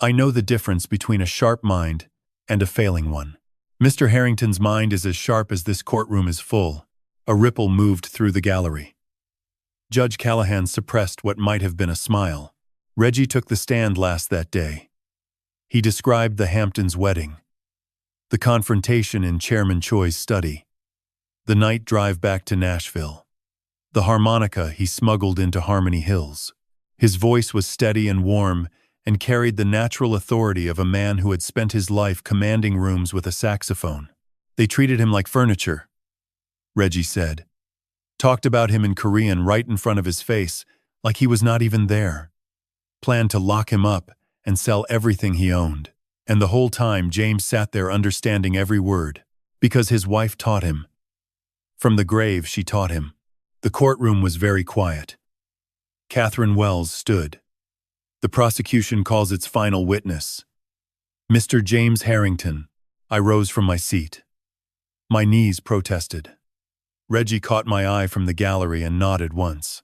I know the difference between a sharp mind and a failing one. Mr. Harrington's mind is as sharp as this courtroom is full. A ripple moved through the gallery. Judge Callahan suppressed what might have been a smile. Reggie took the stand last that day. He described the Hamptons' wedding, the confrontation in Chairman Choi's study, the night drive back to Nashville, the harmonica he smuggled into Harmony Hills. His voice was steady and warm and carried the natural authority of a man who had spent his life commanding rooms with a saxophone. They treated him like furniture, Reggie said. Talked about him in Korean right in front of his face, like he was not even there. Planned to lock him up and sell everything he owned. And the whole time James sat there understanding every word, because his wife taught him. From the grave she taught him. The courtroom was very quiet. Catherine Wells stood. The prosecution calls its final witness. Mr. James Harrington. I rose from my seat. My knees protested. Reggie caught my eye from the gallery and nodded once.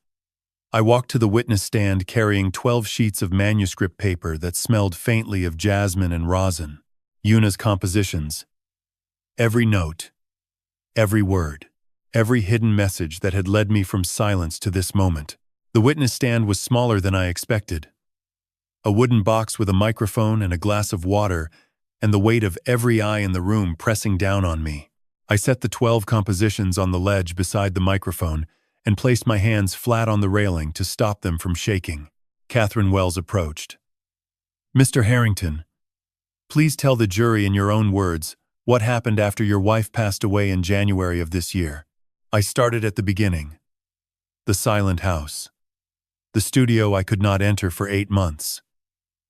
I walked to the witness stand carrying 12 sheets of manuscript paper that smelled faintly of jasmine and rosin. Yuna's compositions. Every note, every word, every hidden message that had led me from silence to this moment. The witness stand was smaller than I expected. A wooden box with a microphone and a glass of water, and the weight of every eye in the room pressing down on me. I set the 12 compositions on the ledge beside the microphone and placed my hands flat on the railing to stop them from shaking. Catherine Wells approached. Mr. Harrington, please tell the jury in your own words what happened after your wife passed away in January of this year. I started at the beginning. The silent house. The studio I could not enter for 8 months.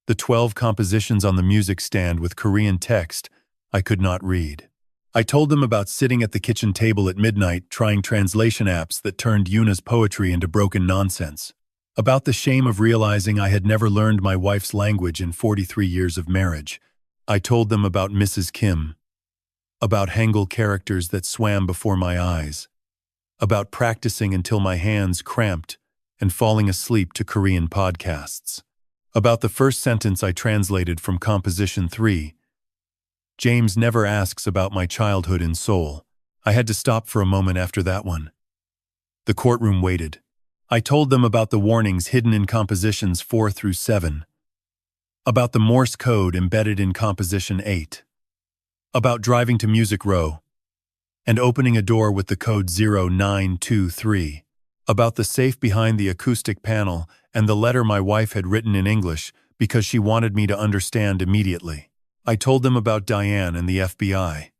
The 12 compositions on the music stand with Korean text I could not read. I told them about sitting at the kitchen table at midnight trying translation apps that turned Yuna's poetry into broken nonsense. About the shame of realizing I had never learned my wife's language in 43 years of marriage. I told them about Mrs. Kim. About Hangul characters that swam before my eyes. About practicing until my hands cramped and falling asleep to Korean podcasts. About the first sentence I translated from Composition 3. James never asks about my childhood in Seoul. I had to stop for a moment after that one. The courtroom waited. I told them about the warnings hidden in Compositions 4 through 7. About the Morse code embedded in Composition 8. About driving to Music Row and opening a door with the code 0923. About the safe behind the acoustic panel and the letter my wife had written in English because she wanted me to understand immediately. I told them about Diane and the FBI,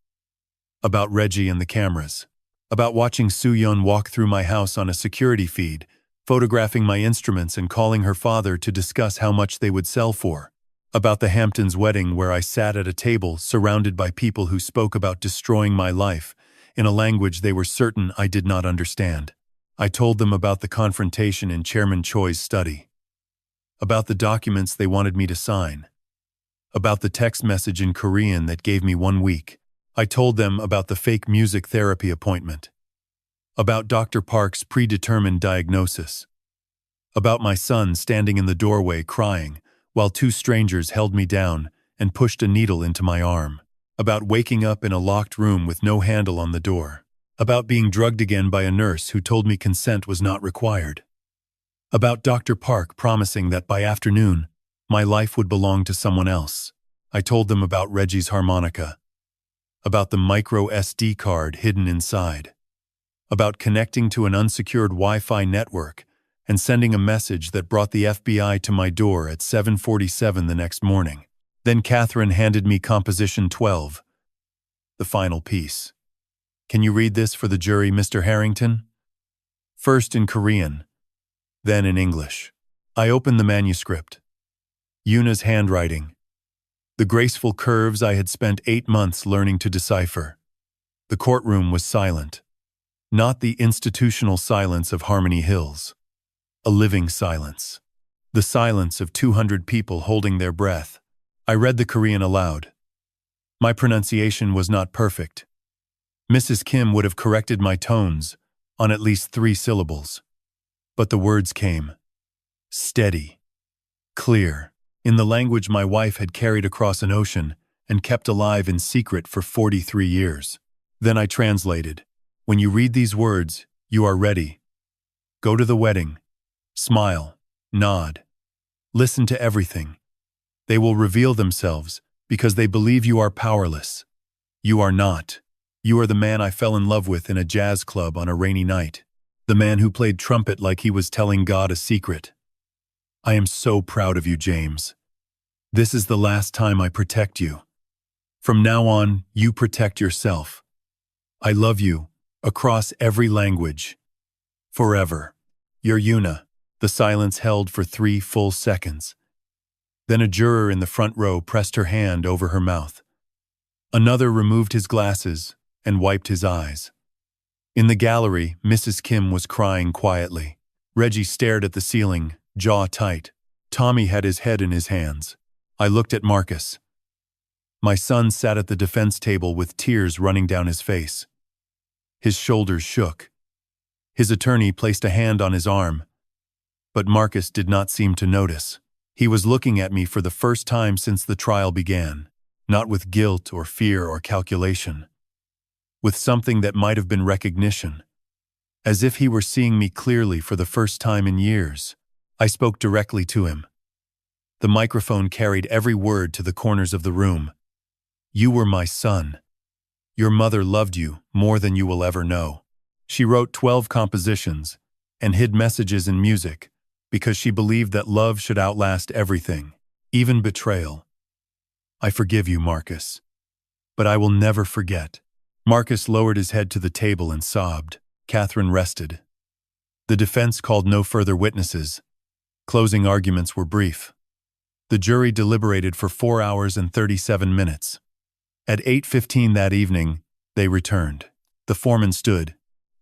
about Reggie and the cameras, about watching Soo-yeon walk through my house on a security feed, photographing my instruments and calling her father to discuss how much they would sell for, about the Hamptons' wedding where I sat at a table surrounded by people who spoke about destroying my life in a language they were certain I did not understand. I told them about the confrontation in Chairman Choi's study, about the documents they wanted me to sign, about the text message in Korean that gave me 1 week. I told them about the fake music therapy appointment, about Dr. Park's predetermined diagnosis, about my son standing in the doorway crying while 2 strangers held me down and pushed a needle into my arm, about waking up in a locked room with no handle on the door, about being drugged again by a nurse who told me consent was not required, About Dr. Park promising that by afternoon, my life would belong to someone else. I told them about Reggie's harmonica, about the micro SD card hidden inside, about connecting to an unsecured Wi-Fi network and sending a message that brought the FBI to my door at 7:47 the next morning. Then Catherine handed me Composition 12, the final piece. Can you read this for the jury, Mr. Harrington? First in Korean, then in English. I opened the manuscript. Yuna's handwriting. The graceful curves I had spent 8 months learning to decipher. The courtroom was silent. Not the institutional silence of Harmony Hills. A living silence. The silence of 200 people holding their breath. I read the Korean aloud. My pronunciation was not perfect. Mrs. Kim would have corrected my tones on at least 3 syllables. But the words came. Steady. Clear. In the language my wife had carried across an ocean and kept alive in secret for 43 years. Then I translated. When you read these words, you are ready. Go to the wedding. Smile. Nod. Listen to everything. They will reveal themselves because they believe you are powerless. You are not. You are the man I fell in love with in a jazz club on a rainy night. The man who played trumpet like he was telling God a secret. I am so proud of you, James. This is the last time I protect you. From now on, you protect yourself. I love you, across every language. Forever. Your Yuna. The silence held for 3 full seconds. Then a juror in the front row pressed her hand over her mouth. Another removed his glasses and wiped his eyes. In the gallery, Mrs. Kim was crying quietly. Reggie stared at the ceiling, jaw tight. Tommy had his head in his hands. I looked at Marcus. My son sat at the defense table with tears running down his face. His shoulders shook. His attorney placed a hand on his arm, but Marcus did not seem to notice. He was looking at me for the first time since the trial began, not with guilt or fear or calculation, with something that might have been recognition, as if he were seeing me clearly for the first time in years. I spoke directly to him. The microphone carried every word to the corners of the room. You were my son. Your mother loved you more than you will ever know. She wrote 12 compositions and hid messages in music because she believed that love should outlast everything, even betrayal. I forgive you, Marcus, but I will never forget. Marcus lowered his head to the table and sobbed. Catherine rested. The defense called no further witnesses. Closing arguments were brief. The jury deliberated for 4 hours and 37 minutes. At 8:15 that evening, they returned. The foreman stood.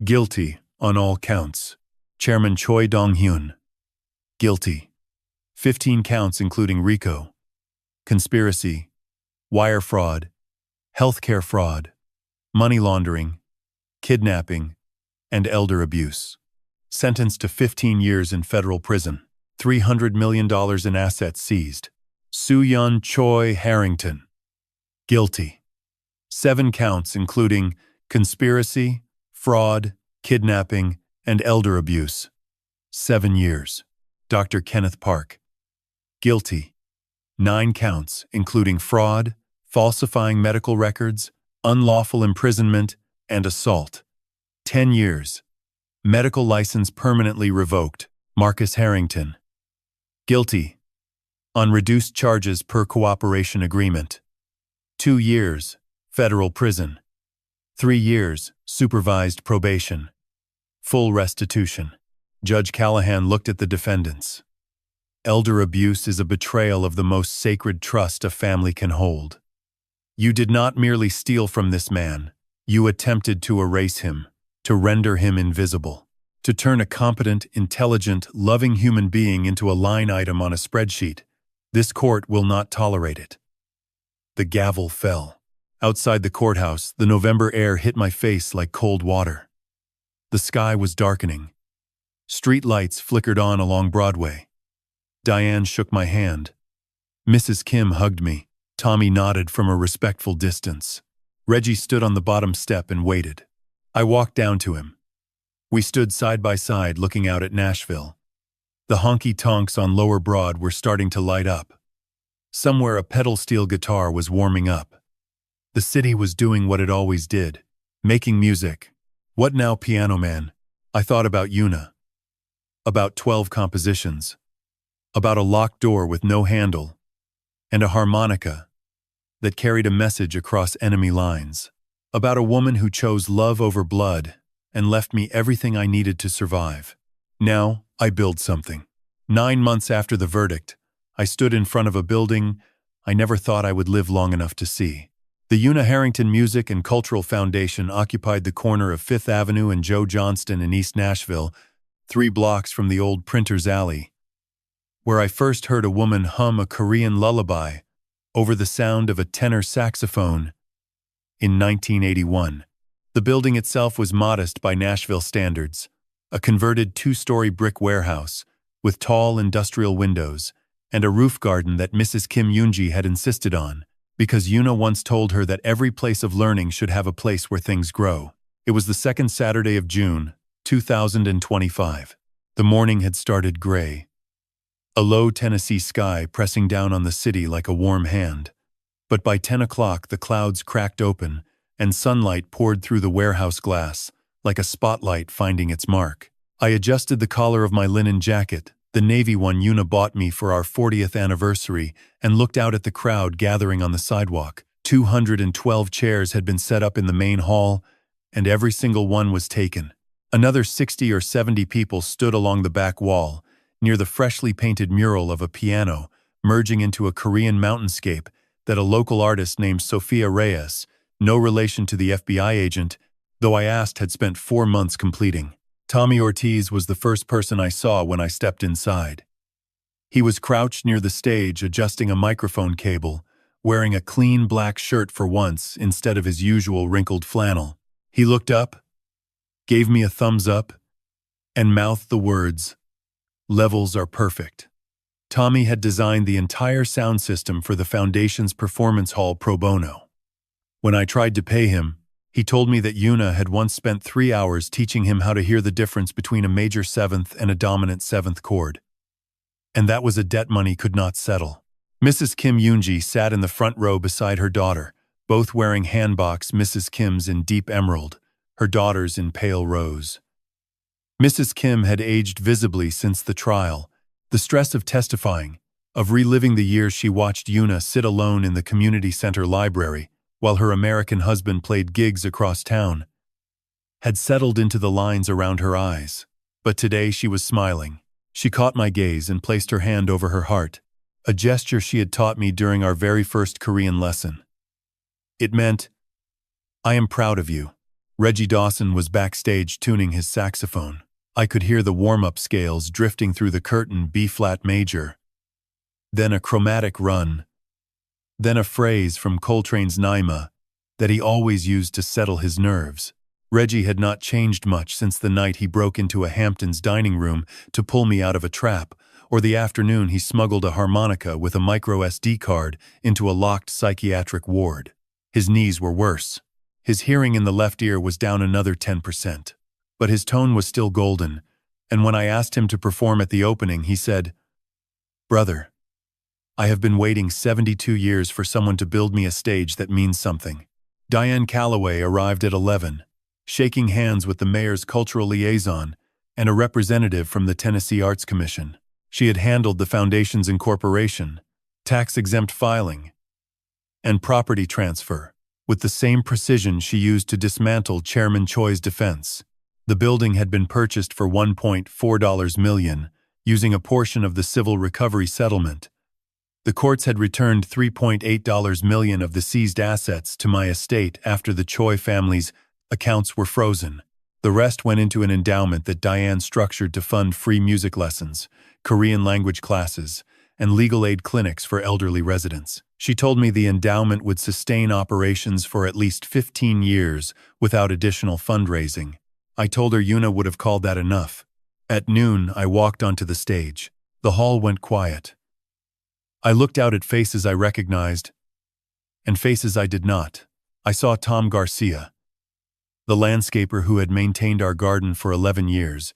Guilty on all counts. Chairman Choi Dong-hyun. Guilty. 15 counts including RICO, conspiracy, wire fraud, healthcare fraud, money laundering, kidnapping, and elder abuse. Sentenced to 15 years in federal prison. $300 million in assets seized. Soo-yeon Choi Harrington. Guilty. 7 counts including conspiracy, fraud, kidnapping, and elder abuse. 7 years. Dr. Kenneth Park. Guilty. 9 counts including fraud, falsifying medical records, unlawful imprisonment, and assault. 10 years. Medical license permanently revoked. Marcus Harrington. Guilty. On reduced charges per cooperation agreement. 2 years. Federal prison. 3 years. Supervised probation. Full restitution. Judge Callahan looked at the defendants. Elder abuse is a betrayal of the most sacred trust a family can hold. You did not merely steal from this man. You attempted to erase him, to render him invisible, to turn a competent, intelligent, loving human being into a line item on a spreadsheet. This court will not tolerate it. The gavel fell. Outside the courthouse, the November air hit my face like cold water. The sky was darkening. Street lights flickered on along Broadway. Diane shook my hand. Mrs. Kim hugged me. Tommy nodded from a respectful distance. Reggie stood on the bottom step and waited. I walked down to him. We stood side by side looking out at Nashville. The honky-tonks on Lower Broad were starting to light up. Somewhere a pedal steel guitar was warming up. The city was doing what it always did, making music. What now, Piano Man? I thought about Yuna. About 12 compositions. About a locked door with no handle. And a harmonica that carried a message across enemy lines. About a woman who chose love over blood and left me everything I needed to survive. Now, I build something. 9 months after the verdict, I stood in front of a building I never thought I would live long enough to see. The Una Harrington Music and Cultural Foundation occupied the corner of 5th Avenue and Joe Johnston in East Nashville, 3 blocks from the old Printer's Alley, where I first heard a woman hum a Korean lullaby over the sound of a tenor saxophone in 1981. The building itself was modest by Nashville standards, a converted 2-story brick warehouse with tall industrial windows and a roof garden that Mrs. Kim Yoonji had insisted on, because Yuna once told her that every place of learning should have a place where things grow. It was the second Saturday of June, 2025. The morning had started gray. A low Tennessee sky pressing down on the city like a warm hand. But by 10 o'clock the clouds cracked open and sunlight poured through the warehouse glass like a spotlight finding its mark. I adjusted the collar of my linen jacket, the navy one Yuna bought me for our 40th anniversary, and looked out at the crowd gathering on the sidewalk. 212 chairs had been set up in the main hall, and every single one was taken. Another 60 or 70 people stood along the back wall, near the freshly painted mural of a piano, merging into a Korean mountainscape that a local artist named Sophia Reyes, no relation to the FBI agent, though I asked, had spent 4 months completing. Tommy Ortiz was the first person I saw when I stepped inside. He was crouched near the stage adjusting a microphone cable, wearing a clean black shirt for once instead of his usual wrinkled flannel. He looked up, gave me a thumbs up, and mouthed the words, "Levels are perfect." Tommy had designed the entire sound system for the Foundation's performance hall pro bono. When I tried to pay him, he told me that Yuna had once spent 3 hours teaching him how to hear the difference between a major 7th and a dominant 7th chord. And that was a debt money could not settle. Mrs. Kim Yoonji sat in the front row beside her daughter, both wearing handboks, Mrs. Kim's in deep emerald, her daughter's in pale rose. Mrs. Kim had aged visibly since the trial, the stress of testifying, of reliving the years she watched Yuna sit alone in the community center library, while her American husband played gigs across town, had settled into the lines around her eyes. But today she was smiling. She caught my gaze and placed her hand over her heart, a gesture she had taught me during our very first Korean lesson. It meant, "I am proud of you." Reggie Dawson was backstage tuning his saxophone. I could hear the warm-up scales drifting through the curtain B-flat major. Then a chromatic run. Then a phrase from Coltrane's Naima that he always used to settle his nerves. Reggie had not changed much since the night he broke into a Hamptons dining room to pull me out of a trap, or the afternoon he smuggled a harmonica with a micro SD card into a locked psychiatric ward. His knees were worse. His hearing in the left ear was down another 10%. But his tone was still golden, and when I asked him to perform at the opening, he said, "Brother, I have been waiting 72 years for someone to build me a stage that means something." Diane Calloway arrived at 11, shaking hands with the mayor's cultural liaison and a representative from the Tennessee Arts Commission. She had handled the foundation's incorporation, tax-exempt filing, and property transfer with the same precision she used to dismantle Chairman Choi's defense. The building had been purchased for $1.4 million, using a portion of the civil recovery settlement. The courts had returned $3.8 million of the seized assets to my estate after the Choi family's accounts were frozen. The rest went into an endowment that Diane structured to fund free music lessons, Korean language classes, and legal aid clinics for elderly residents. She told me the endowment would sustain operations for at least 15 years without additional fundraising. I told her Yuna would have called that enough. At noon, I walked onto the stage. The hall went quiet. I looked out at faces I recognized, and faces I did not. I saw Tom Garcia, the landscaper who had maintained our garden for 11 years,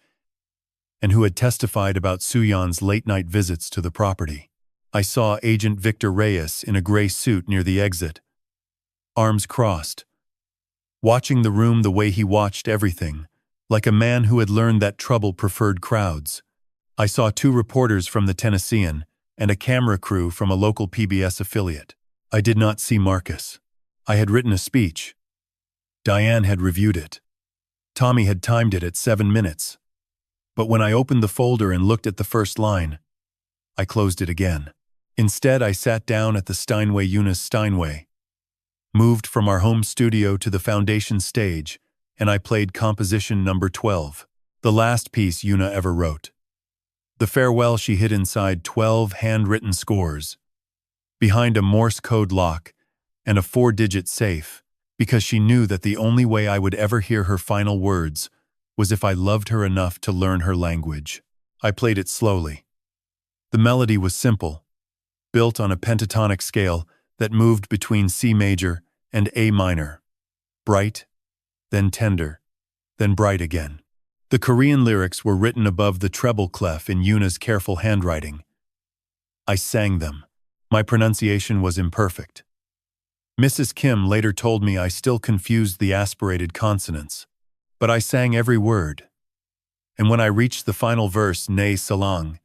and who had testified about Suyan's late-night visits to the property. I saw Agent Victor Reyes in a gray suit near the exit, arms crossed, watching the room the way he watched everything, like a man who had learned that trouble preferred crowds. I saw 2 reporters from the Tennessean and a camera crew from a local PBS affiliate. I did not see Marcus. I had written a speech. Diane had reviewed it. Tommy had timed it at 7 minutes. But when I opened the folder and looked at the first line, I closed it again. Instead, I sat down at the Steinway Eunice Steinway, moved from our home studio to the foundation stage, and I played composition number 12, the last piece Una ever wrote. The farewell she hid inside 12 handwritten scores, behind a Morse code lock and a 4-digit safe, because she knew that the only way I would ever hear her final words was if I loved her enough to learn her language. I played it slowly. The melody was simple, built on a pentatonic scale that moved between C major and A minor. Bright, then tender, then bright again. The Korean lyrics were written above the treble clef in Yuna's careful handwriting. I sang them. My pronunciation was imperfect. Mrs. Kim later told me I still confused the aspirated consonants, but I sang every word. And when I reached the final verse, Ne Salang,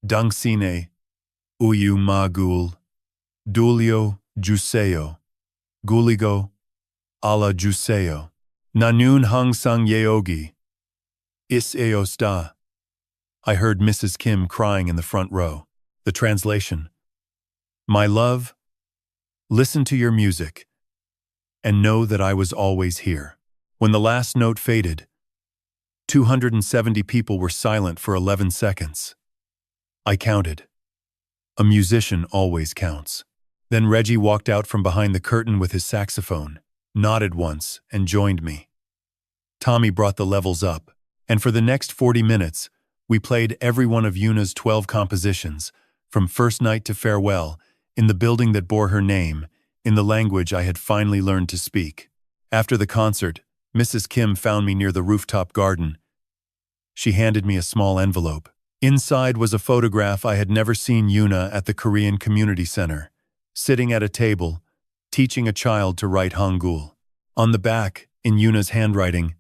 Dung Sine, Uyu Magul, Dulio Juseo, Guligo, Ala Juseo, Nanun Hung Sung Yeogi, Is Eosta. I heard Mrs. Kim crying in the front row. The translation: My love, listen to your music, and know that I was always here. When the last note faded, 270 people were silent for 11 seconds. I counted. A musician always counts. Then Reggie walked out from behind the curtain with his saxophone, nodded once, and joined me. Tommy brought the levels up, and for the next 40 minutes, we played every one of Yuna's 12 compositions, from First Night to Farewell, in the building that bore her name, in the language I had finally learned to speak. After the concert, Mrs. Kim found me near the rooftop garden. She handed me a small envelope. Inside was a photograph I had never seen Yuna at the Korean Community Center, sitting at a table, teaching a child to write Hangul. On the back, in Yuna's handwriting,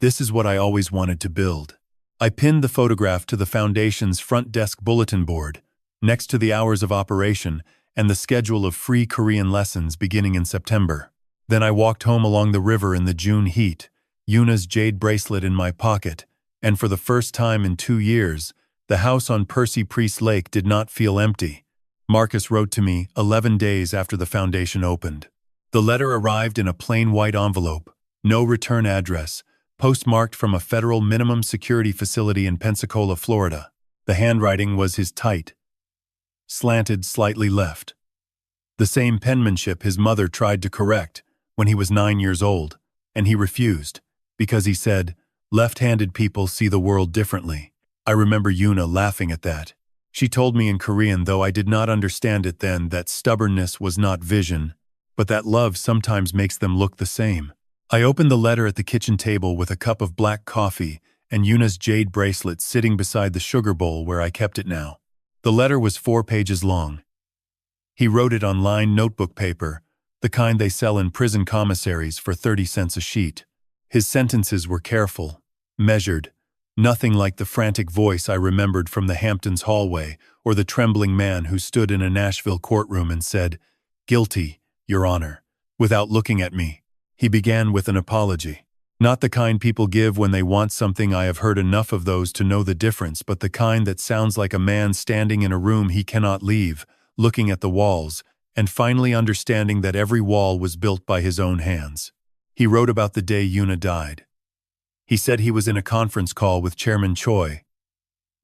"This is what I always wanted to build." I pinned the photograph to the foundation's front desk bulletin board, next to the hours of operation and the schedule of free Korean lessons beginning in September. Then I walked home along the river in the June heat, Yuna's jade bracelet in my pocket, and for the first time in 2 years, the house on Percy Priest Lake did not feel empty. Marcus wrote to me 11 days after the foundation opened. The letter arrived in a plain white envelope, no return address, postmarked from a federal minimum security facility in Pensacola, Florida. The handwriting was his tight, slanted slightly left. The same penmanship his mother tried to correct when he was 9 years old, and he refused, because he said, left-handed people see the world differently. I remember Yuna laughing at that. She told me in Korean, though I did not understand it then, that stubbornness was not vision, but that love sometimes makes them look the same. I opened the letter at the kitchen table with a cup of black coffee and Yuna's jade bracelet sitting beside the sugar bowl where I kept it now. The letter was 4 pages long. He wrote it on lined notebook paper, the kind they sell in prison commissaries for 30 cents a sheet. His sentences were careful, measured, nothing like the frantic voice I remembered from the Hamptons hallway or the trembling man who stood in a Nashville courtroom and said, "Guilty, Your Honor," without looking at me. He began with an apology. Not the kind people give when they want something. I have heard enough of those to know the difference, but the kind that sounds like a man standing in a room he cannot leave, looking at the walls, and finally understanding that every wall was built by his own hands. He wrote about the day Yuna died. He said he was in a conference call with Chairman Choi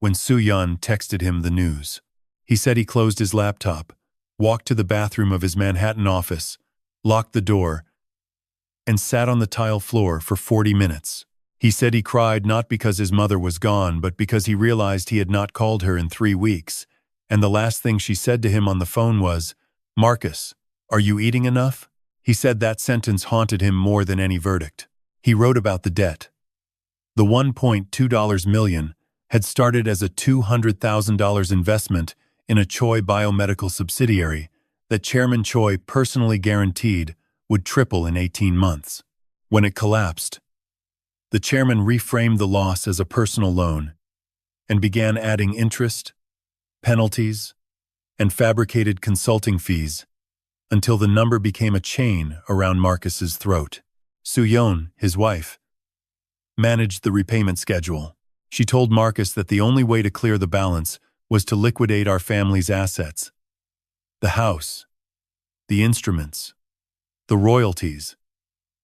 when Soo-yeon texted him the news. He said he closed his laptop, walked to the bathroom of his Manhattan office, locked the door, and sat on the tile floor for 40 minutes. He said he cried not because his mother was gone, but because he realized he had not called her in 3 weeks, and the last thing she said to him on the phone was, "Marcus, are you eating enough?" He said that sentence haunted him more than any verdict. He wrote about the debt. The $1.2 million had started as a $200,000 investment in a Choi biomedical subsidiary that Chairman Choi personally guaranteed would triple in 18 months. When it collapsed, the chairman reframed the loss as a personal loan and began adding interest, penalties, and fabricated consulting fees until the number became a chain around Marcus's throat. Soo-yeon, his wife, managed the repayment schedule. She told Marcus that the only way to clear the balance was to liquidate our family's assets. The house, the instruments, the royalties,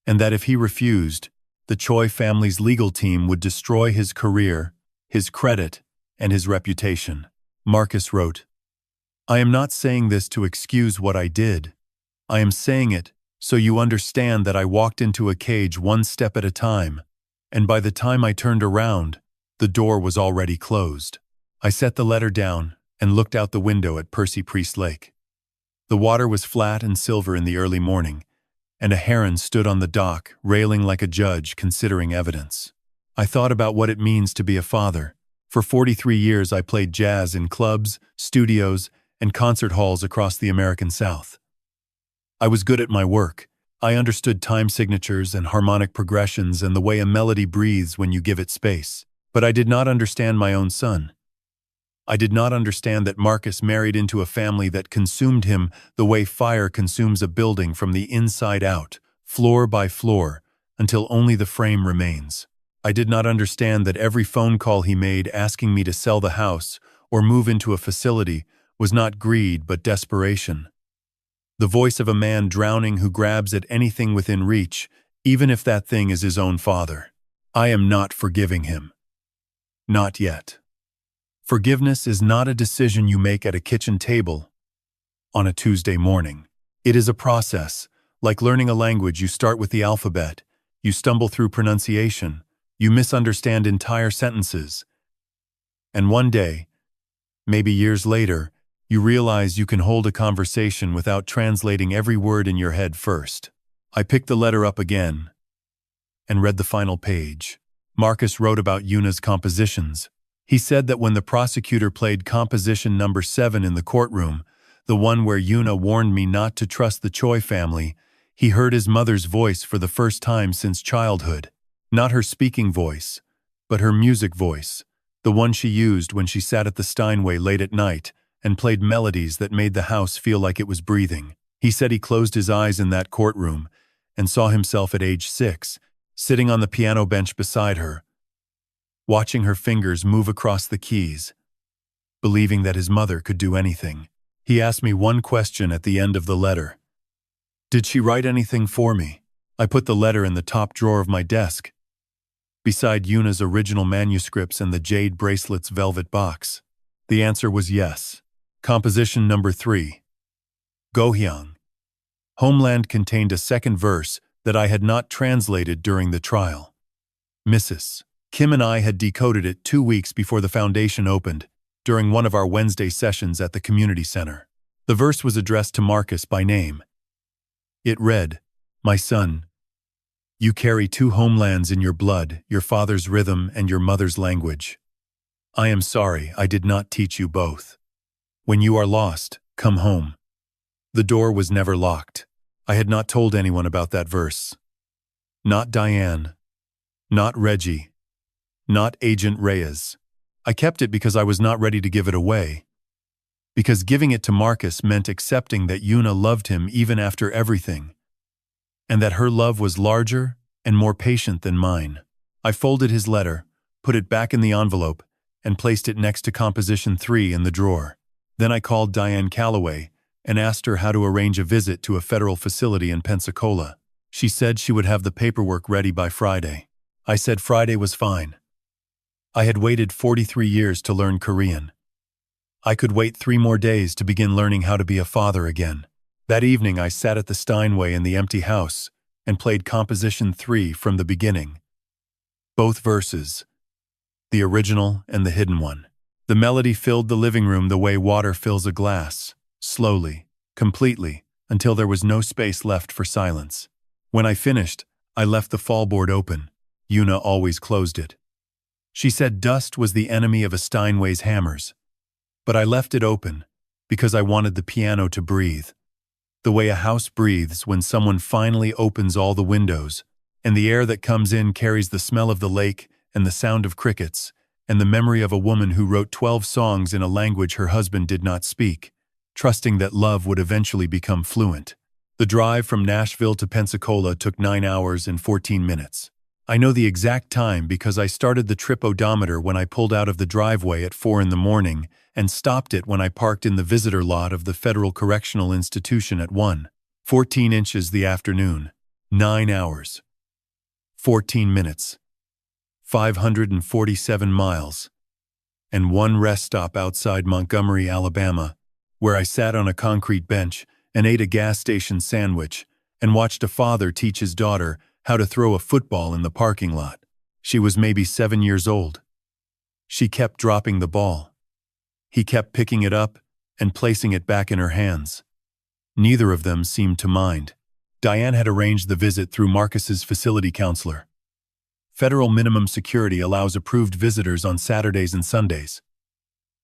and that if he refused, the Choi family's legal team would destroy his career, his credit, and his reputation. Marcus wrote, "I am not saying this to excuse what I did. I am saying it so you understand that I walked into a cage one step at a time, and by the time I turned around, the door was already closed." I set the letter down and looked out the window at Percy Priest Lake. The water was flat and silver in the early morning, and a heron stood on the dock, railing like a judge considering evidence. I thought about what it means to be a father. For 43 years I played jazz in clubs, studios, and concert halls across the American South. I was good at my work. I understood time signatures and harmonic progressions and the way a melody breathes when you give it space. But I did not understand my own son. I did not understand that Marcus married into a family that consumed him the way fire consumes a building from the inside out, floor by floor, until only the frame remains. I did not understand that every phone call he made asking me to sell the house or move into a facility was not greed but desperation. The voice of a man drowning who grabs at anything within reach, even if that thing is his own father. I am not forgiving him. Not yet. Forgiveness is not a decision you make at a kitchen table on a Tuesday morning. It is a process. Like learning a language, you start with the alphabet, you stumble through pronunciation, you misunderstand entire sentences, and one day, maybe years later, you realize you can hold a conversation without translating every word in your head first. I picked the letter up again and read the final page. Marcus wrote about Yuna's compositions. He said that when the prosecutor played composition number 7 in the courtroom, the one where Yuna warned me not to trust the Choi family, he heard his mother's voice for the first time since childhood. Not her speaking voice, but her music voice, the one she used when she sat at the Steinway late at night and played melodies that made the house feel like it was breathing. He said he closed his eyes in that courtroom and saw himself at age 6, sitting on the piano bench beside her, watching her fingers move across the keys, believing that his mother could do anything. He asked me one question at the end of the letter. Did she write anything for me? I put the letter in the top drawer of my desk, beside Yuna's original manuscripts and the jade bracelet's velvet box. The answer was yes. Composition number 3. Gohyang. Homeland contained a second verse that I had not translated during the trial. Mrs. Kim and I had decoded it 2 weeks before the foundation opened, during one of our Wednesday sessions at the community center. The verse was addressed to Marcus by name. It read, "My son, you carry 2 homelands in your blood, your father's rhythm and your mother's language. I am sorry I did not teach you both. When you are lost, come home." The door was never locked. I had not told anyone about that verse. Not Diane. Not Reggie. Not Agent Reyes. I kept it because I was not ready to give it away. Because giving it to Marcus meant accepting that Yuna loved him even after everything, and that her love was larger and more patient than mine. I folded his letter, put it back in the envelope, and placed it next to Composition 3 in the drawer. Then I called Diane Calloway and asked her how to arrange a visit to a federal facility in Pensacola. She said she would have the paperwork ready by Friday. I said Friday was fine. I had waited 43 years to learn Korean. I could wait 3 more days to begin learning how to be a father again. That evening I sat at the Steinway in the empty house and played Composition 3 from the beginning. Both verses, the original and the hidden one. The melody filled the living room the way water fills a glass, slowly, completely, until there was no space left for silence. When I finished, I left the fallboard open. Yuna always closed it. She said dust was the enemy of a Steinway's hammers. But I left it open, because I wanted the piano to breathe. The way a house breathes when someone finally opens all the windows, and the air that comes in carries the smell of the lake and the sound of crickets, and the memory of a woman who wrote 12 songs in a language her husband did not speak, trusting that love would eventually become fluent. The drive from Nashville to Pensacola took 9 hours and 14 minutes. I know the exact time because I started the trip odometer when I pulled out of the driveway at 4 in the morning and stopped it when I parked in the visitor lot of the Federal Correctional Institution at 1:14 inches the afternoon. 9 hours. 14 minutes. 547 miles. And one rest stop outside Montgomery, Alabama, where I sat on a concrete bench and ate a gas station sandwich and watched a father teach his daughter how to throw a football in the parking lot. She was maybe 7 years old. She kept dropping the ball. He kept picking it up and placing it back in her hands. Neither of them seemed to mind. Diane had arranged the visit through Marcus's facility counselor. Federal minimum security allows approved visitors on Saturdays and Sundays.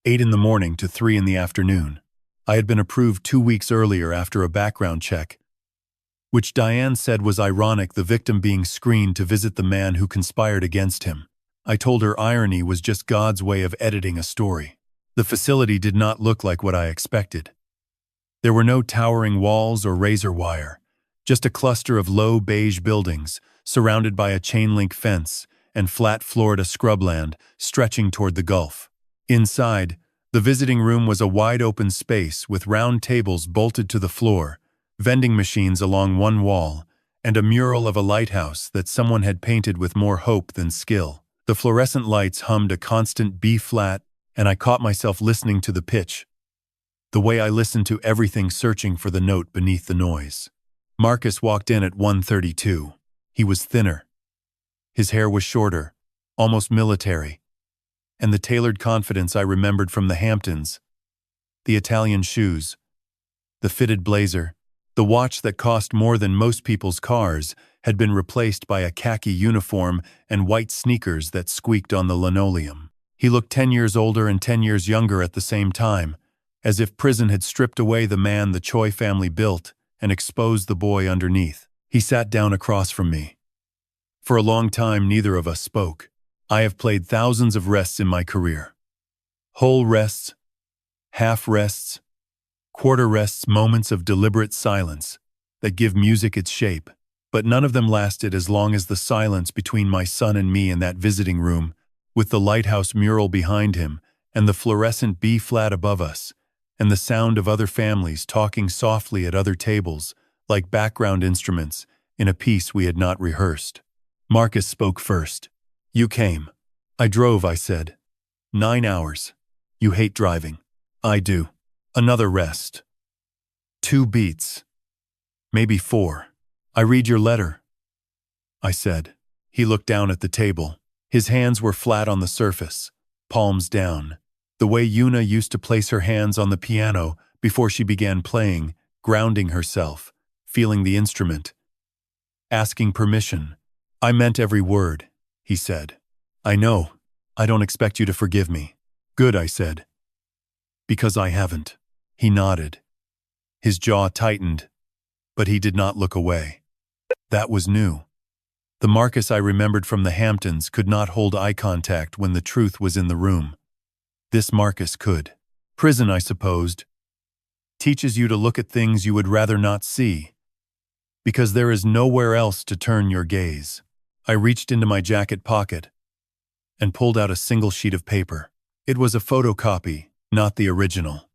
8 in the morning to 3 in the afternoon. I had been approved 2 weeks earlier after a background check, which Diane said was ironic, the victim being screened to visit the man who conspired against him. I told her irony was just God's way of editing a story. The facility did not look like what I expected. There were no towering walls or razor wire, just a cluster of low beige buildings surrounded by a chain-link fence and flat Florida scrubland stretching toward the Gulf. Inside, the visiting room was a wide-open space with round tables bolted to the floor, vending machines along one wall, and a mural of a lighthouse that someone had painted with more hope than skill. The fluorescent lights hummed a constant B-flat, and I caught myself listening to the pitch, the way I listened to everything, searching for the note beneath the noise. Marcus walked in at 1:32. He was thinner. His hair was shorter, almost military, and the tailored confidence I remembered from the Hamptons. The Italian shoes, the fitted blazer, the watch that cost more than most people's cars had been replaced by a khaki uniform and white sneakers that squeaked on the linoleum. He looked 10 years older and 10 years younger at the same time, as if prison had stripped away the man the Choi family built and exposed the boy underneath. He sat down across from me. For a long time, neither of us spoke. I have played thousands of rests in my career. Whole rests, half rests, quarter rests, moments of deliberate silence that give music its shape, but none of them lasted as long as the silence between my son and me in that visiting room, with the lighthouse mural behind him and the fluorescent B-flat above us, and the sound of other families talking softly at other tables, like background instruments in a piece we had not rehearsed. Marcus spoke first. "You came." "I drove," I said. 9 hours. "You hate driving." "I do." Another rest. 2 beats. Maybe 4. "I read your letter," I said. He looked down at the table. His hands were flat on the surface, palms down, the way Una used to place her hands on the piano before she began playing, grounding herself, feeling the instrument, asking permission. "I meant every word," he said. "I know. I don't expect you to forgive me." "Good," I said. "Because I haven't." He nodded. His jaw tightened, but he did not look away. That was new. The Marcus I remembered from the Hamptons could not hold eye contact when the truth was in the room. This Marcus could. Prison, I supposed, teaches you to look at things you would rather not see, because there is nowhere else to turn your gaze. I reached into my jacket pocket and pulled out a single sheet of paper. It was a photocopy, not the original.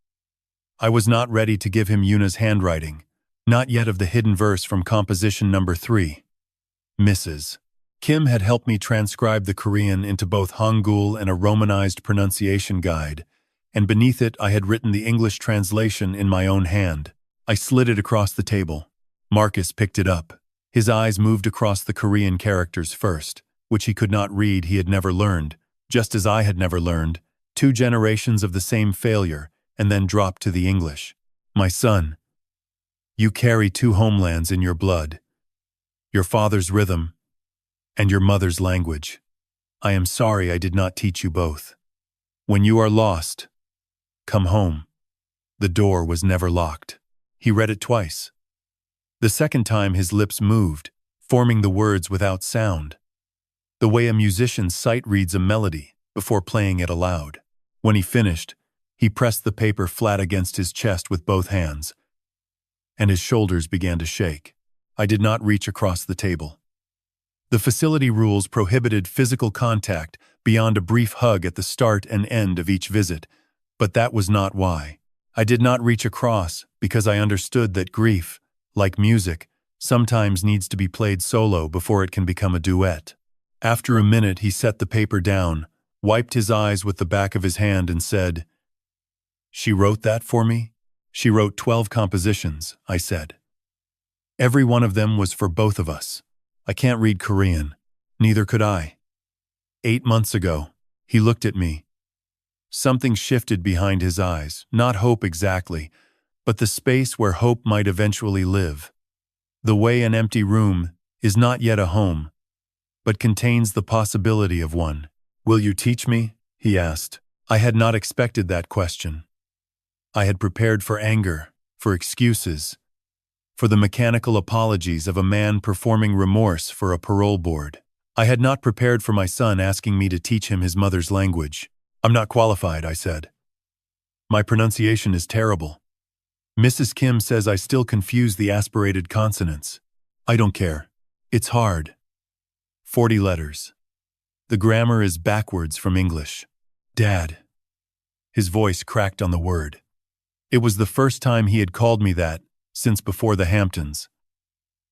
I was not ready to give him Una's handwriting, not yet of the hidden verse from composition number 3. Mrs. Kim had helped me transcribe the Korean into both Hangul and a romanized pronunciation guide, and beneath it I had written the English translation in my own hand. I slid it across the table. Marcus picked it up. His eyes moved across the Korean characters first, which he could not read. He had never learned, just as I had never learned, 2 generations of the same failure, and then dropped to the English. "My son, you carry 2 homelands in your blood, your father's rhythm and your mother's language. I am sorry I did not teach you both. When you are lost, come home. The door was never locked. He read it twice. The second time his lips moved, forming the words without sound, the way a musician's sight reads a melody before playing it aloud. When he finished, he pressed the paper flat against his chest with both hands, and his shoulders began to shake. I did not reach across the table. The facility rules prohibited physical contact beyond a brief hug at the start and end of each visit, but that was not why. I did not reach across because I understood that grief, like music, sometimes needs to be played solo before it can become a duet. After a minute, he set the paper down, wiped his eyes with the back of his hand and said, "She wrote that for me? She wrote 12 compositions," I said. "Every one of them was for both of us. I can't read Korean. Neither could I." 8 months ago, he looked at me. Something shifted behind his eyes, not hope exactly, but the space where hope might eventually live. The way an empty room is not yet a home, but contains the possibility of one. "Will you teach me?" he asked. I had not expected that question. I had prepared for anger, for excuses, for the mechanical apologies of a man performing remorse for a parole board. I had not prepared for my son asking me to teach him his mother's language. "I'm not qualified," I said. "My pronunciation is terrible. Mrs. Kim says I still confuse the aspirated consonants. I don't care. It's hard. 40 letters. The grammar is backwards from English. Dad." His voice cracked on the word. It was the first time he had called me that since before the Hamptons.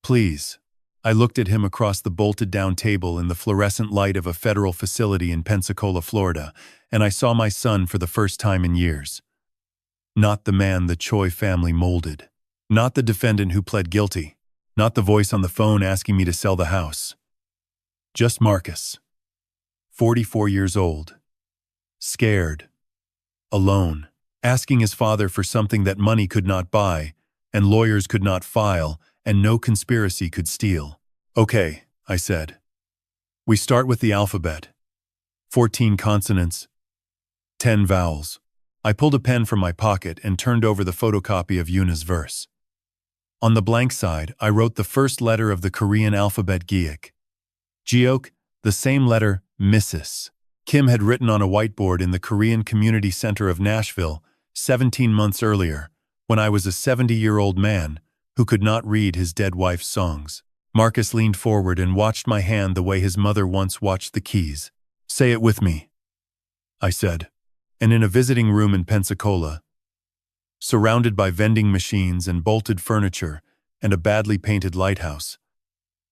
"Please." I looked at him across the bolted-down table in the fluorescent light of a federal facility in Pensacola, Florida, and I saw my son for the first time in years. Not the man the Choi family molded. Not the defendant who pled guilty. Not the voice on the phone asking me to sell the house. Just Marcus. 44 years old. Scared. Alone. Asking his father for something that money could not buy, and lawyers could not file, and no conspiracy could steal. "Okay," I said. "We start with the alphabet. 14 consonants, 10 vowels." I pulled a pen from my pocket and turned over the photocopy of Yuna's verse. On the blank side, I wrote the first letter of the Korean alphabet Giok. Giok, the same letter, Mrs. Kim had written on a whiteboard in the Korean Community Center of Nashville 17 months earlier, when I was a 70-year-old man who could not read his dead wife's songs. Marcus leaned forward and watched my hand the way his mother once watched the keys. "Say it with me," I said. And in a visiting room in Pensacola, surrounded by vending machines and bolted furniture and a badly painted lighthouse,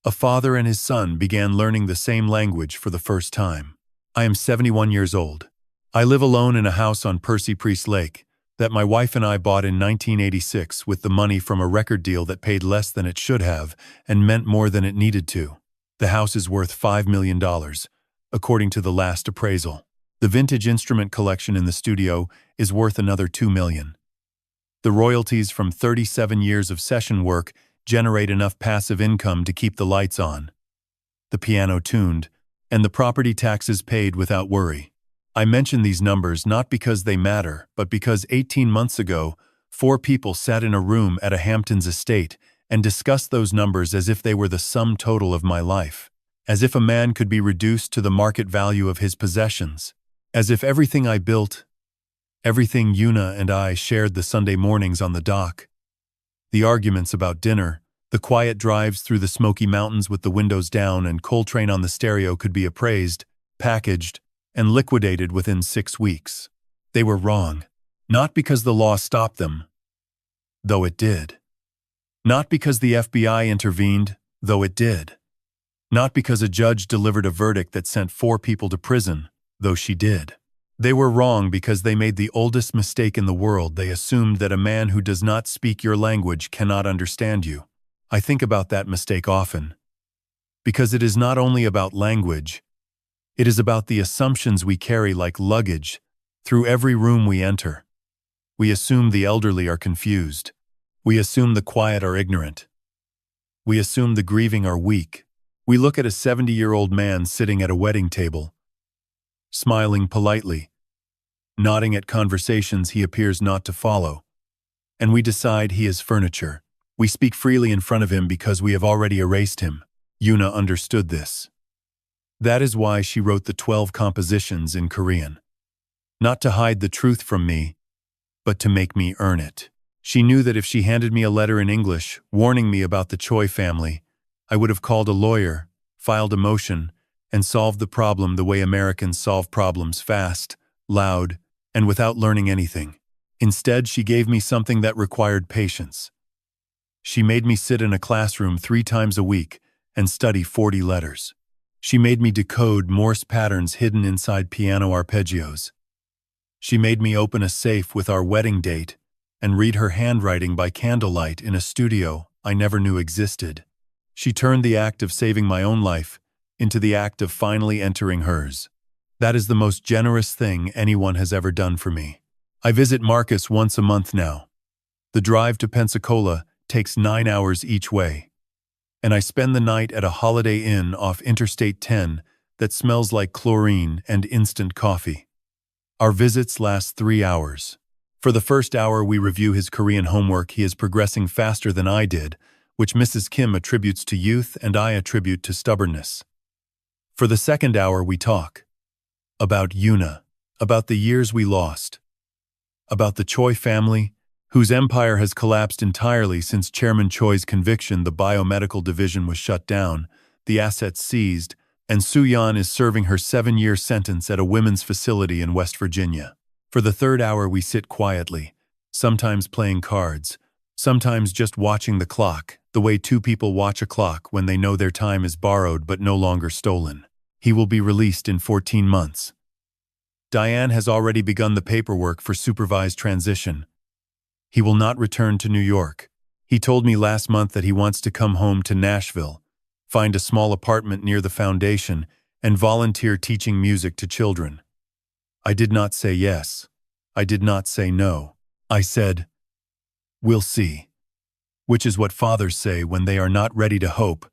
a father and his son began learning the same language for the first time. "I am 71 years old. I live alone in a house on Percy Priest Lake that my wife and I bought in 1986 with the money from a record deal that paid less than it should have and meant more than it needed to. The house is worth $5 million, according to the last appraisal. The vintage instrument collection in the studio is worth another $2 million. The royalties from 37 years of session work generate enough passive income to keep the lights on, the piano tuned, and the property taxes paid without worry. I mention these numbers not because they matter, but because 18 months ago, 4 people sat in a room at a Hamptons estate and discussed those numbers as if they were the sum total of my life, as if a man could be reduced to the market value of his possessions, as if everything I built, everything Yuna and I shared the Sunday mornings on the dock, the arguments about dinner, the quiet drives through the Smoky Mountains with the windows down and Coltrane on the stereo could be appraised, packaged, and liquidated within 6 weeks. They were wrong, not because the law stopped them, though it did. Not because the FBI intervened, though it did. Not because a judge delivered a verdict that sent 4 people to prison, though she did. They were wrong because they made the oldest mistake in the world. They assumed that a man who does not speak your language cannot understand you. I think about that mistake often. Because it is not only about language, it is about the assumptions we carry like luggage through every room we enter. We assume the elderly are confused. We assume the quiet are ignorant. We assume the grieving are weak. We look at a 70-year-old man sitting at a wedding table, smiling politely, nodding at conversations he appears not to follow, and we decide he is furniture. We speak freely in front of him because we have already erased him. Yuna understood this. That is why she wrote the 12 compositions in Korean. Not to hide the truth from me, but to make me earn it. She knew that if she handed me a letter in English warning me about the Choi family, I would have called a lawyer, filed a motion, and solved the problem the way Americans solve problems fast, loud, and without learning anything. Instead, she gave me something that required patience. She made me sit in a classroom 3 times a week and study 40 letters. She made me decode Morse patterns hidden inside piano arpeggios. She made me open a safe with our wedding date and read her handwriting by candlelight in a studio I never knew existed. She turned the act of saving my own life into the act of finally entering hers. That is the most generous thing anyone has ever done for me. I visit Marcus once a month now. The drive to Pensacola takes 9 hours each way, and I spend the night at a Holiday Inn off Interstate 10 that smells like chlorine and instant coffee. Our visits last 3 hours. For the first hour, we review his Korean homework. He is progressing faster than I did, which Mrs. Kim attributes to youth and I attribute to stubbornness. For the second hour, we talk. About Yuna, about the years we lost, about the Choi family, whose empire has collapsed entirely since Chairman Choi's conviction. The biomedical division was shut down, the assets seized, and Soo-yeon is serving her 7-year sentence at a women's facility in West Virginia. For the third hour, we sit quietly, sometimes playing cards, sometimes just watching the clock, the way 2 people watch a clock when they know their time is borrowed but no longer stolen. He will be released in 14 months. Diane has already begun the paperwork for supervised transition. He will not return to New York. He told me last month that he wants to come home to Nashville, find a small apartment near the foundation, and volunteer teaching music to children. I did not say yes. I did not say no. I said, "We'll see," which is what fathers say when they are not ready to hope,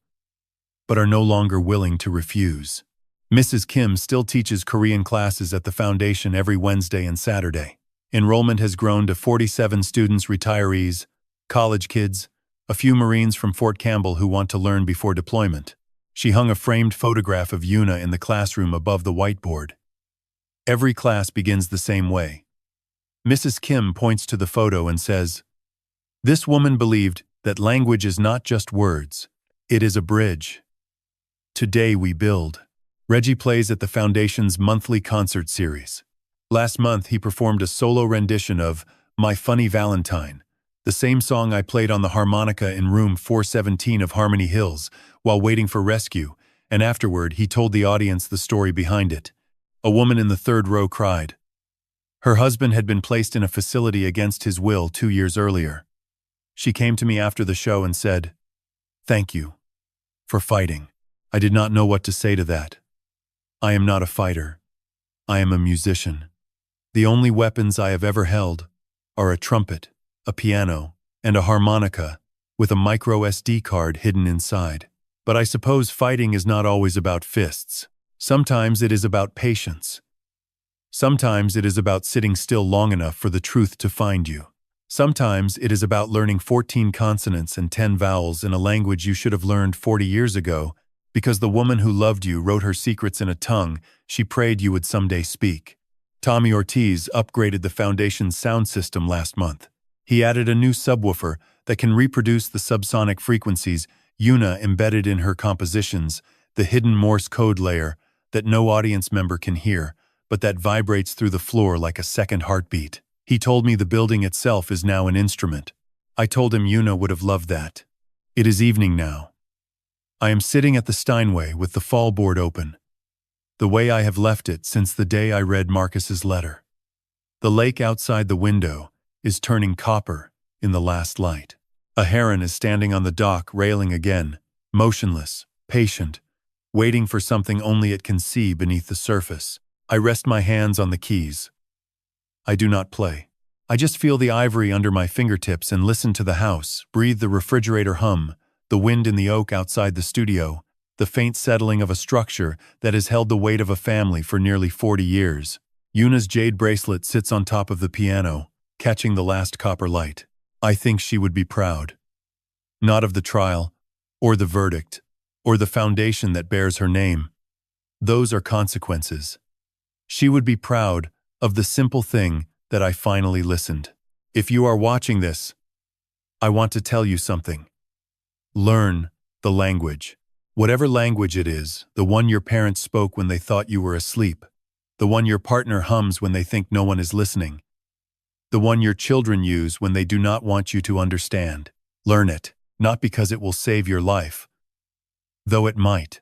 but are no longer willing to refuse. Mrs. Kim still teaches Korean classes at the foundation every Wednesday and Saturday. Enrollment has grown to 47 students, retirees, college kids, a few Marines from Fort Campbell who want to learn before deployment. She hung a framed photograph of Yuna in the classroom above the whiteboard. Every class begins the same way. Mrs. Kim points to the photo and says, "This woman believed that language is not just words, it is a bridge. Today we build." Reggie plays at the Foundation's monthly concert series. Last month, he performed a solo rendition of My Funny Valentine, the same song I played on the harmonica in room 417 of Harmony Hills while waiting for rescue, and afterward he told the audience the story behind it. A woman in the 3rd row cried. Her husband had been placed in a facility against his will 2 years earlier. She came to me after the show and said, "Thank you for fighting." I did not know what to say to that. I am not a fighter. I am a musician. The only weapons I have ever held are a trumpet, a piano, and a harmonica with a micro SD card hidden inside. But I suppose fighting is not always about fists. Sometimes it is about patience. Sometimes it is about sitting still long enough for the truth to find you. Sometimes it is about learning 14 consonants and 10 vowels in a language you should have learned 40 years ago because the woman who loved you wrote her secrets in a tongue she prayed you would someday speak. Tommy Ortiz upgraded the Foundation's sound system last month. He added a new subwoofer that can reproduce the subsonic frequencies Yuna embedded in her compositions, the hidden Morse code layer that no audience member can hear, but that vibrates through the floor like a second heartbeat. He told me the building itself is now an instrument. I told him Yuna would have loved that. It is evening now. I am sitting at the Steinway with the fall board open, the way I have left it since the day I read Marcus's letter. The lake outside the window is turning copper in the last light. A heron is standing on the dock railing again, motionless, patient, waiting for something only it can see beneath the surface. I rest my hands on the keys. I do not play. I just feel the ivory under my fingertips and listen to the house, breathe the refrigerator hum, the wind in the oak outside the studio, the faint settling of a structure that has held the weight of a family for nearly 40 years. Yuna's jade bracelet sits on top of the piano, catching the last copper light. I think she would be proud. Not of the trial, or the verdict, or the foundation that bears her name. Those are consequences. She would be proud of the simple thing that I finally listened. If you are watching this, I want to tell you something. Learn the language. Whatever language it is, the one your parents spoke when they thought you were asleep, the one your partner hums when they think no one is listening, the one your children use when they do not want you to understand. Learn it, not because it will save your life, though it might.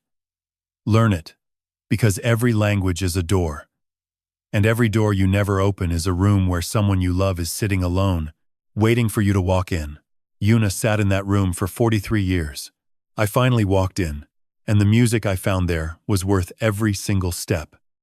Learn it, because every language is a door. And every door you never open is a room where someone you love is sitting alone, waiting for you to walk in. Yuna sat in that room for 43 years. I finally walked in, and the music I found there was worth every single step.